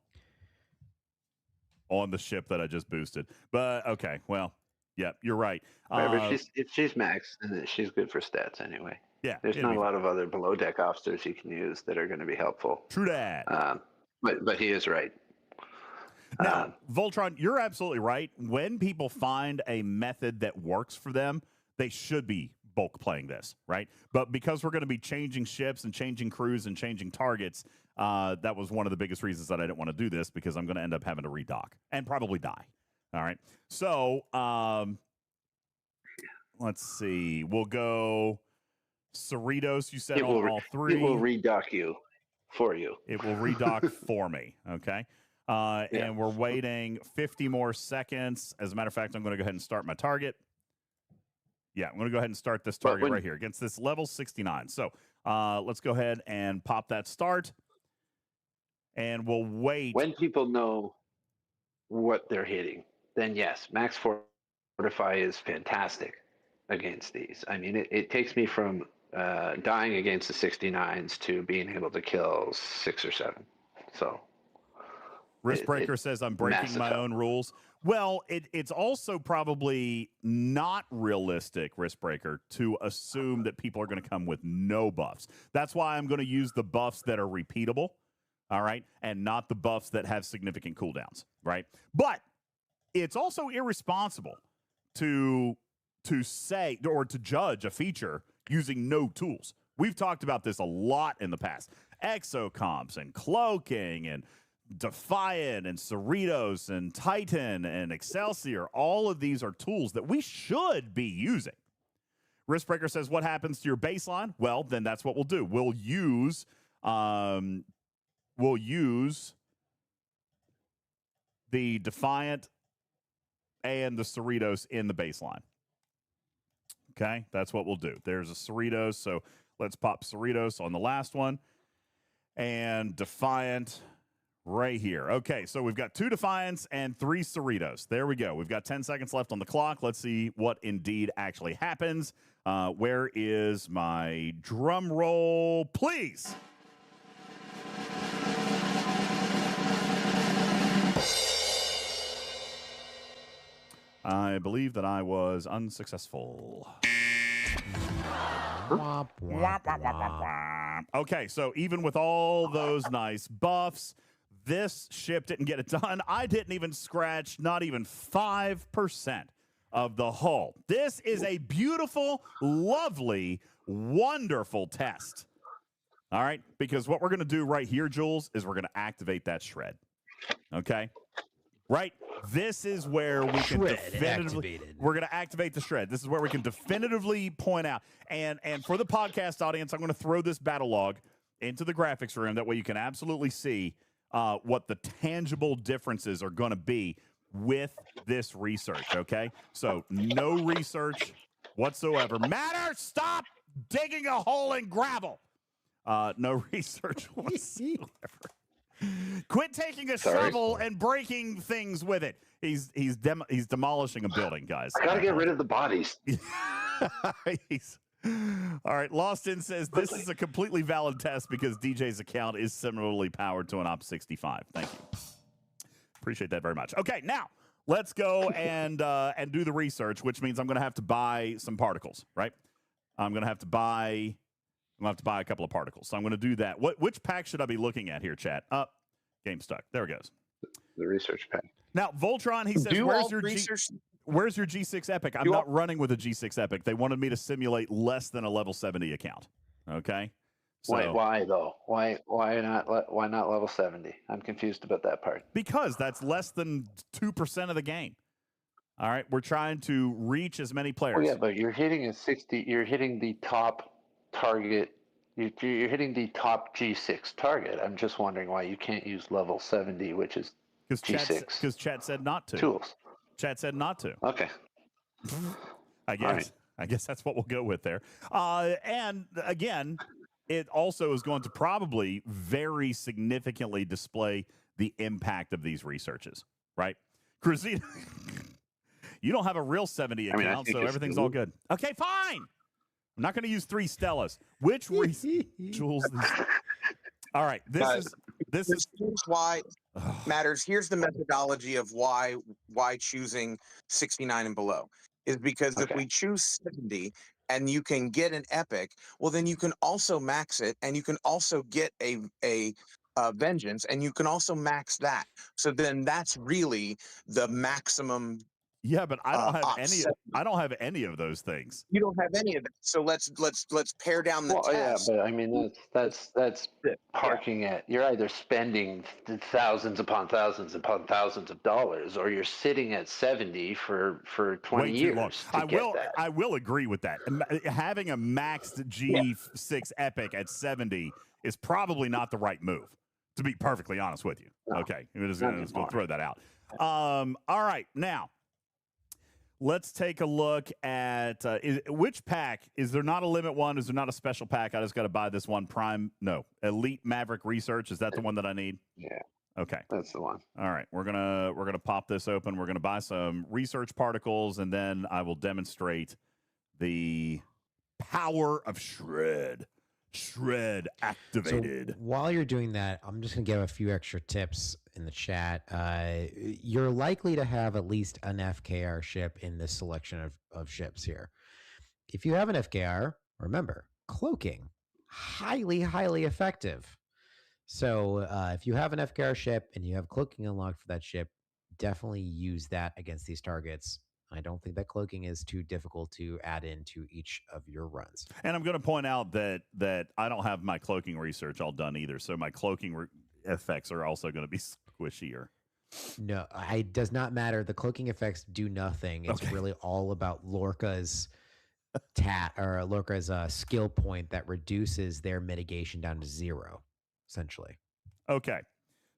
On the ship that I just boosted. But okay, well, yeah, you're right. But if she's maxed, then she's good for stats anyway. Yeah, There's not a lot of other below deck officers you can use that are going to be helpful. True that. But he is right. Now, Voltron, you're absolutely right. When people find a method that works for them, they should be bulk playing this, right? But because we're going to be changing ships and changing crews and changing targets, that was one of the biggest reasons that I didn't want to do this, because I'm going to end up having to redock and probably die. All right. So let's see. We'll go Cerritos. You said on all three. It will redock you for you. It will redock for me. Okay. And we're waiting 50 more seconds. As a matter of fact, I'm going to go ahead and start my target. Yeah, I'm going to go ahead and start this target right here against this level 69. So let's go ahead and pop that start. And we'll wait. When people know what they're hitting, then yes, Max Fortify is fantastic against these. I mean, it takes me from dying against the 69s to being able to kill 6 or 7. So Riskbreaker says I'm breaking my own rules. Well, it's also probably not realistic, Riskbreaker, to assume that people are going to come with no buffs. That's why I'm going to use the buffs that are repeatable, all right, and not the buffs that have significant cooldowns, right? But it's also irresponsible to say or to judge a feature using no tools. We've talked about this a lot in the past. Exocomps and cloaking and Defiant and Cerritos and Titan and Excelsior, all of these are tools that we should be using. Riskbreaker says, what happens to your baseline? Well, then that's what we'll do. We'll use the Defiant and the Cerritos in the baseline. Okay, that's what we'll do. There's a Cerritos, so let's pop Cerritos on the last one. And Defiant right here. Okay, so we've got 2 Defiants and 3 Cerritos. There we go. We've got 10 seconds left on the clock. Let's see what indeed actually happens. Where is my drum roll, please? I believe that I was unsuccessful. Okay, so even with all those nice buffs, this ship didn't get it done. I didn't even scratch not even 5% of the hull. This is a beautiful, lovely, wonderful test. All right? Because what we're going to do right here, Jules, is we're going to activate that shred. Okay? Right? This is where we can definitively... We're going to activate the shred. This is where we can definitively point out. And for the podcast audience, I'm going to throw this battle log into the graphics room. That way you can absolutely see what the tangible differences are going to be with this research, okay? So no research whatsoever. Matter, stop digging a hole in gravel. No research whatsoever. Quit taking a shovel and breaking things with it. He's demolishing a building, guys. I gotta get rid of the bodies. All right, Lostin says this is a completely valid test because DJ's account is similarly powered to an Op 65. Thank you. Appreciate that very much. Okay, now let's go and do the research, which means I'm going to have to buy some particles, right? I'm going to have to buy a couple of particles. So I'm going to do that. Which pack should I be looking at here, chat? Game stuck. There it goes. The research pack. Now, Voltron, he says, where's your G6 Epic? I'm not running with a G6 Epic. They wanted me to simulate less than a level 70 account. Okay? So, why though? Why not level 70? I'm confused about that part. Because that's less than 2% of the game. All right? We're trying to reach as many players. Oh, yeah, but you're hitting a 60. You're hitting the top target. You're hitting the top G6 target. I'm just wondering why you can't use level 70, which is G6. Because chat said not to. Tools. Chat said not to. Okay. I guess that's what we'll go with there. And again, it also is going to probably very significantly display the impact of these researches, right? Christina, you don't have a real 70 I mean, I account, think so it's everything's cool. all good. Okay, fine. I'm not going to use 3 Stellas. Which Jules? All right, this is Here's why matters. Here's the methodology of why choosing 69 and below is because if we choose 70 and you can get an epic, well then you can also max it, and you can also get a vengeance, and you can also max that. So then that's really the maximum. Yeah, but I don't have offset. I don't have any of those things. You don't have any of that. So let's pare down the Well, test. yeah, but I mean that's parking at. You're either spending thousands upon thousands upon thousands of dollars, or you're sitting at 70 for 20 Way years too long. to I will agree with that. Having a maxed G6 epic at 70 is probably not the right move, to be perfectly honest with you. No, Okay, I'm just going to throw that out. All right, now let's take a look at which pack. Is there not a limit one? Is there not a special pack? I just got to buy this one. Prime, no. Elite Maverick Research. Is that the one that I need? Yeah. Okay. That's the one. All right. We're gonna pop this open. We're gonna buy some research particles, and then I will demonstrate the power of Shred. Shred activated. So while you're doing that, I'm just going to give a few extra tips in the chat. You're likely to have at least an FKR ship in this selection of ships here. If you have an FKR, remember, cloaking, highly, highly effective. So if you have an FKR ship and you have cloaking unlocked for that ship, definitely use that against these targets. I don't think that cloaking is too difficult to add into each of your runs. And I'm going to point out that I don't have my cloaking research all done either, so my cloaking effects are also going to be squishier. No, it does not matter. The cloaking effects do nothing. It's really all about Lorca's Lorca's skill point that reduces their mitigation down to 0, essentially. Okay,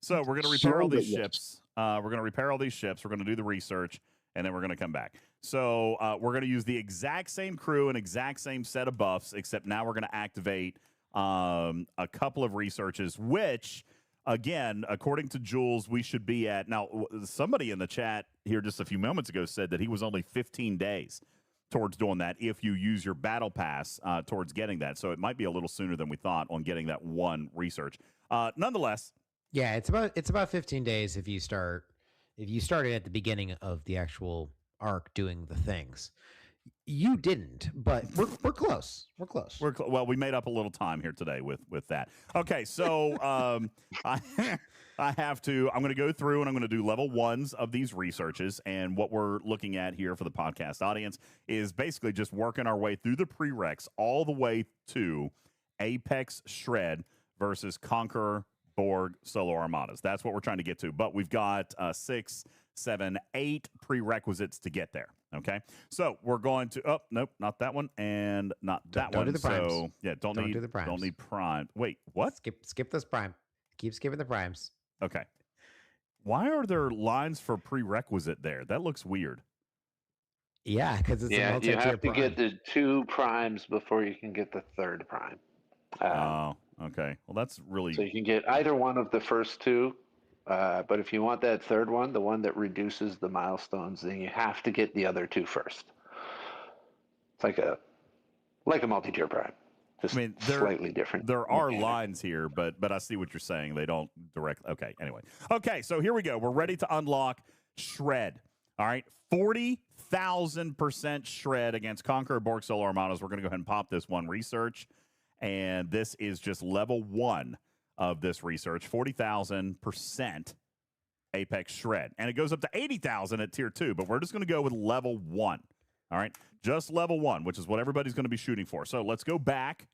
so we're going to repair all these ships. We're going to repair all these ships. We're going to do the research, and then we're going to come back. So we're going to use the exact same crew and exact same set of buffs, except now we're going to activate a couple of researches, which, again, according to Jules, we should be at. Now, somebody in the chat here just a few moments ago said that he was only 15 days towards doing that if you use your battle pass towards getting that. So it might be a little sooner than we thought on getting that one research. Nonetheless. Yeah, it's about 15 days if you started at the beginning of the actual arc doing the things. You didn't, but we're close. We're close. Well, we made up a little time here today with that. Okay, so I'm going to go through and I'm going to do level 1s of these researches. And what we're looking at here for the podcast audience is basically just working our way through the prereqs all the way to Apex Shred versus Conqueror Borg solo armadas. That's what we're trying to get to. But we've got 6, 7, 8 prerequisites to get there. Okay, so we're going to. Oh, nope, not that one, and not that one. Don't do the primes. So yeah, don't need do the primes. Don't need prime. Wait, what? Skip this prime. Keep skipping the primes. Okay. Why are there lines for prerequisite there? That looks weird. Yeah, because it's a you multi-tier have to prime. get the 2 primes before you can get the 3rd prime. Okay. Well, that's really. So you can get either one of the first 2, but if you want that 3rd one, the one that reduces the milestones, then you have to get the other 2 first. It's like a multi-tier prime. Just slightly different. There are lines here, but I see what you're saying. They don't directly. Okay, anyway. Okay, so here we go. We're ready to unlock Shred. All right, 40,000% Shred against Conqueror Borg solo armadas. We're going to go ahead and pop this one research, and this is just level 1 of this research. 40,000% Apex Shred, and it goes up to 80,000 at tier 2. But we're just going to go with level 1. All right, just level 1, which is what everybody's going to be shooting for. So let's go back,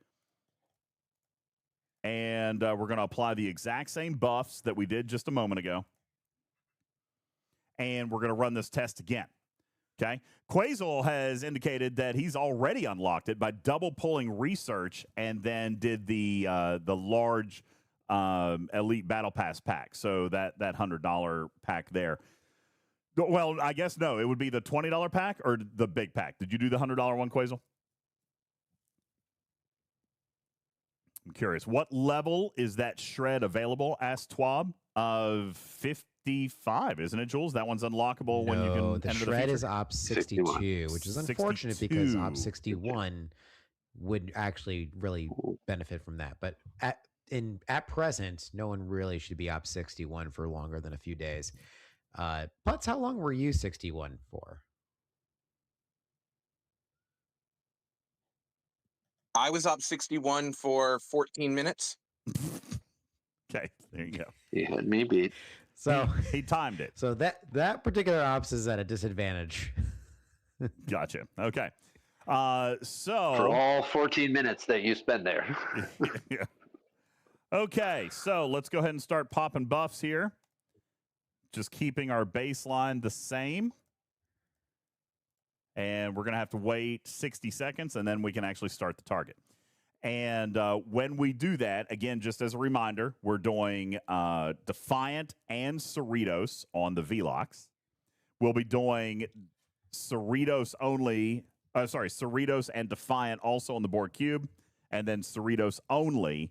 and we're going to apply the exact same buffs that we did just a moment ago, and we're going to run this test again. Okay, Quasel has indicated that he's already unlocked it by double pulling research, and then did the large elite battle pass pack. So that $100 pack there. Well, I guess no. It would be the $20 pack or the big pack. Did you do the $100 one, Quasel? I'm curious. What level is that Shred available? Asked Twab. Of 65, isn't it, Jules? That one's unlockable when you can the enter shred the is op 62, which is unfortunate because op 61 would actually really benefit from that. But at present, no one really should be op 61 for longer than a few days. Putz, how long were you 61 for? I was up 61 for 14 minutes. Okay, there you go. He had me beat. So he timed it. So that particular ops is at a disadvantage. Gotcha. Okay. So for all 14 minutes that you spend there. Yeah. Okay, so let's go ahead and start popping buffs here. Just keeping our baseline the same. And we're going to have to wait 60 seconds, and then we can actually start the target. And when we do that, again, just as a reminder, we're doing Defiant and Cerritos on the VLOX. We'll be doing Cerritos only, Cerritos and Defiant also on the Borg Cube, and then Cerritos only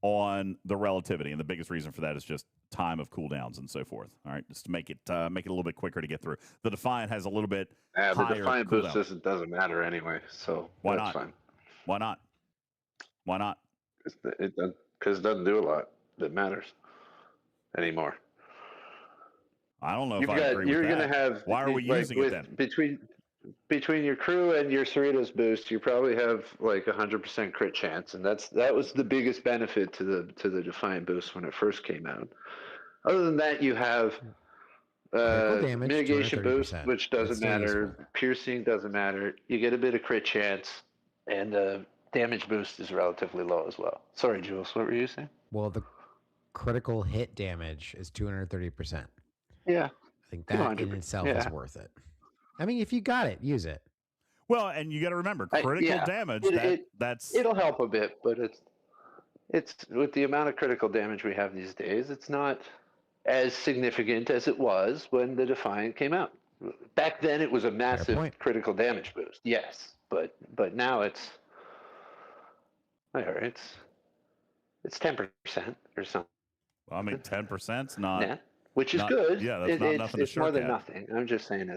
on the Relativity. And the biggest reason for that is just time of cooldowns and so forth. All right, just to make it a little bit quicker to get through. The Defiant has a little bit the higher Defiant cooldown. boost doesn't matter anyway, so Why that's not? fine. Why not? Why not? Because it doesn't do a lot that matters anymore. I don't know if I agree with that. You're going to have... Why are we using it then? Between your crew and your Cerritos boost, you probably have like 100% crit chance, and that was the biggest benefit to the Defiant boost when it first came out. Other than that, you have damage, mitigation boost, 230%. which doesn't matter. Useful. Piercing doesn't matter. You get a bit of crit chance, and damage boost is relatively low as well. Sorry, Jules, what were you saying? Well, the critical hit damage is 230%. Yeah. I think that in itself is worth it. I mean, if you got it, use it. Well, and you got to remember, critical damage, that's... It'll help a bit, but it's with the amount of critical damage we have these days, it's not as significant as it was when the Defiant came out. Back then, it was a massive critical damage boost, yes, but now it's 10% or something. Well, I mean, 10%'s not... Yeah, which is good. Yeah, that's not nothing to it's more shirk than at. nothing. I'm just saying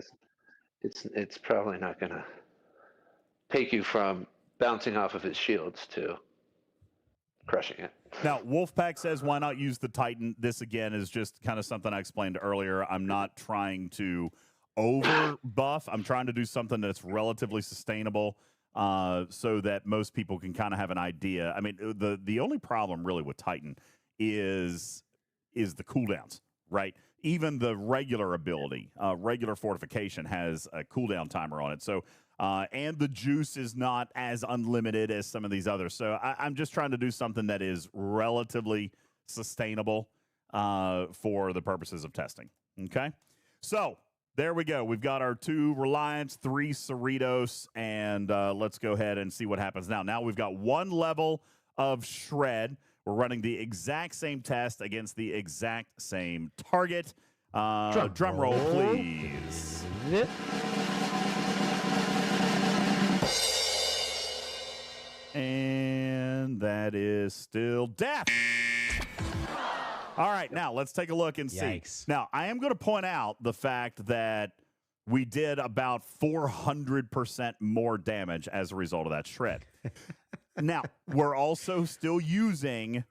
it's probably not going to take you from bouncing off of his shields to crushing it. Now, Wolfpack says, why not use the Titan? This, again, is just kind of something I explained earlier. I'm not trying to over buff. I'm trying to do something that's relatively sustainable so that most people can kind of have an idea. I mean, the only problem really with Titan is the cooldowns, right? Even the regular ability, regular fortification has a cooldown timer on it. So, and the juice is not as unlimited as some of these others. So I'm just trying to do something that is relatively sustainable for the purposes of testing. Okay. So there we go. We've got our 2 Reliance, 3 Cerritos, and let's go ahead and see what happens now. Now we've got 1 level of Shred. We're running the exact same test against the exact same target. Drum roll, please. And that is still death. All right, now let's take a look and see. Yikes. Now, I am going to point out the fact that we did about 400% more damage as a result of that shred. Now, we're also still using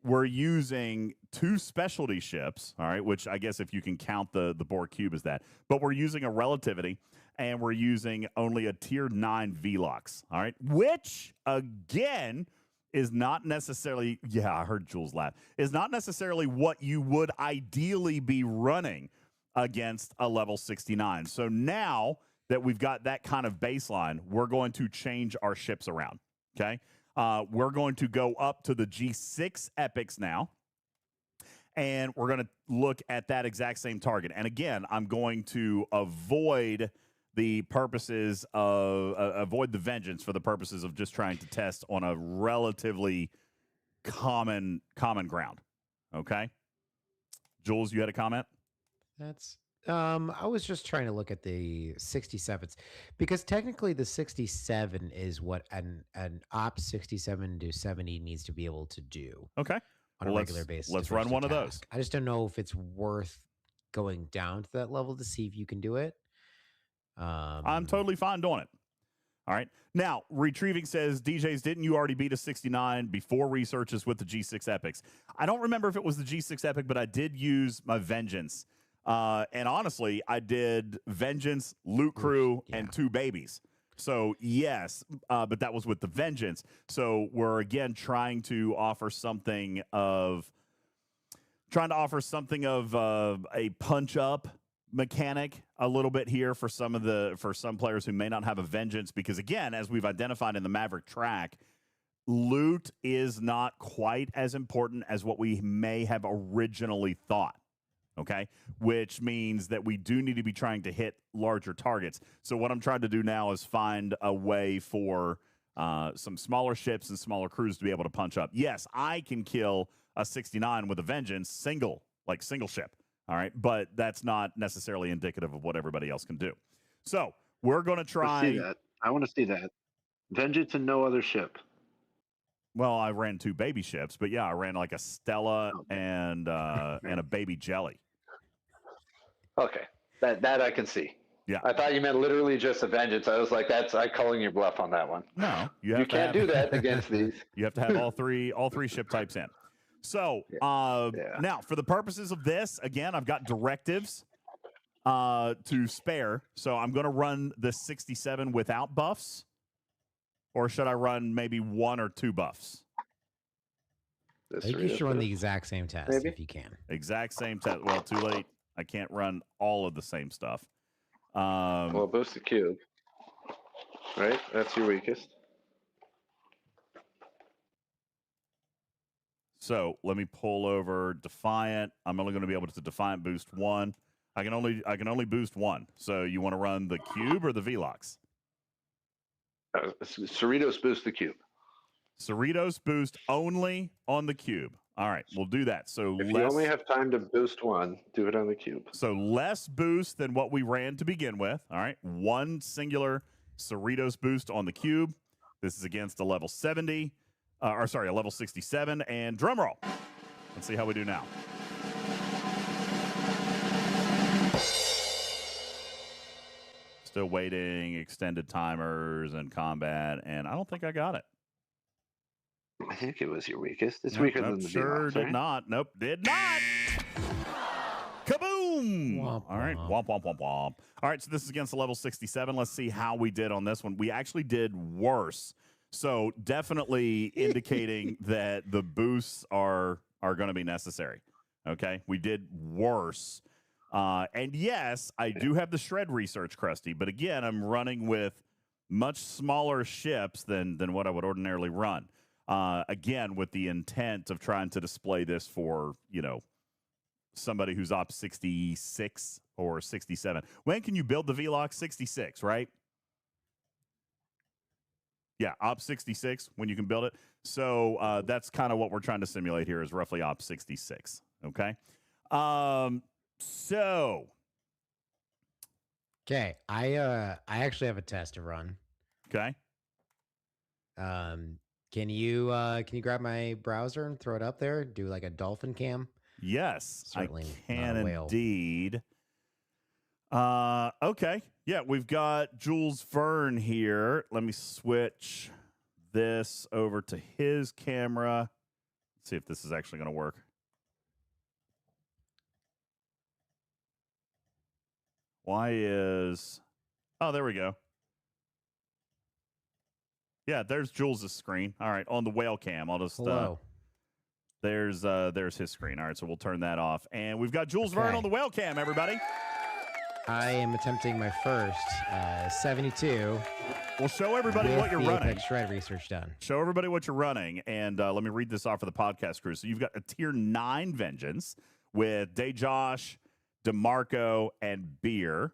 2 specialty ships, all right, which I guess if you can count the Borg Cube as that. But we're using a Relativity, and we're using only a Tier 9 VLOX, all right, which, again, is not necessarily, yeah, I heard Jules laugh, is not necessarily what you would ideally be running against a level 69. So now that we've got that kind of baseline, we're going to change our ships around, okay? We're going to go up to the G6 epics now, and we're going to look at that exact same target. And again, I'm going to avoid the purposes of avoid the vengeance for the purposes of just trying to test on a relatively common ground. Okay, Jules, you had a comment? That's I was just trying to look at the 67s because technically the 67 is what an op 67 to 70 needs to be able to do. Okay. on a regular basis. Let's to run finish the one of those. task. I just don't know if it's worth going down to that level to see if you can do it. I'm totally fine doing it. All right. Now, Retrieving says, DJs, didn't you already beat a 69 before researches with the G6 Epics? I don't remember if it was the G6 Epic, but I did use my Vengeance. And honestly, I did Vengeance, Loot Crew, and 2 babies. So, yes, but that was with the Vengeance. So we're, again, trying to offer something of a punch-up mechanic a little bit here for some players who may not have a Vengeance, because again, as we've identified in the Maverick track, loot is not quite as important as what we may have originally thought. Okay, which means that we do need to be trying to hit larger targets. So what I'm trying to do now is find a way for some smaller ships and smaller crews to be able to punch up. Yes, I can kill a 69 with a Vengeance single ship. All right, but that's not necessarily indicative of what everybody else can do. So we're going to try. See that. I want to see that. Vengeance and no other ship. Well, I ran 2 baby ships, but yeah, I ran like a Stella and a baby Jelly. Okay, that I can see. Yeah, I thought you meant literally just a Vengeance. I was like, I'm calling your bluff on that one. No, you can't do that against these. You have to have all three ship types in. So now, for the purposes of this, again, I've got directives to spare. So I'm going to run the 67 without buffs, or should I run maybe 1 or 2 buffs? I think you should run the exact same test if you can. Exact same test. Well, too late. I can't run all of the same stuff. Well, boost the cube. Right? That's your weakest. So let me pull over Defiant. I'm only going to be able to Defiant boost 1. I can only boost 1. So you want to run the cube or the Velox? Cerritos boost the cube. Cerritos boost only on the cube. All right, we'll do that. So if you only have time to boost 1, do it on the cube. So less boost than what we ran to begin with. All right, 1 singular Cerritos boost on the cube. This is against a level 70, a level 67. And drum roll. Let's see how we do now. Still waiting, extended timers and combat, and I don't think I got it. I think it was your weakest. It's weaker than the sure Velox, did right? not. Nope, did not. Kaboom! Womp, All right, womp, womp, womp, womp. All right, so this is against a level 67. Let's see how we did on this one. We actually did worse. So definitely indicating that the boosts are going to be necessary. Okay, we did worse. And yes, I do have the shred research, Krusty, but again, I'm running with much smaller ships than what I would ordinarily run. Again, with the intent of trying to display this for, somebody who's op 66 or 67. When can you build the Velox? 66, right? Yeah, op 66, when you can build it. So that's kind of what we're trying to simulate here is roughly op 66, okay? So. Okay, I actually have a test to run. Okay. Can you grab my browser and throw it up there? Do like a dolphin cam? Yes, certainly I can indeed. Okay. Yeah, we've got Jules Verne here. Let me switch this over to his camera. Let's see if this is actually going to work. Oh, there we go. Yeah, there's Jules' screen. All right, on the whale cam. I'll just there's his screen. All right, so we'll turn that off. And we've got Jules Verne on the whale cam, everybody. I am attempting my first 72. Well, show everybody what you're running. Apex shred research done. Show everybody what you're running, and let me read this off for the podcast crew. So you've got a tier 9 Vengeance with Day Josh, DeMarco, and Beer.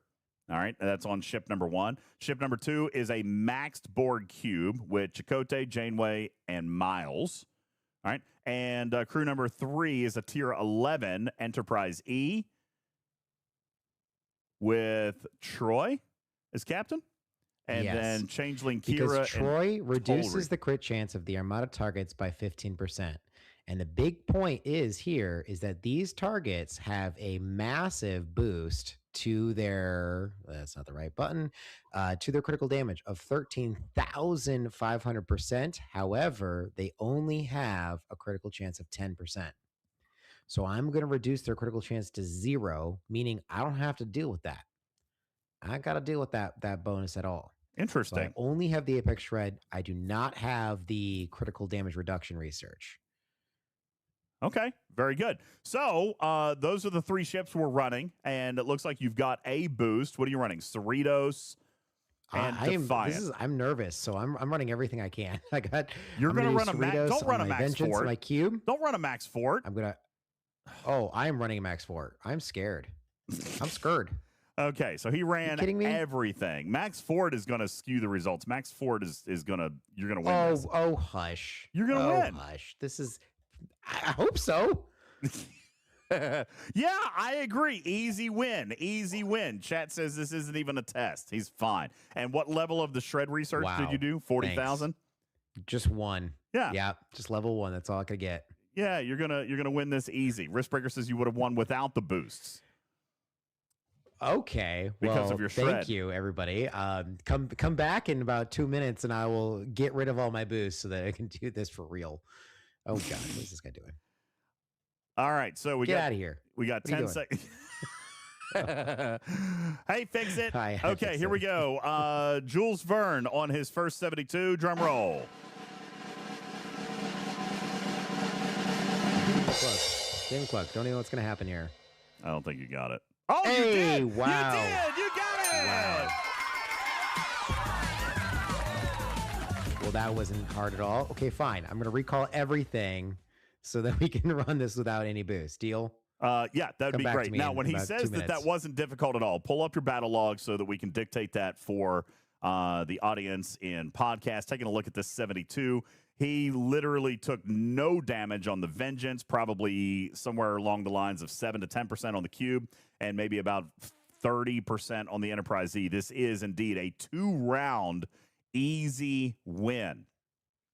All right, that's on ship number 1. Ship number 2 is a maxed Borg cube with Chakotay, Janeway, and Miles. All right, and crew number 3 is a tier 11 Enterprise E with Troy as captain. And then Changeling Kira. Because Troy reduces the crit chance of the Armada targets by 15%. And the big point is that these targets have a massive boost to their, that's not the right button, to their critical damage of 13,500%. However, they only have a critical chance of 10%. So I'm going to reduce their critical chance to 0, meaning I don't have to deal with that. I got to deal with that bonus at all. Interesting. So I only have the Apex Shred. I do not have the critical damage reduction research. Okay, very good. So those are the 3 ships we're running, and it looks like you've got a boost. What are you running? Cerritos and Defiant. I'm nervous, so I'm running everything I can. You're going to run a max. Don't run a max Vengeance, fort. My cube. Don't run a max fort. I am running a max fort. I'm scared. I'm scared. Okay, so he ran everything. Max Ford is going to skew the results. Max Ford is going to, you're going to win this. Oh, hush. You're going to win. Hush. This is, I hope so. Yeah, I agree. Easy win. Easy win. Chat says this isn't even a test. He's fine. And what level of the shred research did you do? 40,000? Just 1. Yeah. Yeah, just level 1. That's all I could get. Yeah, you're gonna win this easy. Riskbreaker says you would have won without the boosts. Okay, because of your shred. Thank you, everybody. Come back in about 2 minutes, and I will get rid of all my boosts so that I can do this for real. Oh God, what is this guy doing? All right, so get out of here. We got 10 seconds. Hey, fix it. Hi, okay, here we go. Jules Verne on his first 72. Drum roll. Game clock. Don't even know what's going to happen here. I don't think you got it. Oh, hey, you did! Wow. You did! You got it! Wow. Well, that wasn't hard at all. Okay, fine. I'm going to recall everything so that we can run this without any boost. Deal? Yeah, that would be great. Now, when he says that wasn't difficult at all, pull up your battle log so that we can dictate that for the audience in podcast. Taking a look at this 72. He literally took no damage on the Vengeance, probably somewhere along the lines of 7 to 10% on the Cube, and maybe about 30% on the Enterprise Z. This is indeed a 2-round easy win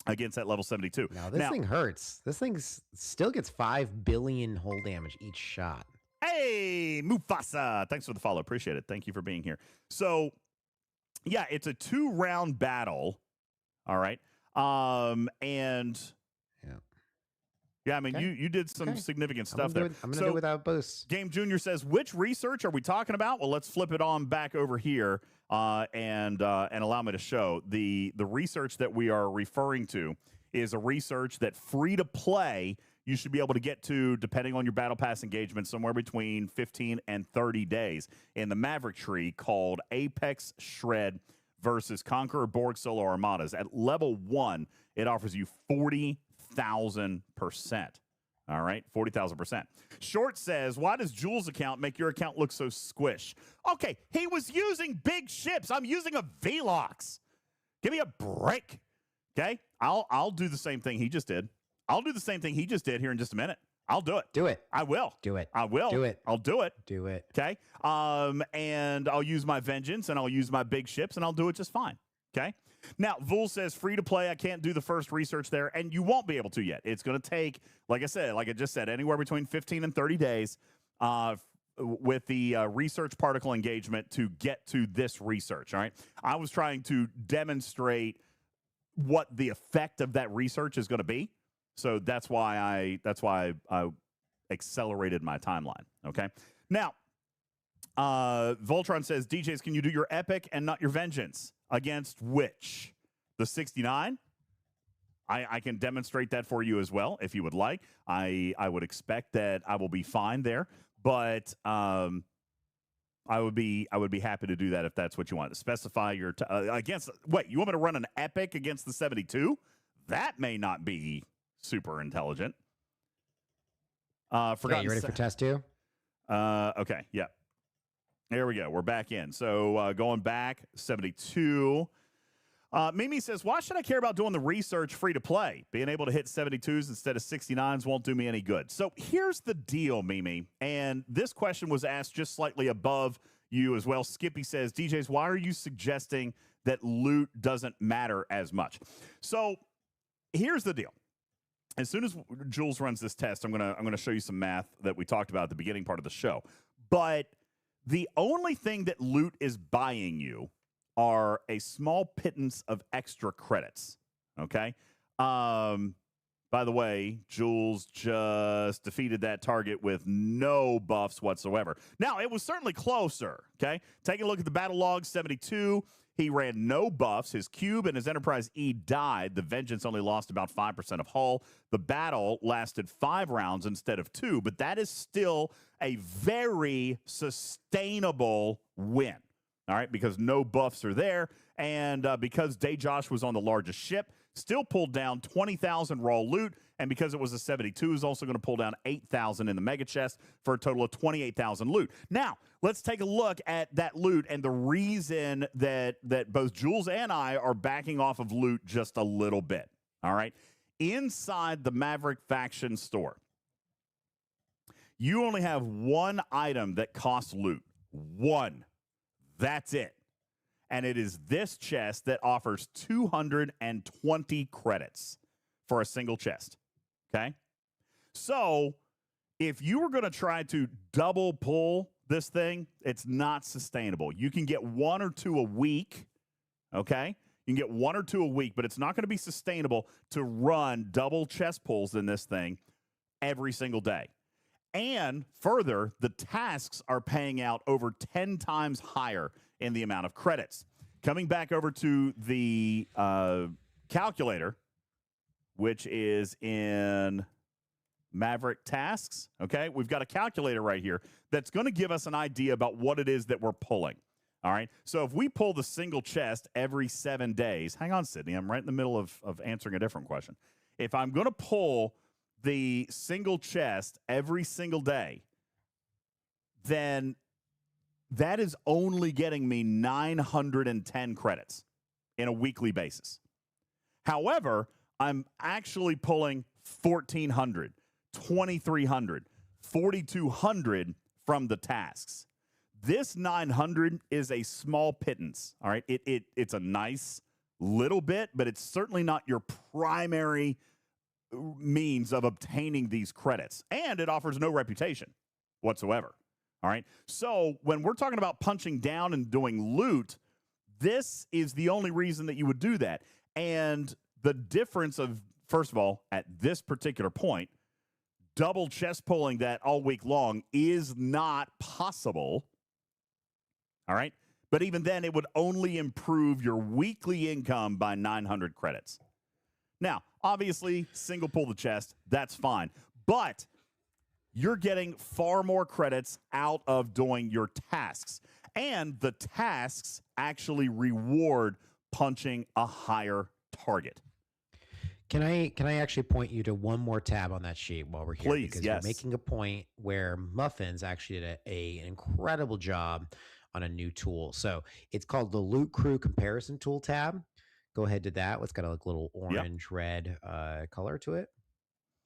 against that level 72. Now, this thing hurts. This thing still gets 5 billion hull damage each shot. Hey, Mufasa. Thanks for the follow. Appreciate it. Thank you for being here. So, yeah, it's a 2-round battle. All right. And yeah, I mean, you did some significant stuff there. I'm going to do it without boosts. Game Junior says, which research are we talking about? Well, let's flip it on back over here and allow me to show. The research that we are referring to is a research that free to play you should be able to get to, depending on your battle pass engagement, somewhere between 15 and 30 days in the Maverick tree called Apex Shred versus Conqueror Borg Solo Armadas. At level 1, it offers you 40,000%. All right, 40,000%. Short says, why does Jules' account make your account look so squish? Okay, he was using big ships. I'm using a Velox. Give me a break. Okay, I'll do the same thing he just did. I'll do the same thing he just did here in just a minute. I'll do it. Do it. I will. Do it. I will. Do it. I'll do it. Do it. Okay. And I'll use my Vengeance and I'll use my big ships and I'll do it just fine. Okay. Now, Vul says free to play. I can't do the first research there, and you won't be able to yet. It's going to take, like I just said, anywhere between 15 and 30 days with the research particle engagement to get to this research. All right. I was trying to demonstrate what the effect of that research is going to be. So that's why I accelerated my timeline. Okay. Now, Voltron says, DJs, can you do your epic and not your vengeance against which? The 69? I can demonstrate that for you as well if you would like. I would expect that I will be fine there, but I would be happy to do that if that's what you want to specify your against. Wait, you want me to run an epic against the 72? That may not be super intelligent. Okay, you ready for test 2? Okay, yeah. There we go. We're back in. So going back, 72. Mimi says, why should I care about doing the research free to play? Being able to hit 72s instead of 69s won't do me any good. So here's the deal, Mimi. And this question was asked just slightly above you as well. Skippy says, DJs, why are you suggesting that loot doesn't matter as much? So here's the deal. as soon as Jules runs this test, I'm gonna show you some math that we talked about at the beginning part of the show. But the only thing that loot is buying you are a small pittance of extra credits. Okay. By the way, Jules just defeated that target with no buffs whatsoever. Now, it was certainly closer, okay? Taking a look at the battle log, 72. He ran no buffs. His cube and his Enterprise E died. The Vengeance only lost about 5% of hull. The battle lasted 5 rounds instead of 2, but that is still a very sustainable win, all right, because no buffs are there, and because DJz was on the largest ship, still pulled down 20,000 raw loot, and because it was a 72, is also going to pull down 8,000 in the mega chest for a total of 28,000 loot. Now, let's take a look at that loot and the reason that both Jules and I are backing off of loot just a little bit, all right? Inside the Maverick faction store, you only have one item that costs loot. One. That's it. And it is this chest that offers 220 credits for a single chest. Okay? So, if you were going to try to double pull this thing, it's not sustainable. You can get 1 or 2 a week. Okay? You can get 1 or 2 a week, but it's not going to be sustainable to run double chest pulls in this thing every single day. And further, the tasks are paying out over 10 times higher in the amount of credits. Coming back over to the calculator, which is in Maverick tasks, okay? We've got a calculator right here that's going to give us an idea about what it is that we're pulling, all right? So if we pull the single chest every 7 days, hang on, Sydney, I'm right in the middle of answering a different question. If I'm going to pull the single chest every single day, then that is only getting me 910 credits in a weekly basis. However, I'm actually pulling 1,400, 2,300, 4,200 from the tasks. This 900 is a small pittance, all right? It's a nice little bit, but it's certainly not your primary means of obtaining these credits, and it offers no reputation whatsoever. All right. So when we're talking about punching down and doing loot, this is the only reason that you would do that. And the difference of, first of all, at this particular point, double chest pulling that all week long is not possible. All right. But even then, it would only improve your weekly income by 900 credits. Now, obviously, single pull the chest, that's fine. But you're getting far more credits out of doing your tasks. And the tasks actually reward punching a higher target. Can I actually point you to one more tab on that sheet while we're here? Please, because yes. We're making a point where Muffins actually did an incredible job on a new tool. So it's called the Loot Crew Comparison Tool tab. Go ahead to that. It's got a little orange, red color to it.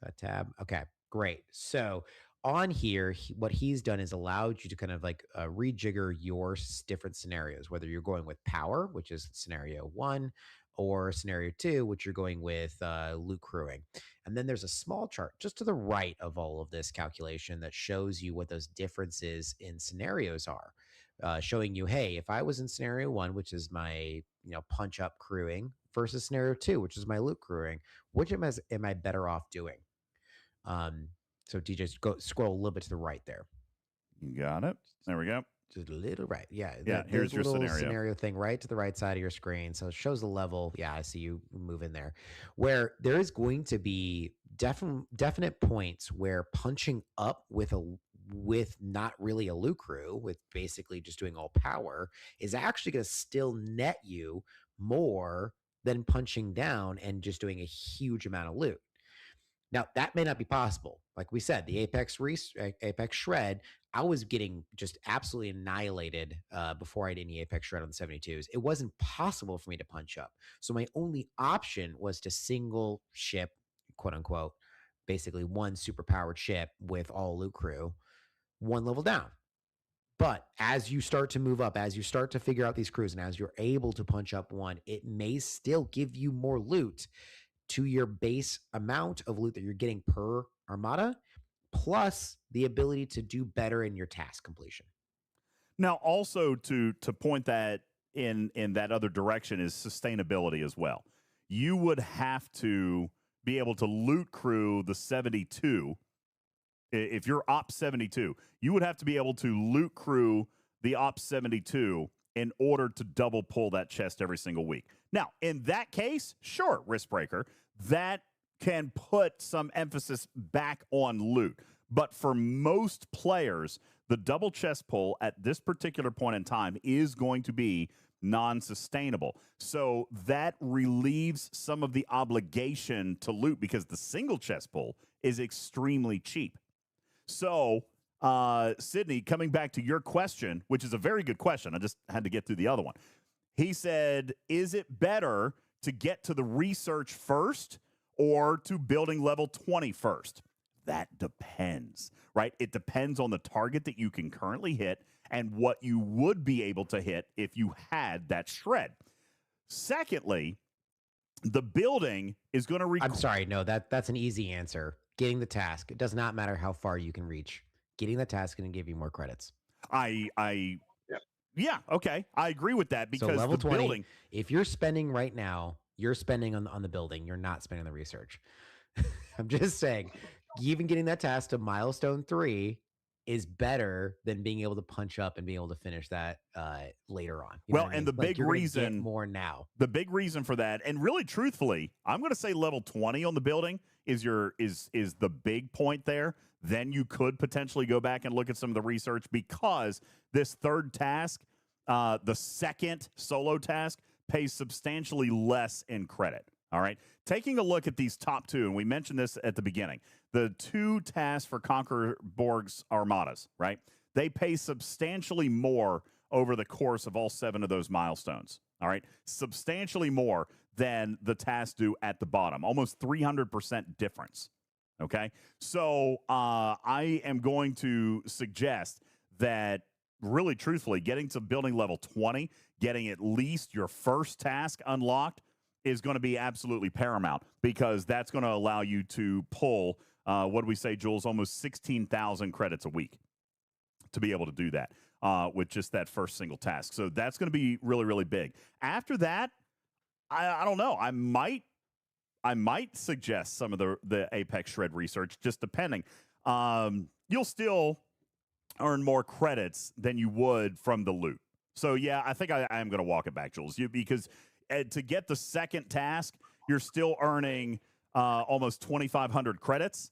That tab. Okay, great. So on here, what he's done is allowed you to kind of like rejigger your different scenarios, whether you're going with power, which is scenario 1, or scenario 2, which you're going with loot crewing. And then there's a small chart just to the right of all of this calculation that shows you what those differences in scenarios are. Showing you, hey, if I was in scenario 1, which is my punch up crewing, versus scenario 2, which is my loot crewing, which am I better off doing? So DJ, go scroll a little bit to the right there. You got it. There we go. Just a little right. Yeah. Here's your scenario thing right to the right side of your screen. So it shows the level. Yeah, I see you move in there. Where there is going to be definite points where punching up with not really a loot crew, with basically just doing all power, is actually going to still net you more than punching down and just doing a huge amount of loot. Now, that may not be possible. Like we said, the Apex Shred, I was getting just absolutely annihilated before I did any Apex Shred on the 72s. It wasn't possible for me to punch up. So my only option was to single ship, quote unquote, basically one super-powered ship with all loot crew, one level down. But as you start to move up, as you start to figure out these crews, and as you're able to punch up one, it may still give you more loot, to your base amount of loot that you're getting per armada, plus the ability to do better in your task completion. Now, also to point that in that other direction is sustainability as well. You would have to be able to loot crew the 72. If you're Op 72, you would have to be able to loot crew the Op 72 in order to double pull that chest every single week. Now, in that case, sure, risk breaker, that can put some emphasis back on loot. But for most players, the double chest pull at this particular point in time is going to be non-sustainable. So that relieves some of the obligation to loot because the single chest pull is extremely cheap. So, Sydney, coming back to your question, which is a very good question. I just had to get through the other one. He said, is it better to get to the research first or to building level 20 first? That depends, right? It depends on the target that you can currently hit and what you would be able to hit if you had that shred. Secondly, the building is going to I'm sorry, no, that's an easy answer. Getting the task. It does not matter how far you can reach. Getting the task is going to give you more credits. Yeah, okay. I agree with that because so level the 20, building, if you're spending right now, you're spending on the building. You're not spending on the research. I'm just saying, even getting that task to milestone 3 is better than being able to punch up and being able to finish that later on. You know what I mean? and the big you're reason get more now. The big reason for that, and really truthfully, I'm going to say level 20 on the building is the big point there. Then you could potentially go back and look at some of the research because this third task, the second solo task, pays substantially less in credit. All right. Taking a look at these top two, and we mentioned this at the beginning, the two tasks for Conqueror Borg's Armadas, right? They pay substantially more over the course of all 7 of those milestones. All right. Substantially more than the tasks do at the bottom, almost 300% difference. Okay. So I am going to suggest that really truthfully, getting to building level 20, getting at least your first task unlocked is going to be absolutely paramount because that's going to allow you to pull, what do we say, Jules, almost 16,000 credits a week to be able to do that with just that first single task. So that's going to be really, really big. After that, I don't know. I might suggest some of the Apex Shred research, just depending. You'll still earn more credits than you would from the loot. So, yeah, I think I am going to walk it back, Jules, because to get the second task, you're still earning almost 2,500 credits.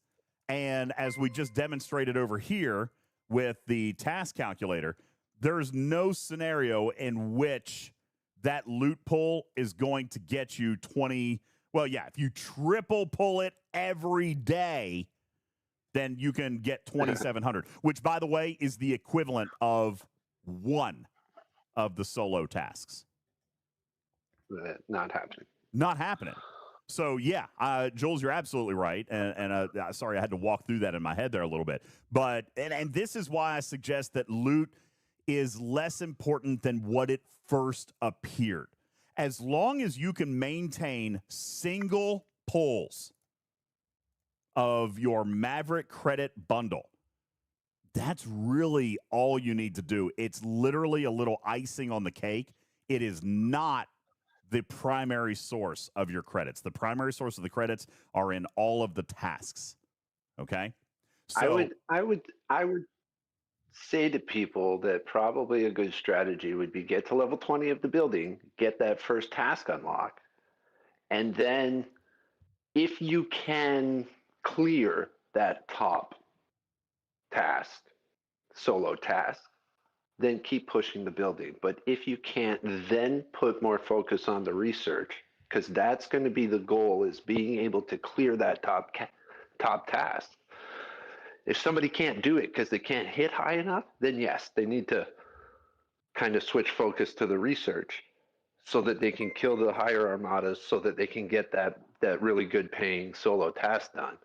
And as we just demonstrated over here with the task calculator, there's no scenario in which that loot pull is going to get you 20. Well, yeah, if you triple pull it every day, then you can get 2,700, which, by the way, is the equivalent of one of the solo tasks. Not happening. Not happening. So, yeah, Jules, you're absolutely right. And sorry, I had to walk through that in my head there a little bit. But and this is why I suggest that loot is less important than what it first appeared. As long as you can maintain single pulls of your Maverick credit bundle, that's really all you need to do. It's literally a little icing on the cake. It is not the primary source of your credits. The primary source of the credits are in all of the tasks. Okay? So I would say to people that probably a good strategy would be get to level 20 of the building, get that first task unlocked, and then if you can clear that top task, solo task, then keep pushing the building. But if you can't, then put more focus on the research, because that's going to be the goal, is being able to clear that top task. If somebody can't do it because they can't hit high enough, then yes, they need to kind of switch focus to the research so that they can kill the higher armadas so that they can get that really good paying solo task done.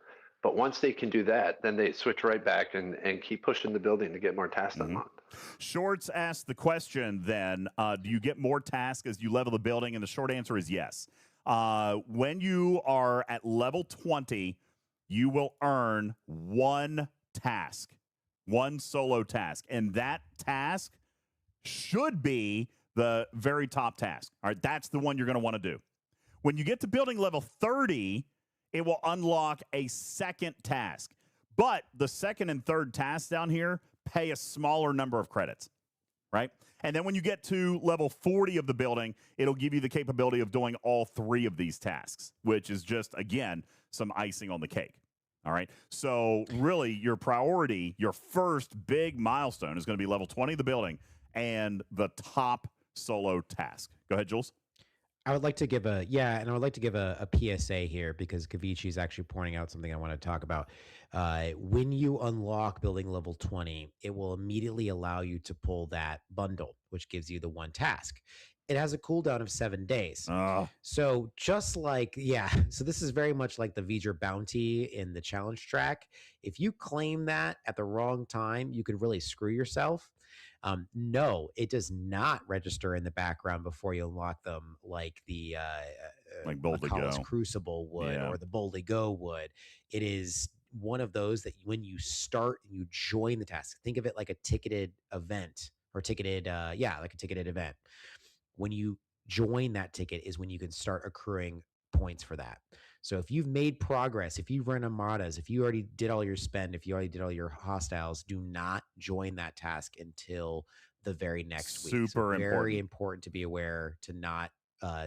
But once they can do that, then they switch right back and keep pushing the building to get more tasks unlocked. Shorts asked the question then, do you get more tasks as you level the building? And the short answer is yes. When you are at level 20, you will earn one task, one solo task. And that task should be the very top task. All right, that's the one you're going to want to do. When you get to building level 30, it will unlock a second task. But the second and third tasks down here pay a smaller number of credits, right? And then when you get to level 40 of the building, it'll give you the capability of doing all three of these tasks, which is just, again, some icing on the cake. All right. So really, your priority, your first big milestone is going to be level 20 of the building and the top solo task. Go ahead, Jules. I would like to give a PSA here because Kavichi is actually pointing out something I want to talk about. When you unlock building level 20, it will immediately allow you to pull that bundle, which gives you the one task. It has a cooldown of 7 days. So just like, so this is very much like the V'ger bounty in the challenge track. If you claim that at the wrong time, you could really screw yourself. No, it does not register in the background before you unlock them like the like Boldly Go Crucible would or the Boldly Go would. It is one of those that when you start and you join the task, think of it like a ticketed event or ticketed, like a ticketed event. When you join that ticket is when you can start accruing points for that. So if you've made progress, if you've run Armadas, if you already did all your spend, if you already did all your hostiles, do not join that task until the very next week. Super important. Very important to be aware to not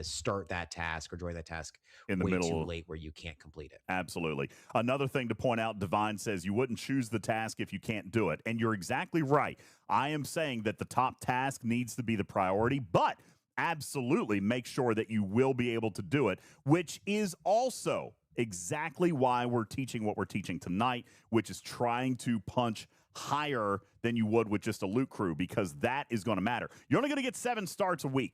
start that task or join that task in the middle too late where you can't complete it. Absolutely. Another thing to point out, Divine says you wouldn't choose the task if you can't do it. And you're exactly right. I am saying that the top task needs to be the priority, but absolutely make sure that you will be able to do it, which is also exactly why we're teaching what we're teaching tonight, which is trying to punch higher than you would with just a loot crew, because that is going to matter. You're only going to get 7 starts a week,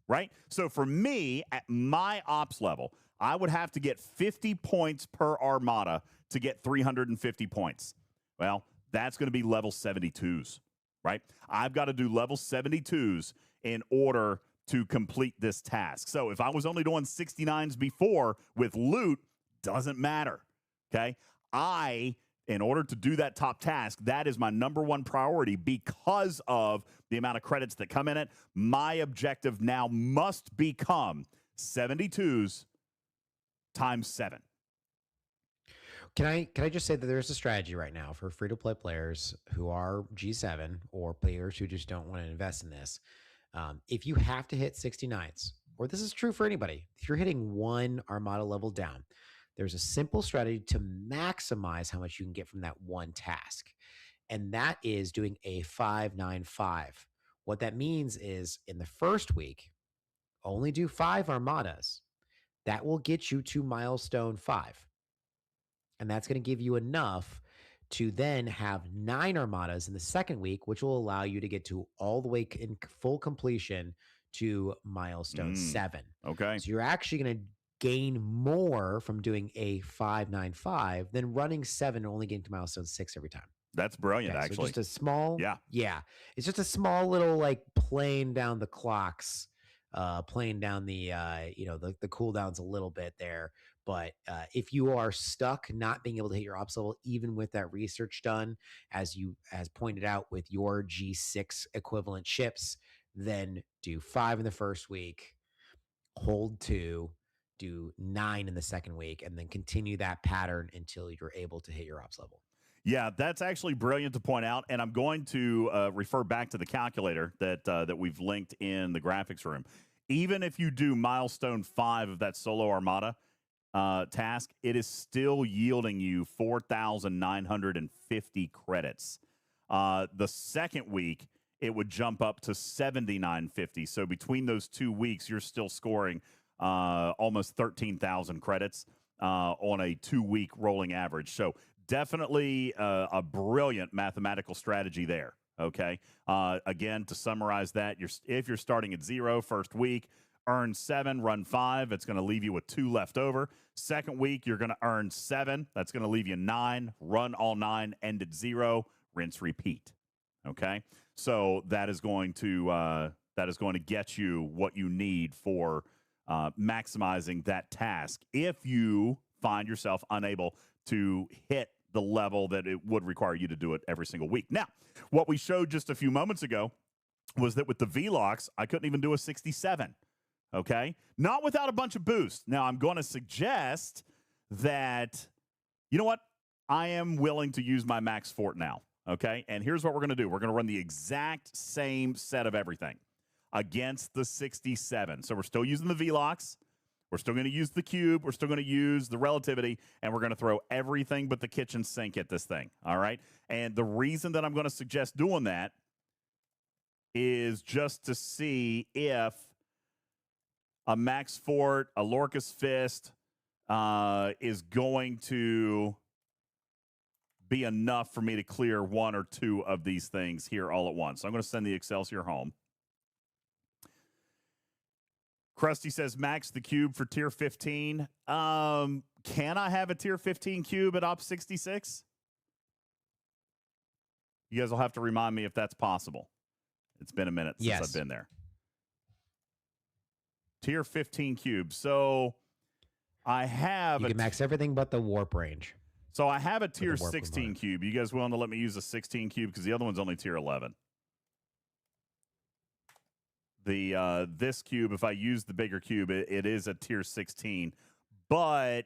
right? So for me, at my ops level, I would have to get 50 points per Armada to get 350 points. Well, that's going to be level 72s, right? I've got to do level 72s in order to complete this task. So if I was only doing 69s before with loot, doesn't matter, okay? In order to do that top task, that is my number one priority because of the amount of credits that come in it. My objective now must become 72s times 7. Can I just say that there's a strategy right now for free-to-play players who are G7 or players who just don't want to invest in this. If you have to hit 69s, or this is true for anybody, if you're hitting one Armada level down, there's a simple strategy to maximize how much you can get from that one task. And that is doing a 5-9-5. What that means is in the first week, only do 5 Armadas. That will get you to milestone 5. And that's going to give you enough to then have 9 Armadas in the second week, which will allow you to get to all the way in full completion to milestone 7. Okay. So you're actually going to gain more from doing a 5-9-5 than running 7 and only getting to milestone 6 every time. That's brilliant, So actually. just a small, yeah. It's just a small little like playing down the clocks, playing down the the cooldowns a little bit there. But if you are stuck not being able to hit your ops level, even with that research done, as pointed out with your G6 equivalent ships, then do 5 in the first week, hold 2, do 9 in the second week, and then continue that pattern until you're able to hit your ops level. Yeah, that's actually brilliant to point out, and I'm going to refer back to the calculator that we've linked in the graphics room. Even if you do milestone 5 of that solo Armada task, it is still yielding you 4,950 credits. The second week, it would jump up to 7,950. So between those 2 weeks, you're still scoring almost 13,000 credits on a 2-week rolling average. So definitely a brilliant mathematical strategy there. Okay. Again, to summarize that, if you're starting at 0 first week, earn 7, run 5. It's going to leave you with 2 left over. Second week, you're going to earn 7. That's going to leave you 9. Run all 9, end at 0, rinse, repeat. Okay. So that is going to get you what you need for maximizing that task if you find yourself unable to hit the level that it would require you to do it every single week. Now, what we showed just a few moments ago was that with the V-Locks, I couldn't even do a 67, okay? Not without a bunch of boosts. Now, I'm going to suggest that, you know what? I am willing to use my max fort now, okay? And here's what we're going to do. We're going to run the exact same set of everything against the 67. So we're still using the V-Locks. We're still going to use the cube. We're still going to use the relativity, and we're going to throw everything but the kitchen sink at this thing, all right? And the reason that I'm going to suggest doing that is just to see if a max fort, a Lorca's Fist, is going to be enough for me to clear one or two of these things here all at once. So I'm going to send the Excelsior home. Krusty says, max the cube for tier 15. Can I have a tier 15 cube at op 66? You guys will have to remind me if that's possible. It's been a minute since I've been there. Tier 15 cube. So I have... You can max everything but the warp range. So I have a tier 16 cube. You guys willing to let me use a 16 cube? Because the other one's only tier 11. This cube, if I use the bigger cube, it is a tier 16. But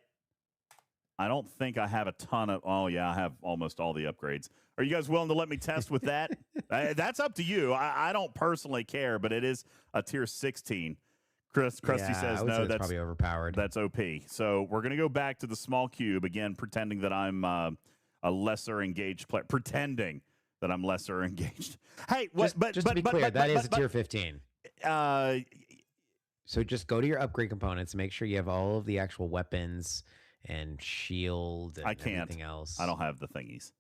I don't think I have a ton of... Oh, yeah, I have almost all the upgrades. Are you guys willing to let me test with that? That's up to you. I don't personally care, but it is a tier 16. Krusty says, no, that's probably overpowered. That's OP. So we're going to go back to the small cube, again, pretending that I'm a lesser engaged player. Pretending that I'm lesser engaged. Hey, just to be clear, that is a tier 15. So just go to your upgrade components, make sure you have all of the actual weapons and shield and everything else. I don't have the thingies.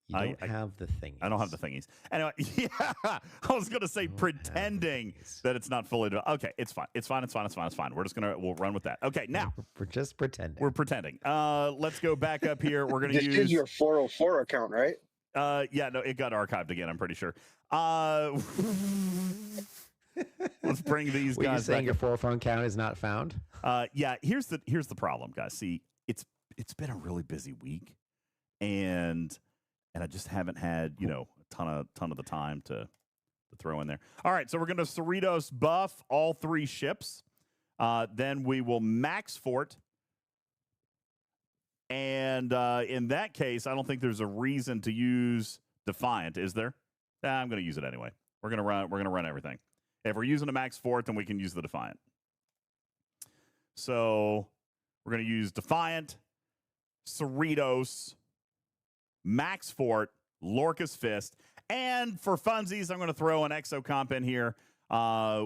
You don't have the thingies. I don't have the thingies. Anyway, yeah, I was going to say pretending that it's not fully... Okay, it's fine. It's fine. We're just going to... We'll run with that. Okay, now... We're just pretending. We're pretending. Let's go back up here. We're going to use... This is your 404 account, right? Yeah, no, it got archived again, I'm pretty sure. Let's bring these guys back. Are you saying your 404 account is not found? Yeah, here's the problem, guys. See, it's been a really busy week, and I just haven't had, a ton of the time to throw in there. All right, so we're going to Cerritos buff all 3 ships. Then we will max fort. And in that case, I don't think there's a reason to use Defiant, is there? I'm going to use it anyway. We're going to run everything. If we're using a max fort, then we can use the Defiant. So we're going to use Defiant, Cerritos, max fort, Lorca's Fist, and for funsies, I'm going to throw an exocomp in here,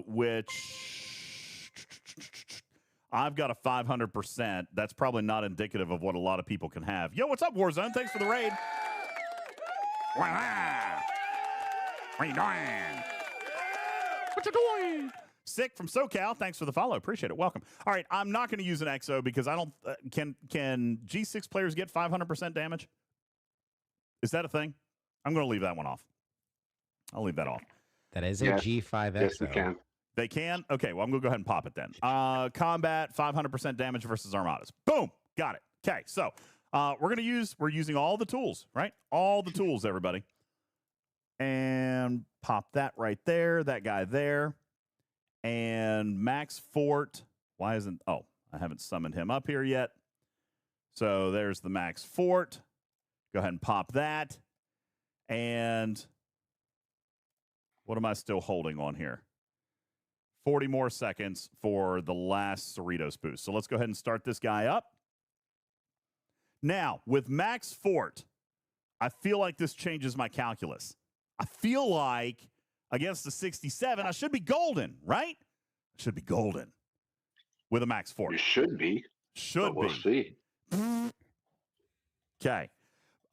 which I've got a 500%. That's probably not indicative of what a lot of people can have. Yo, what's up, Warzone? Thanks for the raid. What are you doing? What you doing? Sick from SoCal. Thanks for the follow. Appreciate it. Welcome. All right, I'm not going to use an exo because I don't... Can G6 players get 500% damage? Is that a thing? I'm going to leave that one off. I'll leave that off. That is a G5 exo. Yes, we can. They can? Okay, well, I'm going to go ahead and pop it then. Combat, 500% damage versus Armadas. Boom! Got it. Okay, so we're using all the tools, right? All the tools, everybody. And pop that right there, that guy there. And Max Fort. Why isn't... Oh, I haven't summoned him up here yet. So there's the Max Fort. Go ahead and pop that. And what am I still holding on here? 40 more seconds for the last Cerritos boost. So let's go ahead and start this guy up. Now, with Max Fort, I feel like this changes my calculus. I feel like against the 67, I should be golden, right? I should be golden with a Max Fort. You should be. Should we'll be. See. Okay.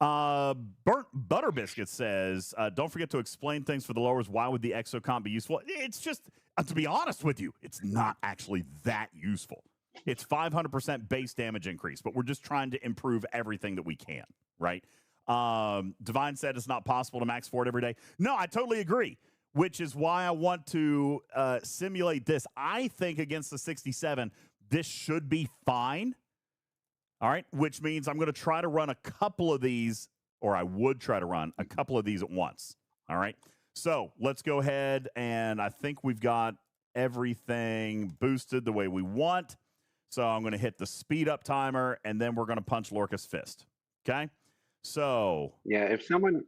Burnt Butter Biscuit says, don't forget to explain things for the lowers. Why would the exocomp be useful? It's just, to be honest with you, it's not actually that useful. It's 500% base damage increase, but we're just trying to improve everything that we can, right? Divine said it's not possible to max fort every day. No, I totally agree. which is why I want to simulate this. I think against the 67, this should be fine. All right, which means I'm going to try to run a couple of these, or I would try to run a couple of these at once. All right, so let's go ahead, and I think we've got everything boosted the way we want. So I'm going to hit the speed up timer, and then we're going to punch Lorca's Fist. Okay, so yeah, if someone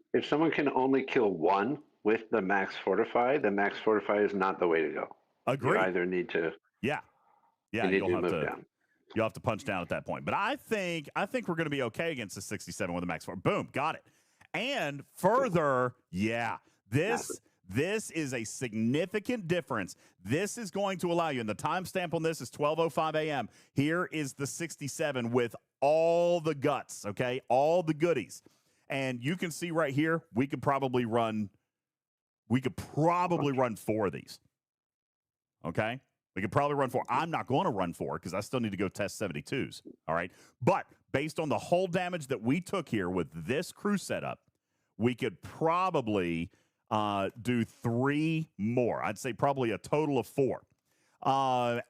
can only kill one with the max fortify, the max fortify is not the way to go. Agree. You either need to yeah, you need to move down. You'll have to punch down at that point. But I think we're going to be okay against the 67 with the max 4. Boom, got it. And further, yeah, this is a significant difference. This is going to allow you, and the timestamp on this is 12:05 a.m. Here is the 67 with all the guts, okay, all the goodies. And you can see right here, we could probably run 4 of these, okay? We could probably run 4. I'm not going to run 4 because I still need to go test 72s. All right. But based on the whole damage that we took here with this crew setup, we could probably do 3 more. I'd say probably a total of 4.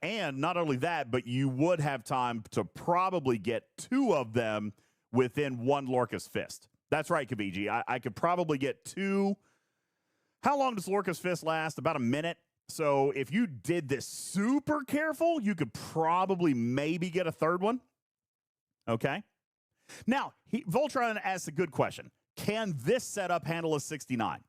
And not only that, but you would have time to probably get 2 of them within 1 Lorca's Fist. That's right, Kabiji. I could probably get 2. How long does Lorca's Fist last? About a minute. So if you did this super careful, you could probably maybe get a 3rd one. Okay. Now, Voltron asks a good question. Can this setup handle a 69?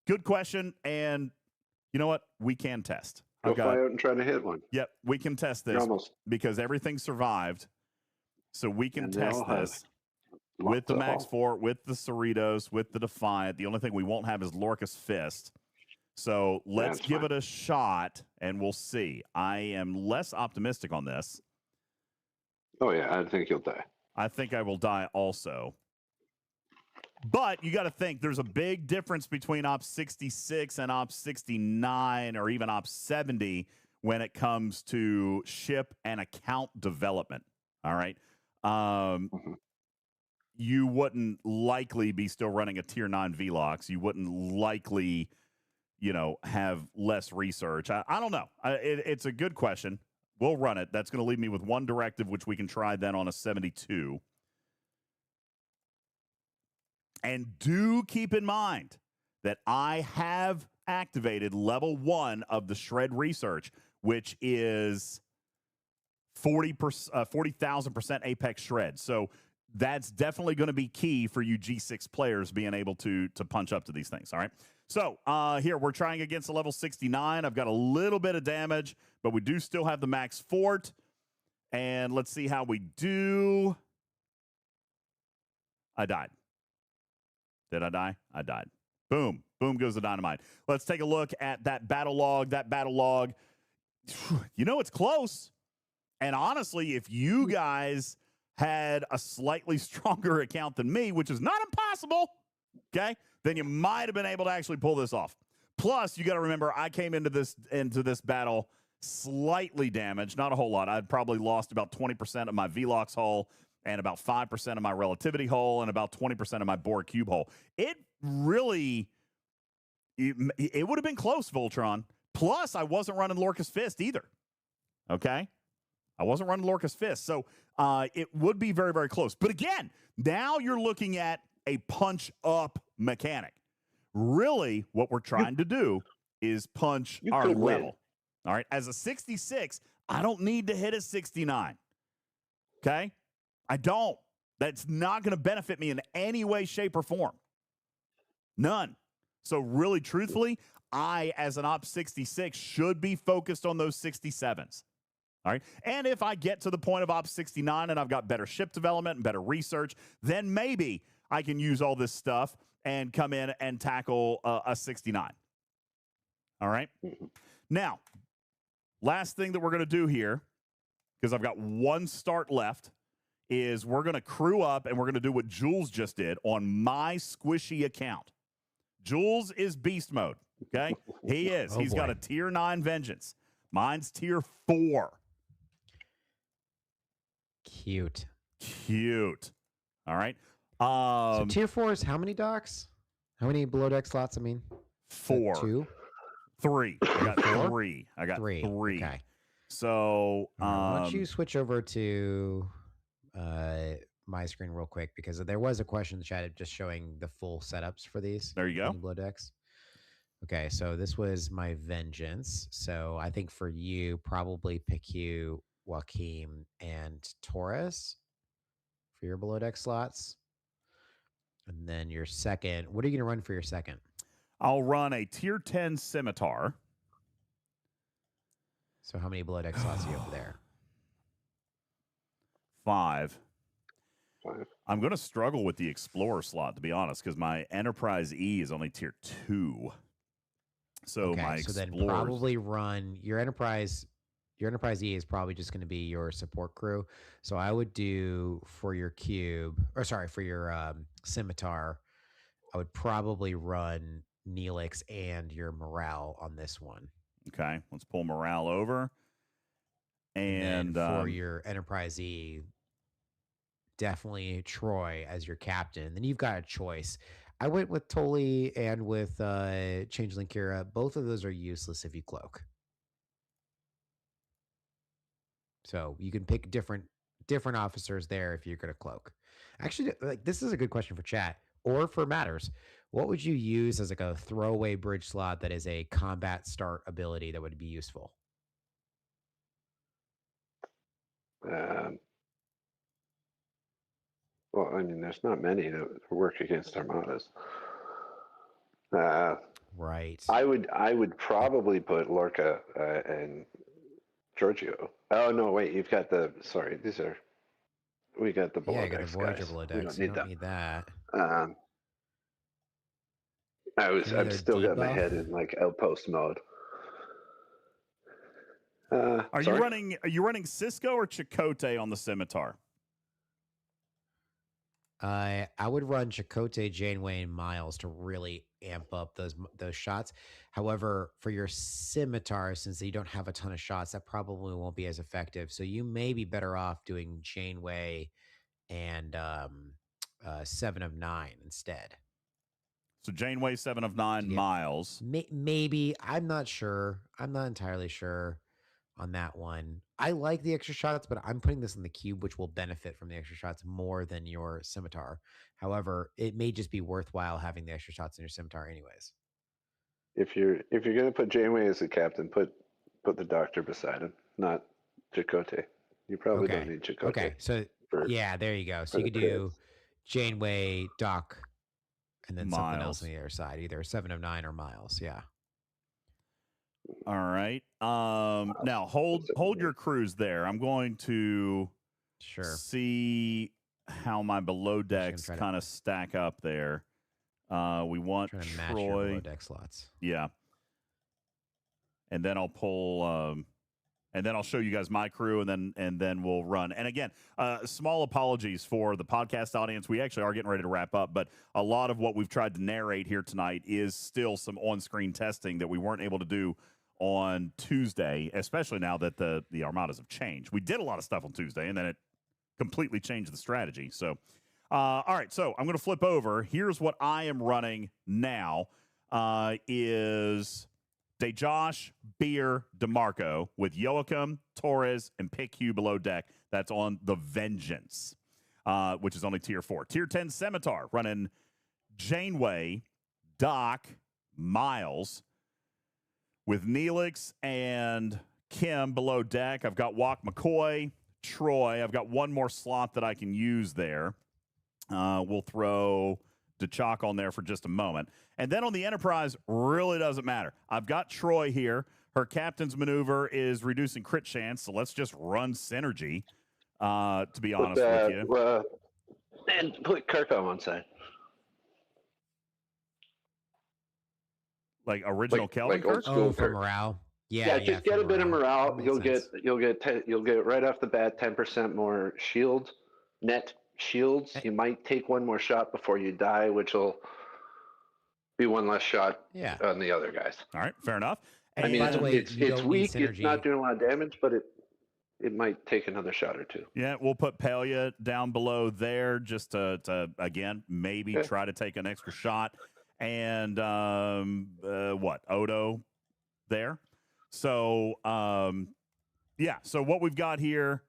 Good question. And you know what? We can test. Go fly out and try to hit one. Yep. We can test this because everything survived. So we can test this. With the Max 4, with the Cerritos, with the Defiant. The only thing we won't have is Lorca's Fist. So let's give it a shot, and we'll see. I am less optimistic on this. Oh, yeah, I think you'll die. I think I will die also. But you got to think, there's a big difference between Op 66 and Op 69, or even Op 70, when it comes to ship and account development. All right? You wouldn't likely be still running a tier 9 VLOX. You wouldn't likely, have less research. I don't know. It's a good question. We'll run it. That's going to leave me with 1 directive, which we can try then on a 72. And do keep in mind that I have activated level 1 of the Shred Research, which is 40,000% Apex Shred. So that's definitely going to be key for you G6 players being able to punch up to these things, all right? So here, we're trying against a level 69. I've got a little bit of damage, but we do still have the max fort. And let's see how we do. I died. Did I die? I died. Boom. Boom goes the dynamite. Let's take a look at that battle log. That battle log, it's close. And honestly, if you guys had a slightly stronger account than me, which is not impossible, okay, then you might have been able to actually pull this off. Plus, you got to remember, I came into this battle slightly damaged, not a whole lot. I'd probably lost about 20% of my VLOX hull and about 5% of my relativity hull and about 20% of my Borg cube hull. It really, it would have been close, Voltron. Plus, I wasn't running Lorca's Fist either, okay? I wasn't running Lorca's Fist, so it would be very, very close. But again, now you're looking at a punch-up mechanic. Really, what we're trying to do is punch our level. All right, as a 66, I don't need to hit a 69, okay? I don't. That's not going to benefit me in any way, shape, or form. None. So really, truthfully, I, as an Op 66, should be focused on those 67s. All right. And if I get to the point of Op 69 and I've got better ship development and better research, then maybe I can use all this stuff and come in and tackle a 69. All right. Now, last thing that we're going to do here, because I've got 1 start left, is we're going to crew up and we're going to do what Jules just did on my squishy account. Jules is beast mode. Okay. He is. He's got a tier 9 vengeance. Mine's tier 4. Cute. All right. So tier 4 is how many docks? How many below deck slots? I mean, 4. 2, 3. I got 4? 3. I got 3. Okay. So why don't you switch over to my screen real quick, because there was a question in the chat just showing the full setups for these. There you go. Below decks. Okay, so this was my vengeance. So I think for you, probably pick you, Joaquim, and Torres for your below deck slots. And then your second, what are you going to run for your second? I'll run a tier 10 scimitar. So how many below deck slots do you have there? 5. I'm going to struggle with the Explorer slot, to be honest, because my Enterprise E is only tier 2. So okay, my so Explorers... then probably run your Enterprise. Your Enterprise E is probably just going to be your support crew. So I would do for your cube, or sorry, for your scimitar, I would probably run Neelix and your morale on this one. Okay, let's pull morale over. And for your Enterprise E, definitely Troy as your captain. Then you've got a choice. I went with Toli and with Changeling Kira. Both of those are useless if you cloak. So you can pick different officers there if you're going to cloak. Actually, like, this is a good question for chat or for matters. What would you use as like a throwaway bridge slot that is a combat start ability that would be useful? Well, I mean, there's not many that work against Armadas. Right. I would probably put Lorca and Giorgio. Oh no, wait, you've got the. Sorry, we got the below you got decks, the Voyager guys. below We decks. don't You need don't need that. I'm still got my head in like outpost mode. Are you running Cisco or Chakotay on the scimitar? I would run Chakotay, Janeway, and Miles to really amp up those shots. However, for your scimitar, since you don't have a ton of shots, that probably won't be as effective. So you may be better off doing Janeway and 7 of 9 instead. So Janeway, 7 of 9, Miles. Maybe. I'm not sure. I'm not entirely sure on that one. I like the extra shots, but I'm putting this in the cube, which will benefit from the extra shots more than your scimitar. However, it may just be worthwhile having the extra shots in your scimitar anyways. If you're gonna put Janeway as the captain, put the doctor beside him, not Chakotay. You probably don't need Chakotay. Okay, so yeah, there you go. So you could do Janeway, Doc, and then something else on the other side, either 7 of 9 or Miles. Yeah. All right. Now hold your crews there. I'm going to see how my below decks kind of stack up there. We want Trying to Troy. match your below deck slots. Yeah. And then I'll pull and then I'll show you guys my crew, and then we'll run. And again, small apologies for the podcast audience. We actually are getting ready to wrap up, but a lot of what we've tried to narrate here tonight is still some on-screen testing that we weren't able to do on Tuesday, especially now that the Armadas have changed. We did a lot of stuff on Tuesday, and then it completely changed the strategy. So, all right, so I'm going to flip over. Here's what I am running now is DeJosh, Beer, DeMarco with Joachim, Torres, and PQ below deck. That's on the Vengeance, which is only tier 4. Tier 10 Scimitar, running Janeway, Doc, Miles, with Neelix and Kim below deck. I've got Walk McCoy, Troy. I've got one more slot that I can use there. We'll throw DeChalk on there for just a moment. And then on the Enterprise, really doesn't matter. I've got Troy here. Her captain's maneuver is reducing crit chance, so let's just run synergy, to be honest with you. And put Kirk on one side. Like original Kelvin Kirk? School for morale. Yeah, just get a bit of morale. You'll get right off the bat 10% more shield, net shields. You might take one more shot before you die, which will be one less shot on the other guys. All right, fair enough. I mean, it's weak. It's not doing a lot of damage, but it might take another shot or two. Yeah, we'll put Pelia down below there just to again, maybe try to take an extra shot. And Odo there. So, yeah, so what we've got here,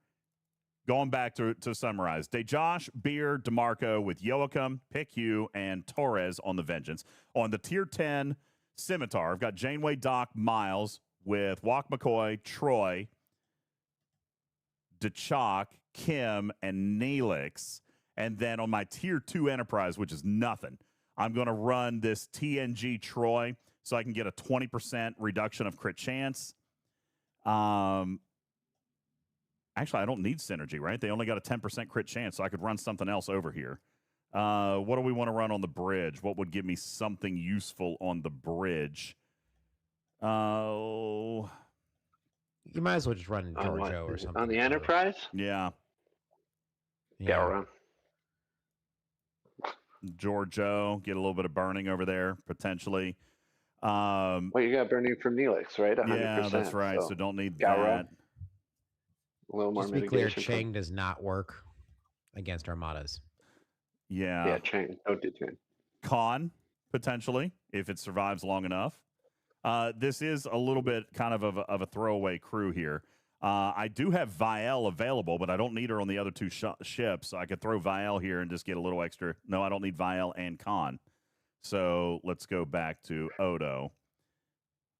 going back to summarize, DeJosh, Beer, DeMarco with Joachim, Picu, and Torres on the Vengeance. On the Tier 10 Scimitar, I've got Janeway, Doc, Miles with Walk McCoy, Troy, DeChalk, Kim, and Neelix. And then on my Tier 2 Enterprise, which is nothing, I'm going to run this TNG Troy so I can get a 20% reduction of crit chance. Actually, I don't need synergy, right? They only got a 10% crit chance, so I could run something else over here. What do we want to run on the bridge? What would give me something useful on the bridge? You might as well just run Giorgio or something. On the Enterprise? Yeah. Run. Giorgio, get a little bit of burning over there, potentially. Well, you got burning from Neelix, right? 100%, yeah, that's right. So don't need that. A little more just to be clear, mitigation. Chang does not work against Armadas. Yeah. Yeah, Chang. Don't do Chang. Con, potentially, if it survives long enough. This is a little bit kind of a throwaway crew here. I do have Vielle available, but I don't need her on the other two ships. So I could throw Vielle here and just get a little extra. No, I don't need Vielle and Con. So let's go back to Odo.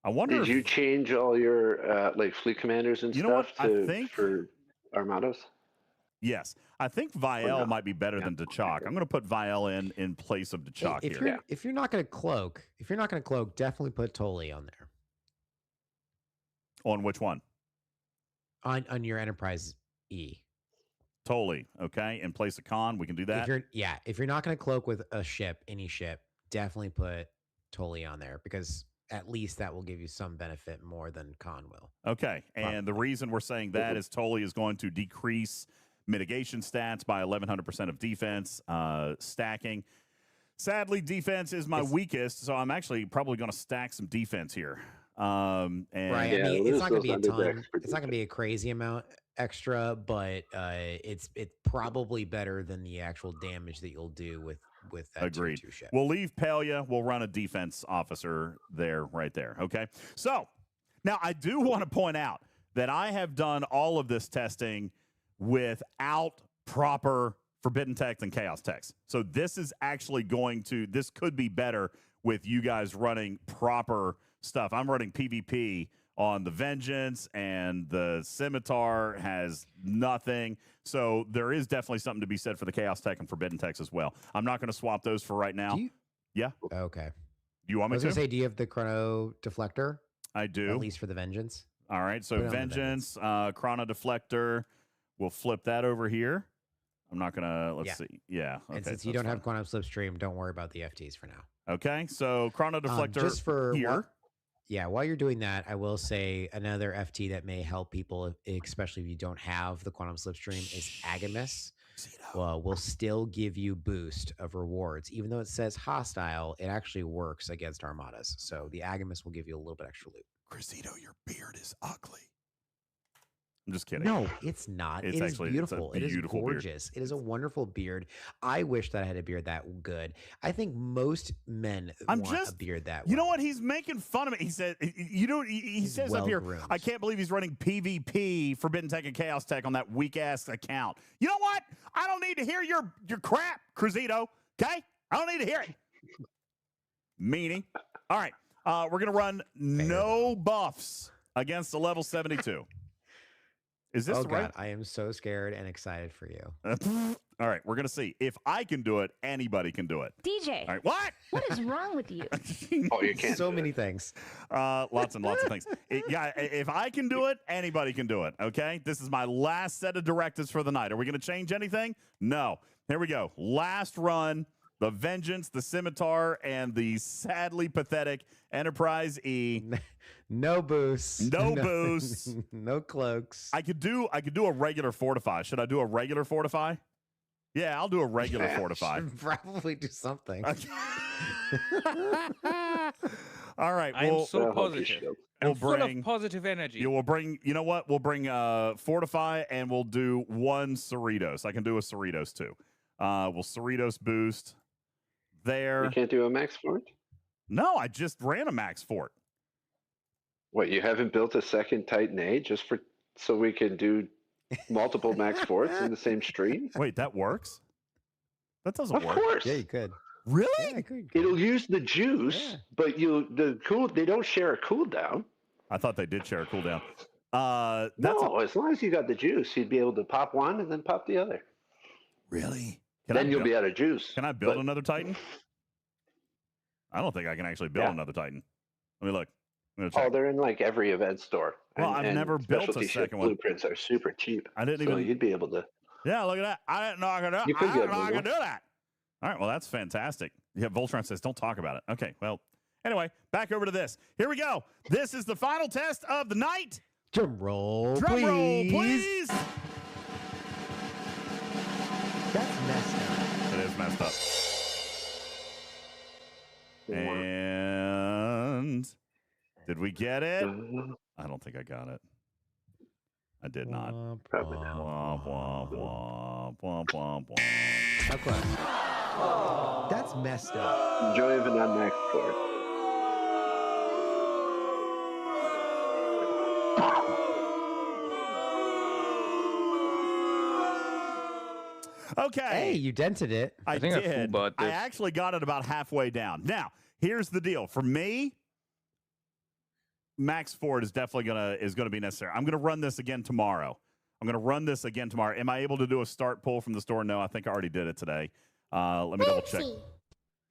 I wonder. Did you change all your like fleet commanders and stuff for Armadas? Yes, I think Vielle might be better than DeChalk. I'm going to put Vielle in place of DeChalk here. If you're not going to cloak, definitely put Toli on there. On which one? On your Enterprise E. Toli, okay. In place of Con, we can do that. If you're not going to cloak with a ship, any ship, definitely put Toli on there because at least that will give you some benefit more than Con will. Okay, and the reason we're saying that is Toli is going to decrease mitigation stats by 1,100% of defense, stacking. Sadly, defense is my weakest, so I'm actually probably going to stack some defense here. Right. I mean, it's not going to be a ton. It's not going to be a crazy amount extra, but it's probably better than the actual damage that you'll do with that Agreed. Tier 2 ship. We'll leave Pelia. We'll run a defense officer there, right there. Okay. So now I do want to point out that I have done all of this testing without proper forbidden text and chaos text. So this is actually this could be better with you guys running proper stuff. I'm running PvP on the Vengeance, and the Scimitar has nothing. So there is definitely something to be said for the chaos tech and forbidden text as well. I'm not going to swap those for right now. Yeah. Okay. You want me to? I was going to say, do you have the chrono deflector? I do. At least for the Vengeance. All right. So Vengeance, chrono deflector. We'll flip that over here. I'm not going to, let's see. Yeah. Okay, and since you don't have quantum slipstream, don't worry about the FTs for now. Okay. So chrono deflector just for here. While you're doing that, I will say another FT that may help people, especially if you don't have the quantum slipstream, is Agamis. Well, will still give you boost of rewards. Even though it says hostile, it actually works against Armadas. So the Agamis will give you a little bit extra loot. Crisito, your beard is ugly. I'm just kidding. No, it's not. It is beautiful. It is gorgeous. It is a wonderful beard. I wish that I had a beard that good. I think most men want a beard that You know what? He's making fun of me. He said, he says up here, I can't believe he's running PvP, Forbidden Tech and Chaos Tech on that weak-ass account. You know what? I don't need to hear your crap, Crisito. Okay? I don't need to hear it. Meanie. All right. We're going to run no buffs against the level 72. Is this right? I am so scared and excited for you. All right, we're going to see. If I can do it, anybody can do it. DJ. All right, what? What is wrong with you? You can't. So many things. Lots and lots of things. If I can do it, anybody can do it, okay? This is my last set of directives for the night. Are we going to change anything? No. Here we go. Last run. The Vengeance, the Scimitar, and the sadly pathetic Enterprise E. No boosts. No boosts. No cloaks. I could do a regular fortify. Should I do a regular fortify? Yeah, I'll do a regular fortify. Should probably do something. All right. I'm so That'll help you positive. shield. I'm We'll full bring- of positive energy. You will bring, you know what? We'll bring Fortify and we'll do one Cerritos. I can do a Cerritos too. We'll Cerritos boost there. You can't do a max fort? No, I just ran a max fort. What, you haven't built a second Titan A just for so we can do multiple max forts in the same stream? Wait, that works? That doesn't Of work. course. Yeah, you could. Really? Yeah, I could. It'll use the juice, Yeah. but they don't share a cooldown. I thought they did share a cooldown. No, as long as you got the juice, you'd be able to pop one and then pop the other. Really? Then you'll be out of juice. Can I build but- another Titan? I don't think I can actually build Yeah. another Titan. Let me look. I'm gonna Oh, check. they're in like every event store. Well, I've never built a specialty ship second one. Blueprints are super cheap. I didn't so even. you'd be able to. Yeah, look at that. I didn't know I could do. You could I get didn't know I a could big do that. All right. Well, that's fantastic. Yeah, Voltron says don't talk about it. Okay. Well, anyway, back over to this. Here we go. This is the final test of the night. Drum roll, Drum please. roll, please. That's messed up. It is messed up. And did we get it? I don't think I got it. I did not. Probably not. Womp, womp, womp, womp, womp, womp. How close? That's messed up. Joy of an unmaxed fort. Okay. Hey, you dented it. I think I did. full-bought I this. actually got it about halfway down. Now, here's the deal. For me, Max Ford is definitely gonna be necessary. I'm gonna run this again tomorrow. Am I able to do a start pull from the store? No, I think I already did it today. Let me double check.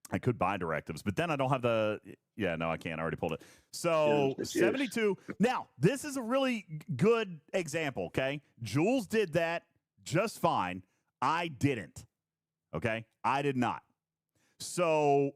I could buy directives, but then I don't have the. Yeah, no, I can't. I already pulled it. So Yeah, it's 72. Now, this is a really good example. Okay, Jules did that just fine. I didn't. Okay, I did not. So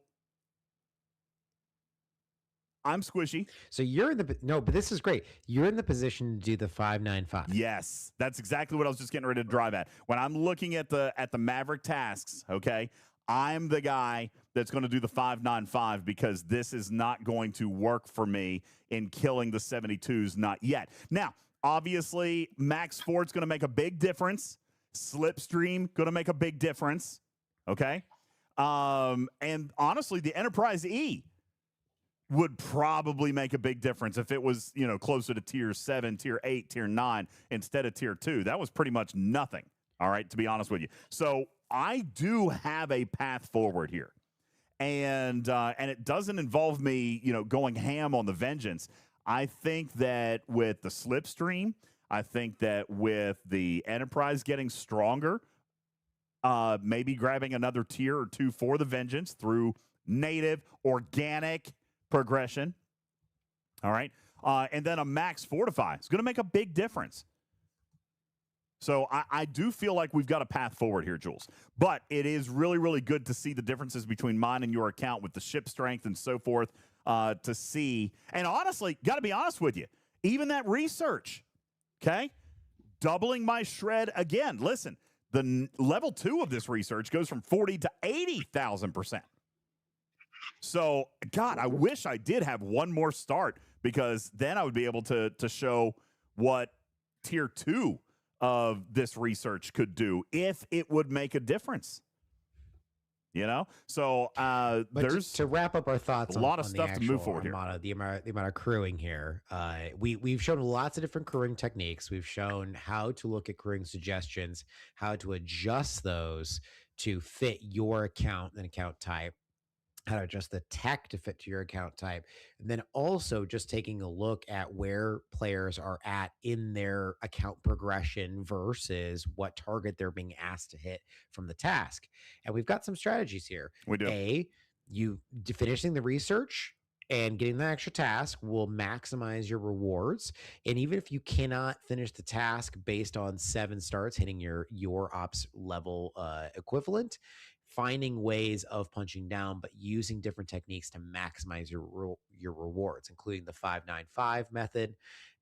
I'm squishy. So you're in the no, but this is great. You're in the position to do the 595. Yes, that's exactly what I was just getting ready to drive at. When I'm looking at the Maverick tasks, okay, I'm the guy that's going to do the 595 because this is not going to work for me in killing the 72s, not yet. Now, obviously, Max Ford's going to make a big difference. Slipstream going to make a big difference, okay? And honestly, the Enterprise E would probably make a big difference if it was, closer to tier 7, tier 8, tier 9 instead of tier 2. That was pretty much nothing, all right, to be honest with you. So I do have a path forward here. And it doesn't involve me, going ham on the Vengeance. I think that with the Slipstream, I think that with the Enterprise getting stronger, maybe grabbing another tier or two for the Vengeance through native, organic progression. All right. And then a Max Fortify is going to make a big difference. So I do feel like we've got a path forward here, Jules. But it is really, really good to see the differences between mine and your account with the ship strength and so forth to see. And honestly, got to be honest with you, even that research, okay? Doubling my shred again. Listen, the level 2 of this research goes from 40 to 80,000%. So, God, I wish I did have one more start because then I would be able to show what tier 2 of this research could do if it would make a difference. So But there's to wrap up our thoughts a lot of stuff to move forward here. Armada, the amount of crewing here. We've shown lots of different crewing techniques. We've shown how to look at crewing suggestions, how to adjust those to fit your account and account type, how to adjust the tech to fit to your account type, and then also just taking a look at where players are at in their account progression versus what target they're being asked to hit from the task. And we've got some strategies here. We do. Finishing the research and getting the extra task will maximize your rewards. And even if you cannot finish the task based on 7 starts, hitting your ops level equivalent, finding ways of punching down, but using different techniques to maximize your rewards, including the 595 method,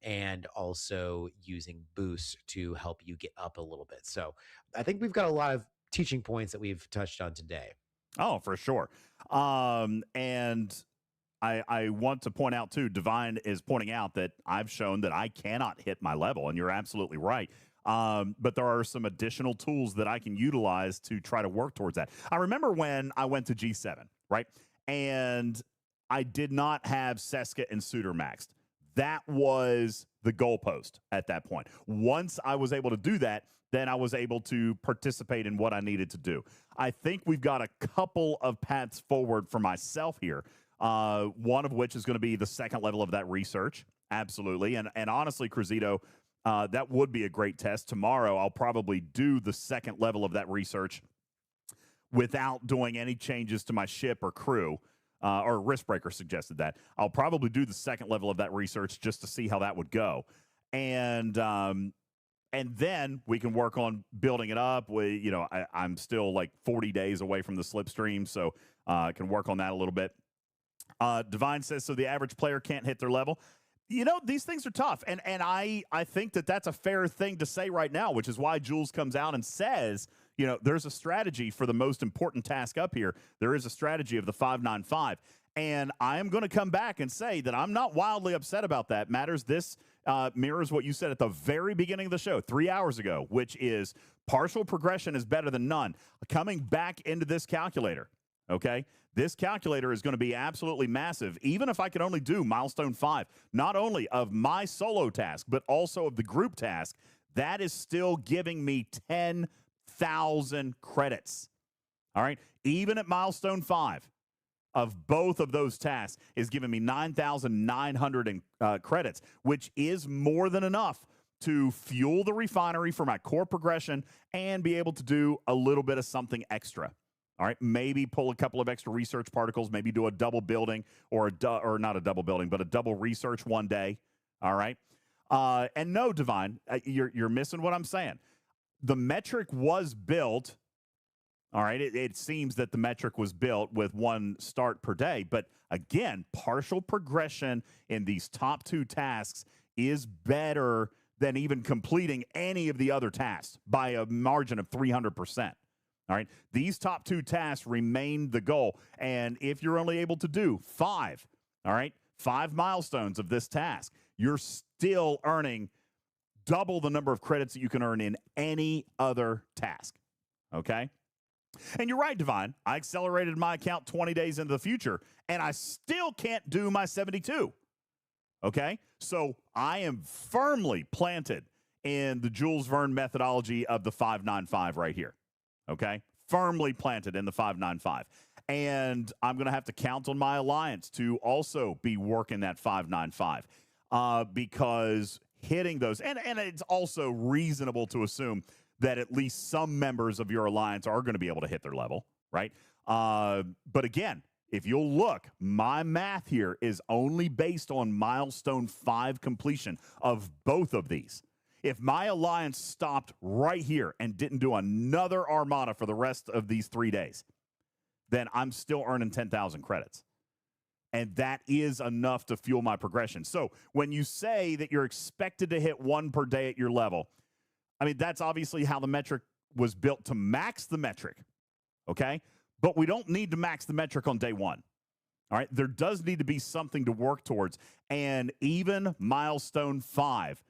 and also using boosts to help you get up a little bit. So I think we've got a lot of teaching points that we've touched on today. Oh, for sure. And I want to point out, too, Divine is pointing out that I've shown that I cannot hit my level, and you're absolutely right. But there are some additional tools that I can utilize to try to work towards that. I remember when I went to G7, right? And I did not have Seska and Suitor maxed. That was the goalpost at that point. Once I was able to do that, then I was able to participate in what I needed to do. I think we've got a couple of paths forward for myself here, one of which is going to be the second level of that research. Absolutely. And honestly, Cruzito, that would be a great test. Tomorrow, I'll probably do the second level of that research without doing any changes to my ship or crew. Or Riskbreaker suggested that. I'll probably do the second level of that research just to see how that would go. And then we can work on building it up. I'm still like 40 days away from the slipstream, so I can work on that a little bit. Divine says, so the average player can't hit their level. These things are tough, and I think that that's a fair thing to say right now, which is why Jules comes out and says, there's a strategy for the most important task up here. There is a strategy of the 595, and I am going to come back and say that I'm not wildly upset about that. Matters this mirrors what you said at the very beginning of the show 3 hours ago, which is partial progression is better than none. Coming back into this calculator, okay? This calculator is going to be absolutely massive, even if I could only do milestone 5, not only of my solo task, but also of the group task. That is still giving me 10,000 credits. All right? Even at milestone 5 of both of those tasks is giving me 9,900 credits, which is more than enough to fuel the refinery for my core progression and be able to do a little bit of something extra. All right, maybe pull a couple of extra research particles, maybe do a double building or not a double building, but a double research one day. All right. And no, Divine, you're missing what I'm saying. The metric was built. All right. It seems that the metric was built with 1 start per day. But again, partial progression in these top 2 tasks is better than even completing any of the other tasks by a margin of 300%. All right. These top 2 tasks remain the goal. And if you're only able to do 5, all right, 5 milestones of this task, you're still earning double the number of credits that you can earn in any other task. Okay. And you're right, Divine. I accelerated my account 20 days into the future, and I still can't do my 72. Okay. So I am firmly planted in the Jules Verne methodology of the 595 right here. Okay, firmly planted in the 595. And I'm going to have to count on my alliance to also be working that 595 because hitting those, and it's also reasonable to assume that at least some members of your alliance are going to be able to hit their level, right? But again, if you'll look, my math here is only based on milestone 5 completion of both of these. If my alliance stopped right here and didn't do another Armada for the rest of these 3 days, then I'm still earning 10,000 credits. And that is enough to fuel my progression. So when you say that you're expected to hit 1 per day at your level, I mean, that's obviously how the metric was built to max the metric, okay? But we don't need to max the metric on day 1. All right? There does need to be something to work towards. And even milestone 5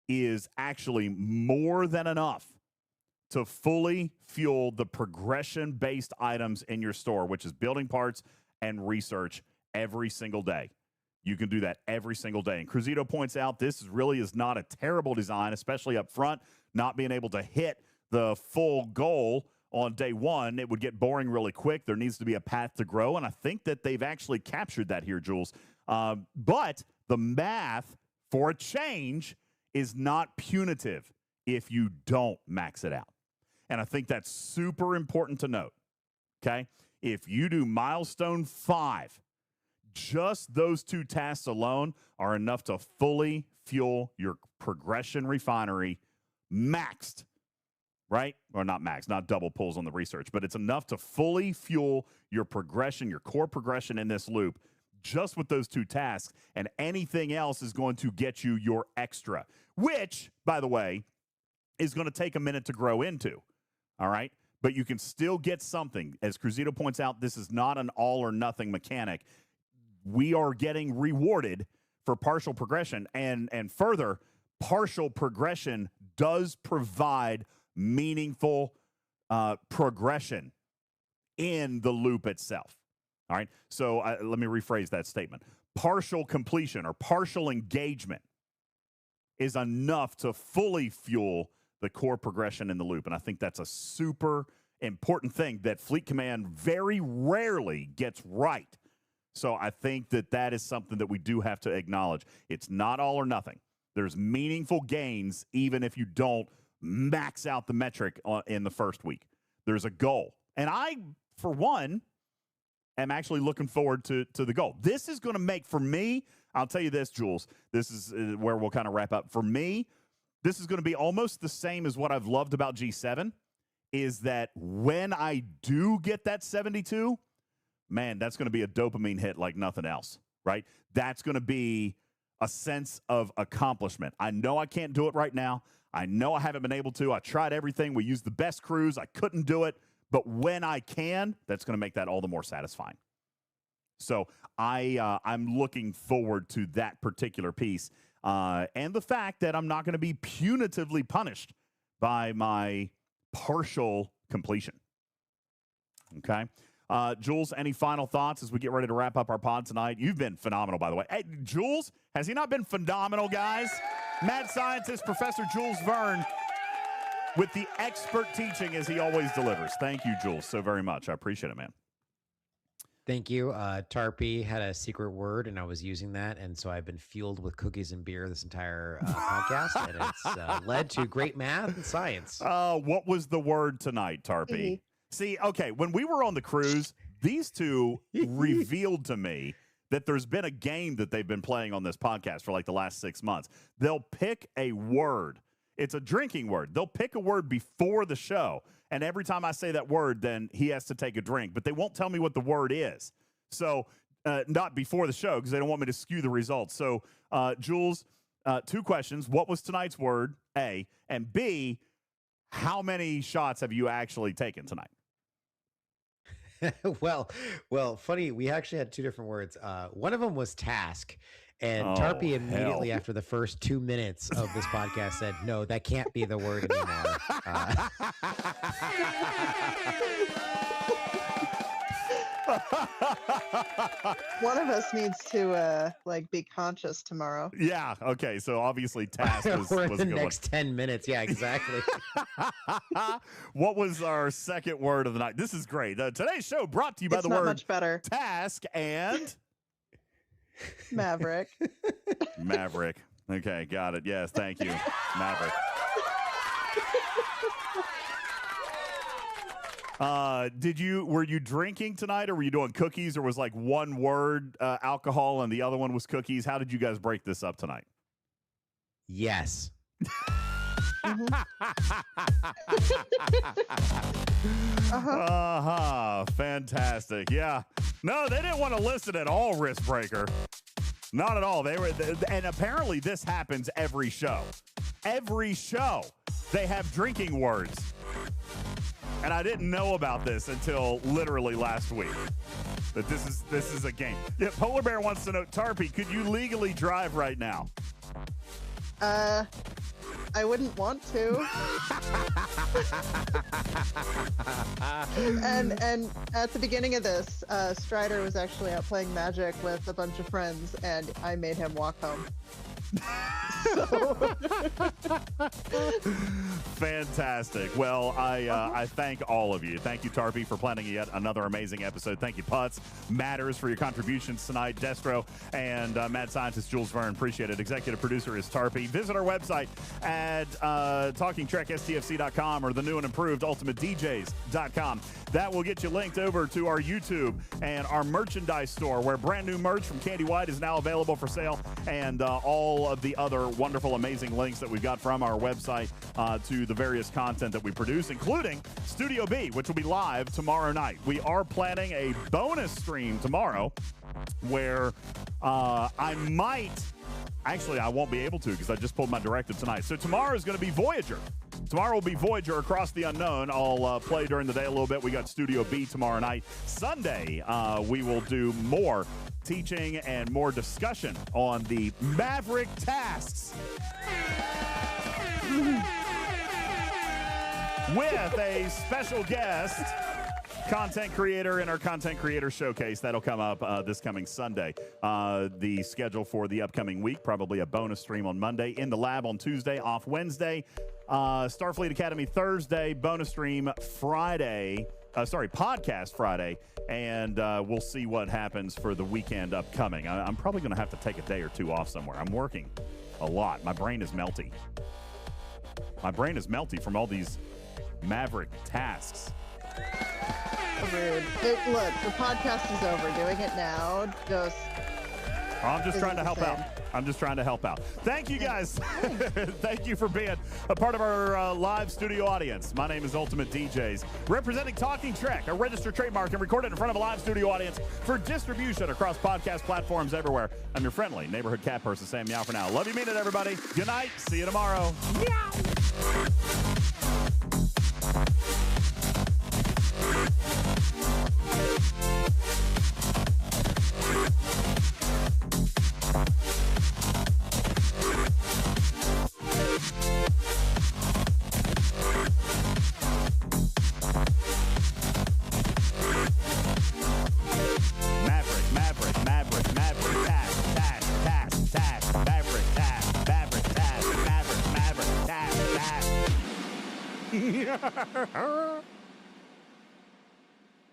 is actually more than enough to fully fuel the progression-based items in your store, which is building parts and research every single day. You can do that every single day. And Cruzito points out this really is not a terrible design, especially up front, not being able to hit the full goal on day 1. It would get boring really quick. There needs to be a path to grow, and I think that they've actually captured that here, Jules. But the math, for a change, is not punitive if you don't max it out. And I think that's super important to note, okay? If you do milestone 5, just those 2 tasks alone are enough to fully fuel your progression refinery maxed, right? Or not maxed, not double pulls on the research, but it's enough to fully fuel your progression, your core progression in this loop, just with those 2 tasks, and anything else is going to get you your extra, which, by the way, is going to take a minute to grow into, all right? But you can still get something. As Cruzito points out, this is not an all-or-nothing mechanic. we are getting rewarded for partial progression. And further, partial progression does provide meaningful progression in the loop itself. All right. So let me rephrase that statement. Partial completion or partial engagement is enough to fully fuel the core progression in the loop. And I think that's a super important thing that Fleet Command very rarely gets right. So I think that is something that we do have to acknowledge. It's not all or nothing. There's meaningful gains even if you don't max out the metric in the first week. There's a goal. And I, for one, am actually looking forward to the goal. This is going to make, for me, I'll tell you this, Jules, this is where we'll kind of wrap up. For me, this is going to be almost the same as what I've loved about G7, is that when I do get that 72, man, that's going to be a dopamine hit like nothing else, right? That's going to be a sense of accomplishment. I know I can't do it right now. I know I haven't been able to. I tried everything. We used the best crews. I couldn't do it. But when I can, that's going to make that all the more satisfying. So I'm looking forward to that particular piece. And the fact that I'm not going to be punitively punished by my partial completion. Okay. Jules, any final thoughts as we get ready to wrap up our pod tonight? You've been phenomenal, by the way. Hey, Jules, has he not been phenomenal, guys? Mad scientist, Professor Jules Verne, with the expert teaching as he always delivers. Thank you, Jules, so very much. I appreciate it, man. Thank you. Tarpy had a secret word, and I was using that, and so I've been fueled with cookies and beer this entire podcast, and it's led to great math and science. What was the word tonight, Tarpy? See, okay, when we were on the cruise, these two revealed to me that there's been a game that they've been playing on this podcast for like the last 6 months. They'll pick a word. It's a drinking word. They'll pick a word before the show, and every time I say that word, then he has to take a drink, but they won't tell me what the word is. So not before the show because they don't want me to skew the results. So, Jules, 2 questions. What was tonight's word, A? And B, how many shots have you actually taken tonight? well, funny. We actually had 2 different words. One of them was task. And Tarpy immediately after the first 2 minutes of this podcast said, no, that can't be the word anymore. One of us needs to be conscious tomorrow. Yeah. Okay. So obviously task was We're was in a the good next 10 minutes. Yeah, exactly. What was our second word of the night? This is great. Today's show brought to you by the word much better. Task and Maverick. Maverick. Okay, got it. Yes, thank you, Maverick. Were you drinking tonight, or were you doing cookies, or was like one word alcohol and the other one was cookies? How did you guys break this up tonight? Yes. Fantastic. Yeah. No, they didn't want to listen at all, Risk Breaker. Not at all. They were, and apparently this happens every show. Every show, they have drinking words. And I didn't know about this until literally last week. That this is a game. Yeah, Polar Bear wants to know, Tarpy, could you legally drive right now? I wouldn't want to. and at the beginning of this, Strider was actually out playing Magic with a bunch of friends, and I made him walk home. Fantastic. Well, I thank all of you. Thank you, Tarpy, for planning yet another amazing episode. Thank you, Putz, Matters, for your contributions tonight, Destro, and mad scientist Jules Verne. Appreciate it. Executive producer is Tarpy. Visit our website at TalkingTrekSTFC.com or the new and improved UltimatDJz.com. That will get you linked over to our YouTube and our merchandise store, where brand new merch from Candy White is now available for sale, and all of the other wonderful, amazing links that we've got from our website to the various content that we produce, including Studio B, which will be live tomorrow night. We are planning a bonus stream tomorrow where I won't be able to because I just pulled my directive tonight. So tomorrow is going to be Voyager. Tomorrow will be Voyager Across the Unknown. I'll play during the day a little bit. We got Studio B tomorrow night. Sunday, we will do more teaching and more discussion on the Maverick tasks with a special guest, content creator in our content creator showcase. That'll come up this coming Sunday. The schedule for the upcoming week, probably a bonus stream on Monday, in the lab on Tuesday, off Wednesday, Starfleet Academy Thursday, bonus stream Friday, podcast Friday, and we'll see what happens for the weekend upcoming. I'm probably going to have to take a day or two off somewhere. I'm working a lot. My brain is melty. My brain is melty from all these Maverick tasks. Rude. Look, the podcast is over. Doing it now just... I'm just trying to help out. I'm just trying to help out. Thank you, guys. Thank you for being a part of our live studio audience. My name is UltimatDJz, representing Talking Trek, a registered trademark and recorded in front of a live studio audience for distribution across podcast platforms everywhere. I'm your friendly neighborhood cat person saying meow for now. Love you, mean it, everybody. Good night. See you tomorrow. Meow. Maverick.